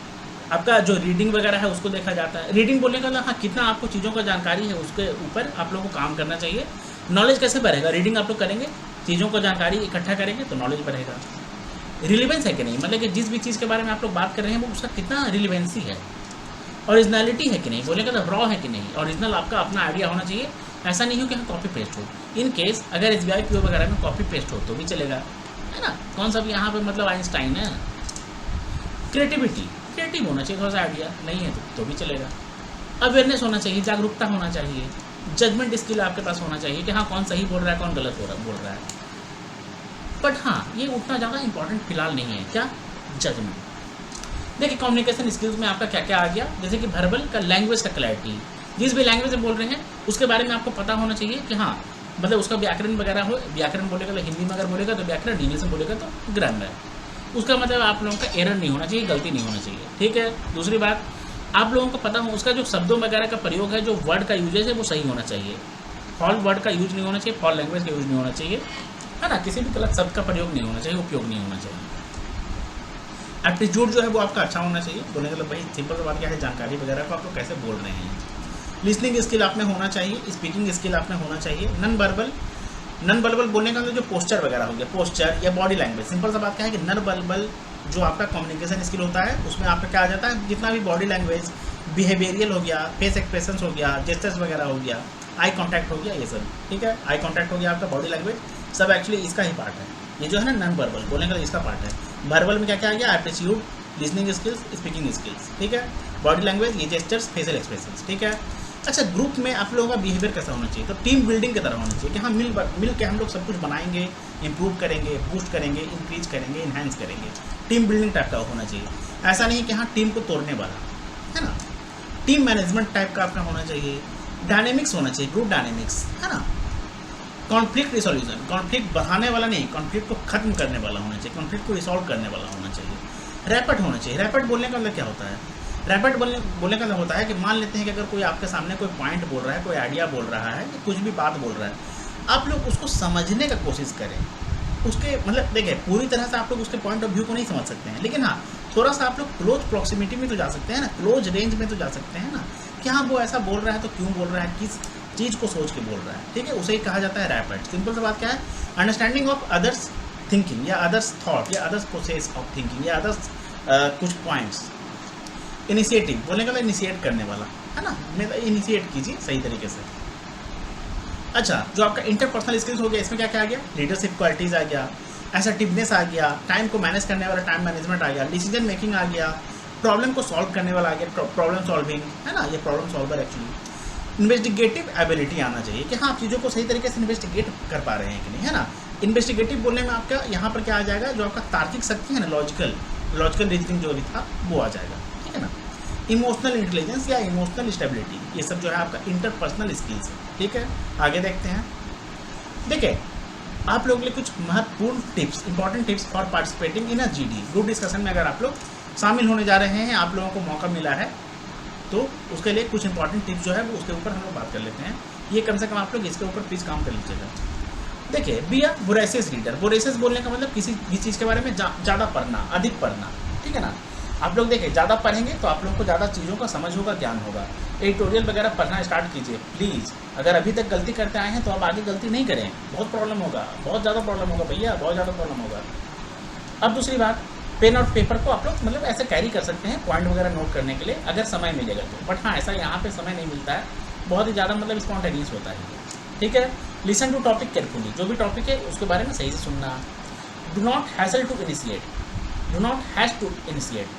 आपका जो रीडिंग वगैरह है उसको देखा जाता है। रीडिंग बोलने का हाँ कितना आपको चीज़ों का जानकारी है उसके ऊपर आप लोगों को काम करना चाहिए। नॉलेज कैसे बढ़ेगा, रीडिंग आप लोग करेंगे, चीज़ों को जानकारी इकट्ठा करेंगे तो नॉलेज बढ़ेगा। रिलेवेंस है कि नहीं, मतलब कि जिस भी चीज़ के बारे में आप लोग बात कर रहे हैं वो उसका कितना रिलेवेंसी है, ओरिजिनलिटी है कि नहीं, बोलने का रॉ है कि नहीं, ओरिजिनल आपका अपना आइडिया होना चाहिए। ऐसा नहीं हो कि हाँ कॉपी पेस्ट हो। इन केस अगर SBIPO वगैरह में कॉपी पेस्ट हो तो भी चलेगा, है ना। कौन सा भी यहाँ पे मतलब आइंस्टाइन है। क्रिएटिविटी, क्रिएटिव होना चाहिए, थोड़ा सा आइडिया नहीं है तो भी चलेगा। अवेयरनेस होना चाहिए, जागरूकता होना चाहिए। जजमेंट स्किल आपके पास होना चाहिए कि हाँ कौन सही बोल रहा है, कौन गलत बोल रहा है। बट हाँ ये उतना ज़्यादा इंपॉर्टेंट फिलहाल नहीं है। क्या? जजमेंट। देखिए कम्युनिकेशन स्किल्स में आपका क्या क्या आ गया, जैसे कि वर्बल का, लैंग्वेज का क्लैरिटी, जिस भी लैंग्वेज में बोल रहे हैं उसके बारे में आपको पता होना चाहिए कि हाँ मतलब उसका व्याकरण वगैरह हो। व्याकरण बोलेगा तो हिंदी में अगर बोलेगा तो व्याकरण, इंग्लिश में बोलेगा तो ग्रामर। उसका मतलब आप लोगों का एरर नहीं होना चाहिए, गलती नहीं होना चाहिए, ठीक है। दूसरी बात, आप लोगों को पता हो उसका जो शब्दों वगैरह का प्रयोग है, जो वर्ड का यूजेज है वो सही होना चाहिए। फॉल वर्ड का यूज नहीं होना चाहिए, फॉल लैंग्वेज का यूज नहीं होना चाहिए, है ना। किसी भी गलत शब्द का प्रयोग नहीं होना चाहिए, उपयोग नहीं होना चाहिए। एप्टीट्यूड जो है वो आपका अच्छा होना चाहिए। बोलने का मतलब भाई सिंपल सी बात क्या है, जानकारी वगैरह को आप लोग कैसे बोल रहे हैं। लिसनिंग स्किल आप में होना चाहिए, स्पीकिंग स्किल आप में होना चाहिए। नॉन वर्बल बोलने का जो पोस्चर वगैरह हो गया, पोस्चर या बॉडी लैंग्वेज। सिंपल सा बात क्या है कि नॉन वर्बल जो आपका कम्युनिकेशन स्किल होता है उसमें आपका क्या आ जाता है, जितना भी बॉडी लैंग्वेज, बिहेवियरियल हो गया, फेस एक्सप्रेशंस हो गया, जेस्चर्स वगैरह हो गया, आई कॉन्टैक्ट हो गया, ये सब, ठीक है। आई कॉन्टैक्ट हो गया आपका, बॉडी लैंग्वेज, सब एक्चुअली इसका ही पार्ट है। ये जो है ना नॉन वर्बल बोलने का इसका पार्ट है। वर्बल में क्या क्या आ गया, aptitude, listening skills, speaking skills, ठीक है। बॉडी लैंग्वेज, ये जेस्चर्स, फेशियल एक्सप्रेशंस, ठीक है। अच्छा, ग्रुप में आप लोगों का बिहेवियर कैसा होना चाहिए? तो टीम बिल्डिंग की तरह होना चाहिए कि हाँ मिल के हम लोग सब कुछ बनाएंगे, इम्प्रूव करेंगे, बूस्ट करेंगे, इंक्रीज करेंगे, इन्हांस करेंगे। टीम बिल्डिंग टाइप का होना चाहिए। ऐसा नहीं कि हाँ टीम को तोड़ने वाला, है ना। टीम मैनेजमेंट टाइप का आपका होना चाहिए। डायनेमिक्स होना चाहिए, ग्रुप डायनेमिक्स, है ना। कॉन्फ्लिक्ट रिसोल्यूशन, कॉन्फ्लिक्ट बढ़ाने वाला नहीं, कॉन्फ्लिक्ट को खत्म करने वाला होना चाहिए, कॉन्फ्लिक्ट को रिसॉल्व करने वाला होना चाहिए। रैपिड होना चाहिए। रैपिड बोलने का मतलब क्या होता है? रैपिड बोलने का मतलब होता है कि मान लेते हैं कि अगर कोई आपके सामने कोई पॉइंट बोल रहा है, कोई आइडिया बोल रहा है, कुछ भी बात बोल रहा है, आप लोग उसको समझने का कोशिश करें। उसके मतलब देखिए, पूरी तरह से आप लोग उसके पॉइंट ऑफ व्यू को नहीं समझ सकते हैं, लेकिन हाँ थोड़ा सा आप लोग क्लोज प्रॉक्सिमिटी में तो जा सकते हैं ना, क्लोज रेंज में तो जा सकते हैं ना, कि हाँ वो ऐसा बोल रहा है तो क्यों बोल रहा है, किस चीज़ को सोच के बोल रहा है, ठीक है। उसे ही कहा जाता है रैपिड। सिंपल सा बात क्या है? अंडरस्टैंडिंग ऑफ अदर्स थिंकिंग या अदर्स थॉट या अदर्स प्रोसेस ऑफ थिंकिंग या अदर्स कुछ पॉइंट्स। इनिशिएटिव बोलने का मतलब इनिशिएट करने वाला, है ना, इनिशिएट कीजिए सही तरीके से। अच्छा, जो आपका इंटरपर्सनल स्किल्स हो गया, इसमें क्या क्या आ गया? लीडरशिप क्वालिटीज़ आ गया, असर्टिवनेस आ गया, टाइम को मैनेज करने वाला टाइम मैनेजमेंट आ गया, डिसीजन मेकिंग आ गया, प्रॉब्लम को सॉल्व करने वाला आ गया, प्रॉब्लम सॉल्विंग, है ना, ये problem solver actually. Investigative ability आना चाहिए कि हाँ आप चीज़ों को सही तरीके से इन्वेस्टिगेट कर पा रहे हैं कि नहीं, है ना। इन्वेस्टिगेटिव बोलने में आपका यहाँ पर क्या आ जाएगा? जो आपका तार्किक शक्ति है ना, लॉजिकल रीजनिंग जो भी था वो आ जाएगा, ठीक है ना। इमोशनल इंटेलिजेंस या इमोशनल स्टेबिलिटी, ये सब जो है आपका इंटरपर्सनल स्किल्स है, ठीक है। आगे देखते हैं। देखिए, आप लोगों के लिए कुछ महत्वपूर्ण tips, important tips for participating in a GD, group discussion में अगर आप लोग शामिल होने जा रहे हैं, आप लोगों को मौका मिला है, तो उसके लिए कुछ इंपॉर्टेंट टिप्स जो है वो उसके ऊपर हम लोग बात कर लेते हैं। ये कम से कम आप लोग इसके ऊपर प्लीज़ काम कर लीजिएगा। देखिए, बी अ वोरेसियस रीडर। वोरेसियस बोलने का मतलब किसी भी चीज़ के बारे में ज़्यादा पढ़ना, अधिक पढ़ना, ठीक है ना। आप लोग देखिए, ज़्यादा पढ़ेंगे तो आप लोगों को ज़्यादा चीज़ों का समझ होगा, ज्ञान होगा। एडिटोरियल वगैरह पढ़ना स्टार्ट कीजिए प्लीज़। अगर अभी तक गलती करते आए हैं तो अब आगे गलती नहीं करें, बहुत प्रॉब्लम होगा, बहुत ज़्यादा प्रॉब्लम होगा भैया, बहुत ज़्यादा प्रॉब्लम होगा। अब दूसरी बात, पेन और पेपर को आप लोग मतलब ऐसे कैरी कर सकते हैं पॉइंट वगैरह नोट करने के लिए, अगर समय मिलेगा तो। बट हाँ, ऐसा यहाँ पे समय नहीं मिलता है, बहुत ही ज़्यादा मतलब स्पॉन्टेनियस होता है, ठीक है। लिसन टू टॉपिक केयरफुली, जो भी टॉपिक है उसके बारे में सही से सुनना। Do not hassle to initiate, do not has to initiate.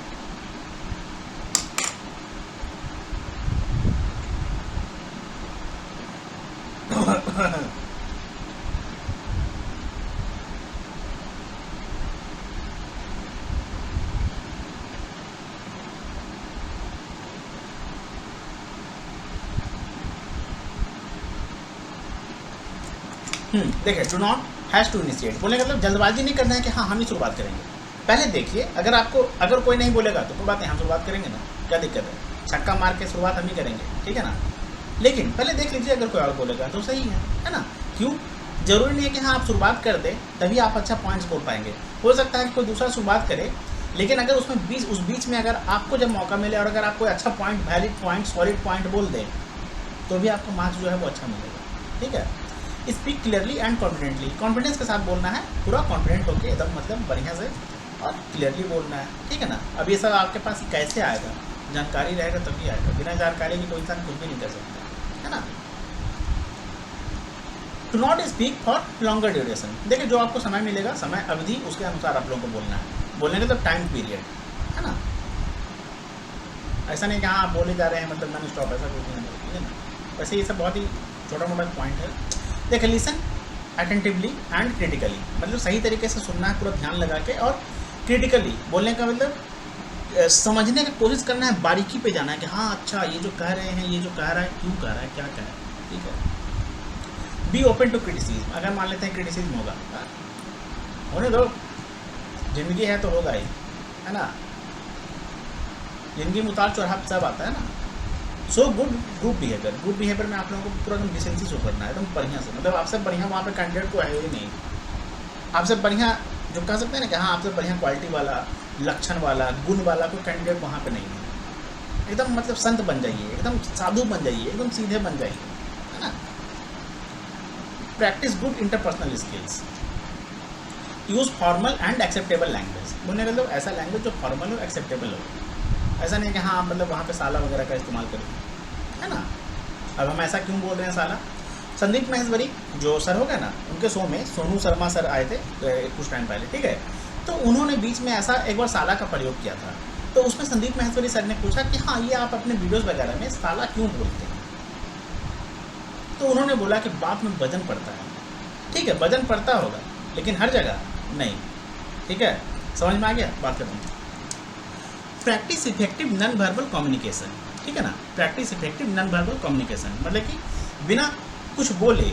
देखिए, do not has to initiate बोलने का मतलब जल्दबाजी नहीं करना है कि हाँ हम ही शुरुआत करेंगे। पहले देखिए, अगर कोई नहीं बोलेगा तो कोई बात नहीं, हम शुरुआत करेंगे ना, क्या दिक्कत है? छक्का मार के शुरुआत हम ही करेंगे, ठीक है ना। लेकिन पहले देख लीजिए, अगर कोई और बोलेगा तो सही है ना। क्यों? जरूरी नहीं है कि हाँ आप शुरुआत कर दें तभी आप अच्छा पॉइंट्स बोल पाएंगे। हो सकता है कि कोई दूसरा शुरुआत करे, लेकिन अगर उस बीच में अगर आपको जब मौका मिले और अगर आप कोई अच्छा point, valid point, solid point बोल दें तो भी आपको मार्क्स जो है वो अच्छा मिलेगा, ठीक है। Speak clearly and confidently, confidence के साथ बोलना है, पूरा कॉन्फिडेंट होकर एकदम मतलब बढ़िया से और क्लियरली बोलना है, ठीक है ना। अब ये सब आपके पास कैसे आएगा? जानकारी रहेगा तभी आएगा, बिना जानकारी के कोई इंसान कुछ भी नहीं कर सकता, है ना। To not speak for longer duration, देखिए जो आपको समय मिलेगा, समय अवधि, उसके अनुसार आप लोगों को बोलना है। बोलने का तो टाइम पीरियड, है ना। ऐसा नहीं कि हाँ आप बोले जा रहे हैं मतलब नॉन स्टॉप, ऐसा कुछ नहीं, ठीक है ना। वैसे ये सब बहुत ही छोटा मोटा पॉइंट है। देखिए, लिसन अटेंटिवली एंड क्रिटिकली, मतलब सही तरीके से सुनना है, पूरा ध्यान लगा के, और क्रिटिकली बोलने का मतलब समझने की कोशिश करना है, बारीकी पे जाना है कि हाँ अच्छा ये जो कह रहे हैं, ये जो कह रहा है क्यों कह रहा है, क्या कह रहा है, ठीक है। बी ओपन टू क्रिटिसिज्म, अगर मान लेते हैं क्रिटिसिज्म होगा, होने दो, जिंदगी है तो होगा ही, है ना। जिंदगी में उतार चढ़ाव सब आता है ना। सो ग्रुप बिहेवियर में आप लोगों को पूरा एकदम डिसेंसी शो करना है, एकदम बढ़िया से, मतलब आपसे बढ़िया वहाँ पे कैंडिडेट को है ही नहीं। आपसे बढ़िया जो कह सकते हैं ना कि हाँ आपसे बढ़िया क्वालिटी वाला, लक्षण वाला, गुण वाला कोई कैंडिडेट वहाँ पे नहीं है। एकदम मतलब संत बन जाइए, एकदम साधु बन जाइए, एकदम सीधे बन जाइए, है ना। Practice good interpersonal skills, use formal and acceptable language, बोलने का मतलब ऐसा लैंग्वेज जो फॉर्मल और एक्सेप्टेबल हो। ऐसा नहीं कि हाँ मतलब वहाँ पे साला वगैरह का इस्तेमाल करें, है ना। अब हम ऐसा क्यों बोल रहे हैं साला? संदीप महेश्वरी जो सर हो गए ना, उनके शो में सोनू शर्मा सर आए थे कुछ टाइम पहले, ठीक है। तो उन्होंने बीच में ऐसा एक बार साला का प्रयोग किया था, तो उसमें संदीप महेश्वरी सर ने पूछा कि हाँ ये आप अपने वीडियोज़ वगैरह में साला क्यों बोलते हैं, तो उन्होंने बोला कि बात में वजन पड़ता है, ठीक है, वजन पड़ता होगा लेकिन हर जगह नहीं, ठीक है, समझ में आ गया। बात करते हैं practice effective non verbal communication, ठीक है ना। Practice effective non verbal communication मतलब कि बिना कुछ बोले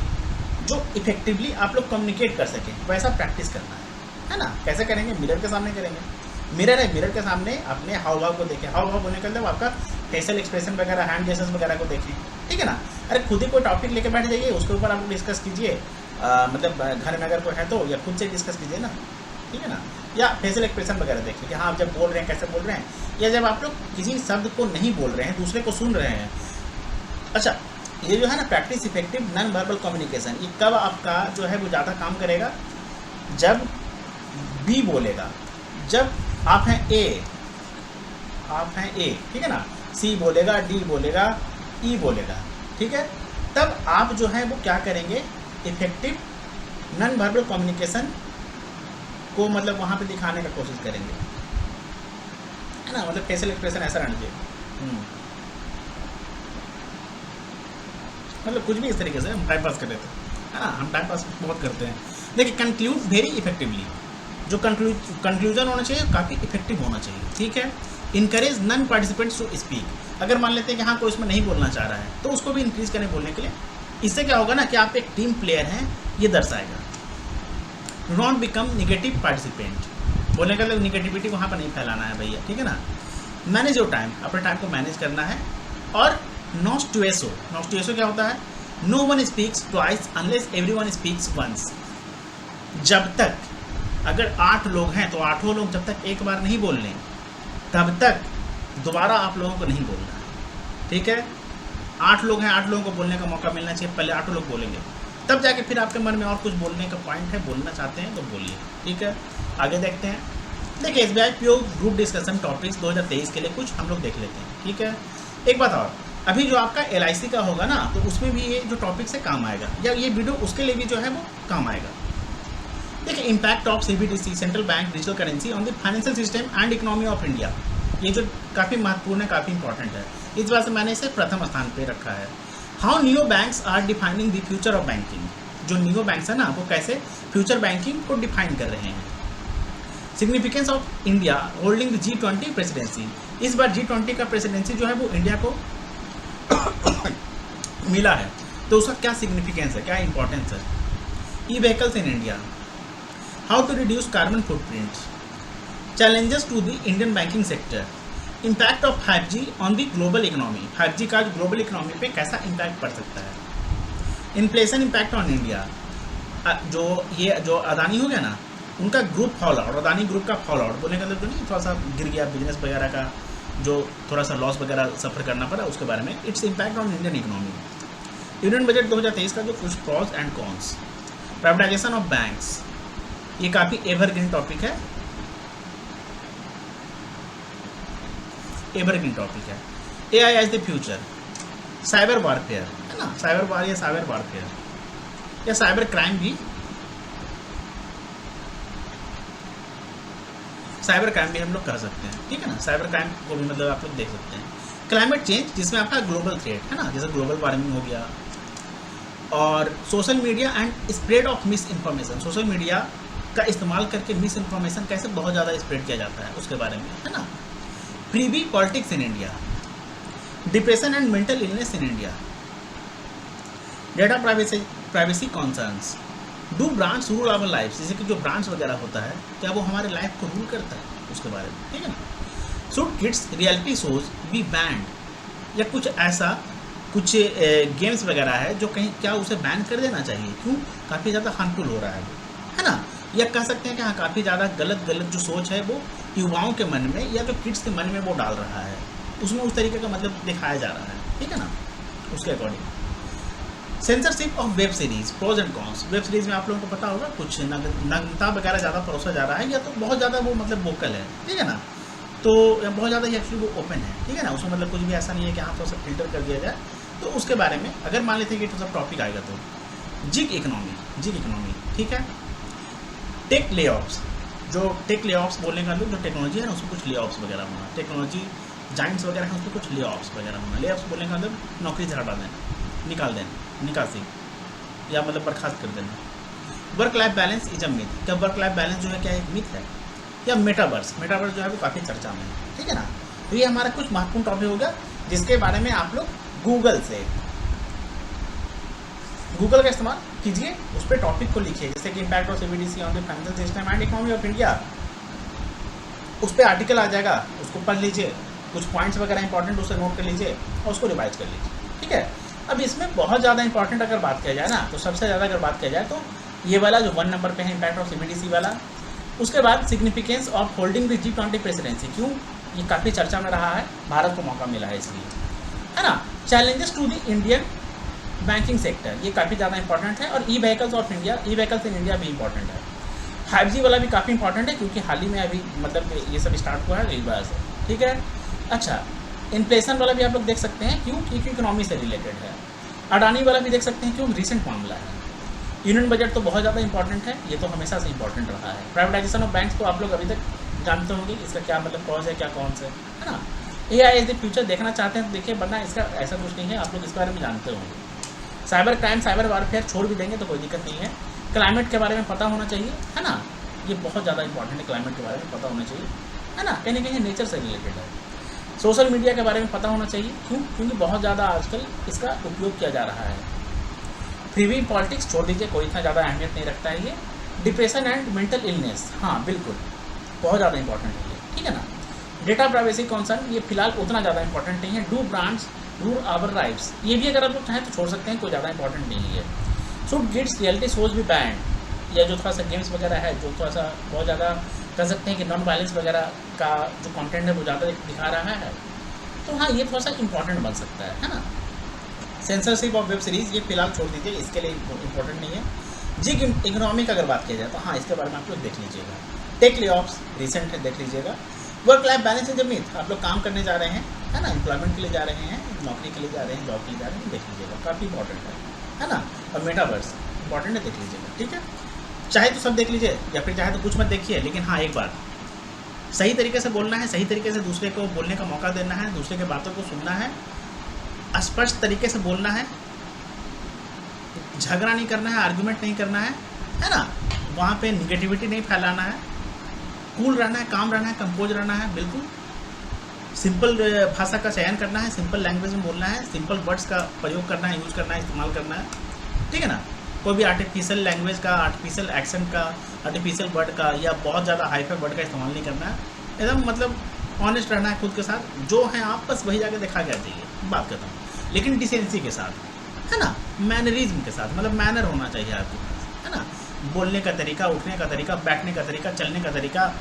जो इफेक्टिवली आप लोग कम्युनिकेट कर सकें वैसा प्रैक्टिस करना है ना। कैसे करेंगे? मिरर के सामने करेंगे। मिरर है, मिरर के सामने अपने हाव भाव को देखें। हाव भाव बोलने का मतलब आपका फेशियल एक्सप्रेशन वगैरह, हैंड जेस्चर्स वगैरह को देखें, ठीक है ना। अरे खुद ही कोई टॉपिक लेके बैठ जाइए, उसके ऊपर आप डिस्कस कीजिए, मतलब घर में अगर कोई है तो, या खुद से डिस्कस कीजिए ना, ठीक है ना। या फेशियल एक्सप्रेशन वगैरह देखिए कि हाँ आप जब बोल रहे हैं कैसे बोल रहे हैं, या जब आप लोग किसी शब्द को नहीं बोल रहे हैं दूसरे को सुन रहे हैं। अच्छा, ये जो है ना practice effective non verbal communication, ये कब आपका जो है वो ज़्यादा काम करेगा? जब बी बोलेगा, जब आप हैं ए, ठीक है ना, सी बोलेगा, डी बोलेगा, ई बोलेगा, ठीक है, तब आप जो है वो क्या करेंगे? इफेक्टिव नॉन वर्बल कम्युनिकेशन को मतलब वहाँ पे दिखाने का कोशिश करेंगे, है ना। मतलब फेशियल एक्सप्रेशन ऐसा रहना चाहिए, मतलब कुछ भी इस तरीके से हम टाइम पास कर रहे थे, है ना। हम टाइम पास बहुत करते हैं। देखिए कंक्लूड वेरी इफेक्टिवली, जो कंक्लूजन होना चाहिए काफ़ी इफेक्टिव होना चाहिए, ठीक है। Encourage non participants to speak, अगर मान लेते हैं कि हाँ कोई इसमें नहीं बोलना चाह रहा है तो उसको भी इंक्रीज करें बोलने के लिए। इससे क्या होगा ना कि आप एक टीम प्लेयर हैं ये दर्शाएगा। नॉट बिकम निगेटिव पार्टिसिपेंट, बोलने का मतलब निगेटिविटी वहाँ पर नहीं फैलाना है भैया, ठीक है ना। मैनेज योर टाइम, अपने टाइम को मैनेज करना है। और नॉस्टुएसो, नॉस्टुएसो क्या होता है? No one speaks twice unless everyone speaks once. जब तक अगर 8 लोग हैं तो 8 लोग जब तक एक बार नहीं बोल लें तब तक दोबारा आप लोगों को नहीं बोलना है, ठीक है। 8 लोग हैं, 8 लोगों को बोलने का मौका मिलना चाहिए, पहले 8 लोग बोलेंगे तब जाके फिर आपके मन में और कुछ बोलने का पॉइंट है, बोलना चाहते हैं तो बोलिए, ठीक है। आगे देखते हैं। देखिए SBI PO group discussion topics 2023 के लिए कुछ हम लोग देख लेते हैं, ठीक है। एक बात और, अभी जो आपका LIC का होगा ना तो उसमें भी ये जो टॉपिक से काम आएगा, या ये वीडियो उसके लिए भी जो है वो काम आएगा। देखिए impact of CBDC central bank digital currency on the financial system and economy of India, ये जो काफ़ी महत्वपूर्ण है, काफ़ी इंपॉर्टेंट है, इस बार से मैंने इसे प्रथम स्थान पे रखा है। How neo banks are defining the future of banking, जो नियो बैंक्स है ना वो कैसे फ्यूचर बैंकिंग को डिफाइन कर रहे हैं। Significance of India holding the G20 presidency, इस बार G20 का प्रेसिडेंसी जो है वो इंडिया को मिला है, तो उसका क्या सिग्निफिकेंस है, क्या इंपॉर्टेंस है। E vehicles in India, how to reduce carbon footprint, challenges to the Indian banking sector, impact of 5G on the global economy, 5G का ग्लोबल इकोनॉमी पे कैसा इम्पैक्ट पड़ सकता है। इन्फ्लेशन इम्पैक्ट ऑन इंडिया, जो अदानी हो गया ना उनका group fall out, Adani group का फॉल आउट बोलने का मतलब जो नहीं थोड़ा सा गिर गया बिजनेस वगैरह का, जो थोड़ा सा लॉस वगैरह सफ़र करना पड़ा उसके बारे में, its impact on Indian economy. Union budget 2023 का जो कुछ pros and cons, privatisation of banks, ये काफ़ी एवरग्रीन टॉपिक है, एवरग्रीन टॉपिक है। AI as the future, cyber warfare है ना, साइबर वार या साइबर वारफेयर या साइबर क्राइम भी, साइबर क्राइम भी हम लोग कर सकते हैं, ठीक है ना। साइबर क्राइम को भी मतलब आप लोग देख सकते हैं। क्लाइमेट चेंज जिसमें आपका ग्लोबल थ्रेट है ना, जैसे ग्लोबल वार्मिंग हो गया, और social media and spread of miss information, social media का इस्तेमाल करके मिस इन्फॉर्मेशन कैसे बहुत ज़्यादा स्प्रेड किया जाता है उसके बारे में, है ना। Freebie politics in India, depression and mental illness in India, data privacy concerns, do brands rule our life, जैसे कि जो ब्रांड्स वगैरह होता है क्या वो हमारे लाइफ को रूल करता है उसके बारे में, ठीक है ना। Should kids reality shows be banned, या कुछ ऐसा कुछ गेम्स वगैरह है जो कहीं क्या उसे बैन कर देना चाहिए, क्यों, काफ़ी ज़्यादा हार्मफुल हो रहा है वो, है ना। या कह सकते हैं कि हाँ काफ़ी ज़्यादा गलत जो सोच है वो युवाओं के मन में या जो किड्स के मन में वो डाल रहा है, उसमें उस तरीके का मतलब दिखाया जा रहा है, ठीक है ना, उसके according. Censorship of web series, pros and cons, web series में आप लोगों को पता होगा कुछ नग्नता वगैरह ज़्यादा परोसा जा रहा है, या तो बहुत ज़्यादा वो मतलब वोकल है, ठीक है ना, तो बहुत ज़्यादा ही एक्चुअली वो ओपन है, ठीक है ना, उसमें मतलब कुछ भी ऐसा नहीं है कि हाँ थोड़ा सा फिल्टर कर दिया जाए। तो उसके बारे में अगर मान लेते हैं कि थोड़ा सा टॉपिक आएगा तो जिग इकोनॉमी, ठीक है। टेक ले ऑफ्स, जो टेक ले ऑफ्स बोलने का जो टेक्नोलॉजी है ना उसमें कुछ ले ऑफ्स वगैरह होना, टेक्नोलॉजी जाइंट्स वगैरह हैं उसमें कुछ ले ऑफ्स वगैरह होना, ले ऑफ्स बोलने का मतलब नौकरी से हटा देना, निकाल देना, निकासी या मतलब बर्खास्त कर देना। Work life balance is a myth. क्या वर्क लाइफ बैलेंस जो है क्या एक मिथ है? या मेटावर्स जो है वो काफ़ी चर्चा में है, ठीक है ना। तो ये हमारा कुछ महत्वपूर्ण टॉपिक हो गया जिसके बारे में आप लोग गूगल का इस्तेमाल कीजिए, उस पर टॉपिक को लिखिए, जैसे कि impact of CBDC on the financial system and economy of India, उस पर आर्टिकल आ जाएगा, उसको पढ़ लीजिए, कुछ पॉइंट्स वगैरह इंपॉर्टेंट उसे नोट कर लीजिए और उसको रिवाइज कर लीजिए, ठीक है। अब इसमें बहुत ज़्यादा इंपॉर्टेंट अगर बात किया जाए ना, तो सबसे ज़्यादा अगर बात किया जाए तो ये वाला जो 1 नंबर पे है इम्पैक्ट ऑफ सीबीडीसी वाला। उसके बाद significance of holding the G20 presidency, क्यों ये काफ़ी चर्चा में रहा है, भारत को मौका मिला है इसलिए, है ना। Challenges to the Indian banking sector, ये काफ़ी ज़्यादा इंपॉर्टेंट है। और e vehicles of India, e vehicles in India भी इंपॉर्टेंट है। 5G वाला भी काफ़ी इंपॉर्टेंट है क्योंकि हाल ही में अभी मतलब ये सब स्टार्ट हुआ है इस वजह से, ठीक है। अच्छा, इन्फ्लेशन वाला भी आप लोग देख सकते हैं, क्यों? क्योंकि इकोनॉमी से रिलेटेड है। अडानी वाला भी देख सकते हैं, क्यों? रिसेंट मामला है। यूनियन बजट तो बहुत ज़्यादा इंपॉर्टेंट है, ये तो हमेशा से इंपॉर्टेंट रहा है। प्राइवेटाइजेशन ऑफ बैंक्स तो आप लोग अभी तक जानते होंगे, इसका क्या मतलब कॉज है, क्या कौन से, है ना। AI इज द फ्यूचर देखना चाहते हैं तो देखिए, वरना इसका ऐसा कुछ नहीं है, आप लोग इस बारे में जानते होंगे। साइबर क्राइम, साइबर वारफेयर छोड़ भी देंगे तो कोई दिक्कत नहीं है। क्लाइमेट के बारे में पता होना चाहिए, है ना, ये बहुत ज़्यादा इंपॉर्टेंट है, क्लाइमेट के बारे में पता होना चाहिए, है ना, कहीं ना कहीं नेचर से रिलेटेड है। सोशल मीडिया के बारे में पता होना चाहिए, क्यों? क्योंकि बहुत ज़्यादा आजकल इसका उपयोग किया जा रहा है। फ्रीवी पॉलिटिक्स छोड़ दीजिए, कोई इतना ज़्यादा अहमियत नहीं रखता है ये। डिप्रेशन एंड मेंटल इलनेस, हाँ बिल्कुल बहुत ज़्यादा इंपॉर्टेंट है ये, ठीक है ना। डेटा प्राइवेसी कंसर्न, ये फिलहाल उतना ज़्यादा इंपॉर्टेंट नहीं है। Do brands rule our rights, ये भी अगर आप लोग चाहें तो छोड़ सकते हैं, कोई ज़्यादा इंपॉर्टेंट नहीं है। शुड किड्स रियलिटी शोज भी बैंड, या जो थोड़ा सा गेम्स वगैरह है, जो थोड़ा सा बहुत ज़्यादा कह सकते हैं कि नॉन वायलेंस वगैरह का जो कंटेंट है वो ज़्यादा दिखा रहा है, तो हाँ ये थोड़ा सा इंपॉर्टेंट बन सकता है ना। सेंसरशिप ऑफ वेब सीरीज़, ये फिलहाल छोड़ दीजिए, इसके लिए इंपॉर्टेंट नहीं है। जिग इकोनॉमी का अगर बात किया जाए तो हाँ इसके बारे में आप लोग देख लीजिएगा। टेक ले-ऑफ्स रिसेंट है, देख लीजिएगा। Work life balance is a myth, आप लोग काम करने जा रहे हैं, है ना, एम्प्लॉयमेंट के लिए जा रहे हैं, नौकरी के लिए जा रहे हैं, जॉब के लिए जा रहे हैं, देख लीजिएगा, काफ़ी इंपॉर्टेंट है ना। और मेटावर्स इंपॉर्टेंट है, देख लीजिएगा, ठीक है। चाहे तो सब देख लीजिए या फिर चाहे तो कुछ मत देखिए, लेकिन हाँ एक बात, सही तरीके से बोलना है, सही तरीके से दूसरे को बोलने का मौका देना है, दूसरे के बातों को सुनना है, स्पष्ट तरीके से बोलना है, झगड़ा नहीं करना है, आर्गुमेंट नहीं करना है ना, वहाँ पे निगेटिविटी नहीं फैलाना है, कूल रहना है, काम रहना है, कंपोज रहना है, बिल्कुल सिंपल भाषा का चयन करना है, सिंपल लैंग्वेज में बोलना है, सिंपल वर्ड्स का प्रयोग करना है, यूज़ करना है, इस्तेमाल करना है, ठीक है ना। कोई भी आर्टिफिशियल लैंग्वेज का, आर्टिफिशियल एक्सेंट का, आर्टिफिशियल वर्ड का या बहुत ज़्यादा हाईफाई वर्ड का इस्तेमाल नहीं करना है, एकदम मतलब ऑनेस्ट रहना है खुद के साथ, जो है आप बस वही जाके दिखा के आ जाइए, बात करता हूँ, लेकिन डिसेंसी के साथ, है ना, मैनरिज्म के साथ, मतलब मैनर होना चाहिए आपके पास, है ना, बोलने का तरीका, उठने का तरीका, बैठने का तरीका, चलने का तरीका।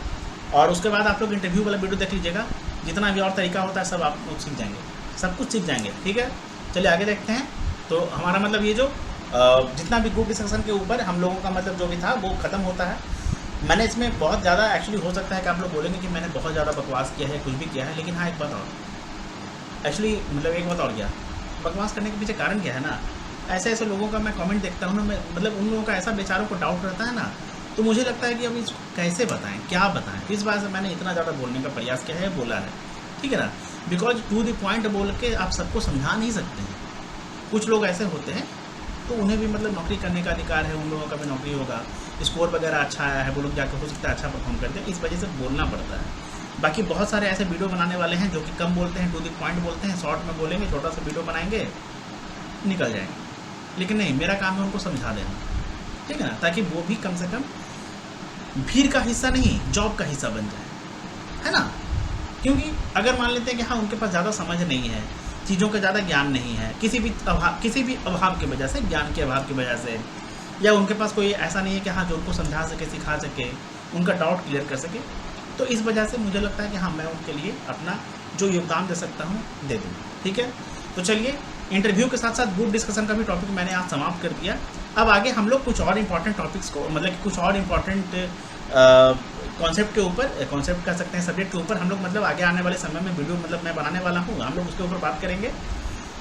और उसके बाद आप लोग इंटरव्यू वाला वीडियो देख लीजिएगा, जितना भी और तरीका होता है सब आप लोग सीख जाएंगे, सब कुछ सीख जाएंगे, ठीक है। चलिए आगे देखते हैं। तो हमारा मतलब ये जो जितना भी ग्रुप डिस्कशन के ऊपर हम लोगों का मतलब जो भी था वो ख़त्म होता है। मैंने इसमें बहुत ज़्यादा एक्चुअली हो सकता है कि आप लोग बोलेंगे कि मैंने बहुत ज़्यादा बकवास किया है, कुछ भी किया है, लेकिन हाँ एक बात और, एक्चुअली मतलब एक बात और क्या, बकवास करने के पीछे कारण क्या है ना, ऐसे ऐसे लोगों का मैं कमेंट देखता हूँ ना, मैं मतलब उन लोगों का ऐसा बेचारों को डाउट रहता है ना, तो मुझे लगता है कि अब इसको कैसे बताएं, क्या बताएं। इस बात से मैंने इतना ज़्यादा बोलने का प्रयास किया है, बोला है, ठीक है ना, बिकॉज टू द पॉइंट बोल के आप सबको समझा नहीं सकते हैं। कुछ लोग ऐसे होते हैं तो उन्हें भी मतलब नौकरी करने का अधिकार है, उन लोगों का भी नौकरी होगा, स्कोर वगैरह अच्छा आया है, वो लोग जाकर हो सकता है अच्छा परफॉर्म करते हैं, इस वजह से बोलना पड़ता है। बाकी बहुत सारे ऐसे वीडियो बनाने वाले हैं जो कि कम बोलते हैं, टू द पॉइंट बोलते हैं, शॉर्ट में बोलेंगे, छोटा सा वीडियो बनाएंगे, निकल जाएंगे। लेकिन नहीं, मेरा काम है उनको समझा देना, ठीक है ना, ताकि वो भी कम से कम भीड़ का हिस्सा नहीं, जॉब का हिस्सा बन जाए, है ना। क्योंकि अगर मान लेते हैं कि हाँ उनके पास ज़्यादा समझ नहीं है, चीज़ों का ज़्यादा ज्ञान नहीं है, किसी भी अभाव की वजह से, ज्ञान के अभाव की वजह से, या उनके पास कोई ऐसा नहीं है कि हाँ जो उनको समझा सके, सिखा सके, उनका डाउट क्लियर कर सके, तो इस वजह से मुझे लगता है कि हाँ मैं उनके लिए अपना जो योगदान दे सकता हूँ दे दूँ, ठीक है। तो चलिए, इंटरव्यू के साथ साथ ग्रुप डिस्कशन का भी टॉपिक मैंने आज समाप्त कर दिया। अब आगे हम लोग कुछ और इम्पॉर्टेंट टॉपिक्स को, मतलब कि कुछ और इम्पॉर्टेंट कॉन्सेप्ट के ऊपर, कॉन्सेप्ट कह सकते हैं, सब्जेक्ट के ऊपर हम लोग मतलब आगे आने वाले समय में वीडियो मतलब मैं बनाने वाला हूँ, हम लोग उसके ऊपर बात करेंगे,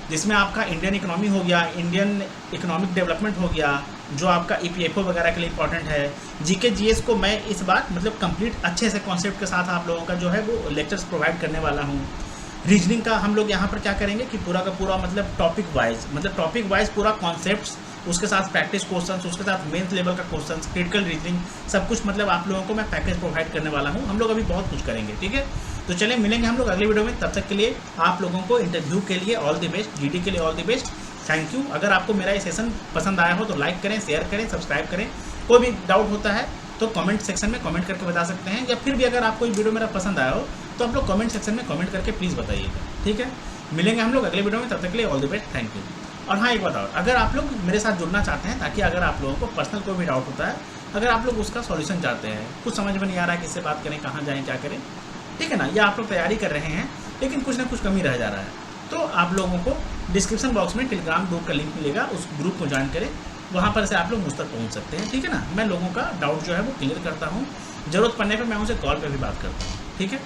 जिसमें आपका इंडियन इकोनॉमी हो गया, इंडियन इकोनॉमिक डेवलपमेंट हो गया, जो आपका EPFO वगैरह के लिए इंपॉर्टेंट है। GK GS को मैं इस बार मतलब कंप्लीट अच्छे से कॉन्सेप्ट के साथ आप लोगों का जो है वो लेक्चर्स प्रोवाइड करने वाला हूँ। रीजनिंग का हम लोग यहाँ पर क्या करेंगे कि पूरा का पूरा मतलब टॉपिक वाइज पूरा कॉन्सेप्ट्स, उसके साथ प्रैक्टिस क्वेश्चंस, उसके साथ मेंस लेवल का क्वेश्चंस, क्रिटिकल रीजनिंग, सब कुछ मतलब आप लोगों को मैं पैकेज प्रोवाइड करने वाला हूँ। हम लोग अभी बहुत कुछ करेंगे, ठीक है। तो चलिए मिलेंगे हम लोग अगले वीडियो में। तब तक के लिए आप लोगों को इंटरव्यू के लिए ऑल द बेस्ट, जीडी के लिए all the best. Thank you. अगर आपको मेरा ये सेशन पसंद आया हो तो लाइक करें, शेयर करें, सब्सक्राइब करें। कोई भी डाउट होता है तो कमेंट सेक्शन में कमेंट करके बता सकते हैं, या फिर भी अगर आपको ये वीडियो मेरा पसंद आया हो तो आप लोग कमेंट सेक्शन में कमेंट करके प्लीज़ बताइएगा, ठीक है। मिलेंगे हम लोग अगले वीडियो में। तब तक के लिए all the best, thank you. और हाँ, एक बात और, अगर आप लोग मेरे साथ जुड़ना चाहते हैं, ताकि अगर आप लोगों को पर्सनल कोई भी डाउट होता है, अगर आप लोग उसका सॉल्यूशन चाहते हैं, कुछ समझ में नहीं आ रहा है किससे बात करें, कहाँ जाएँ, क्या करें, ठीक है ना, या आप लोग तैयारी कर रहे हैं लेकिन कुछ ना कुछ कमी रह जा रहा है, तो आप लोगों को डिस्क्रिप्शन बॉक्स में टेलीग्राम ग्रुप का लिंक मिलेगा, उस ग्रुप को ज्वाइन करें, वहाँ पर से आप लोग मुझ तक पहुँच सकते हैं, ठीक है ना। मैं लोगों का डाउट जो है वो क्लियर करता हूँ, ज़रूरत पड़ने पर मैं उनसे कॉल पर भी बात करता हूँ, ठीक है।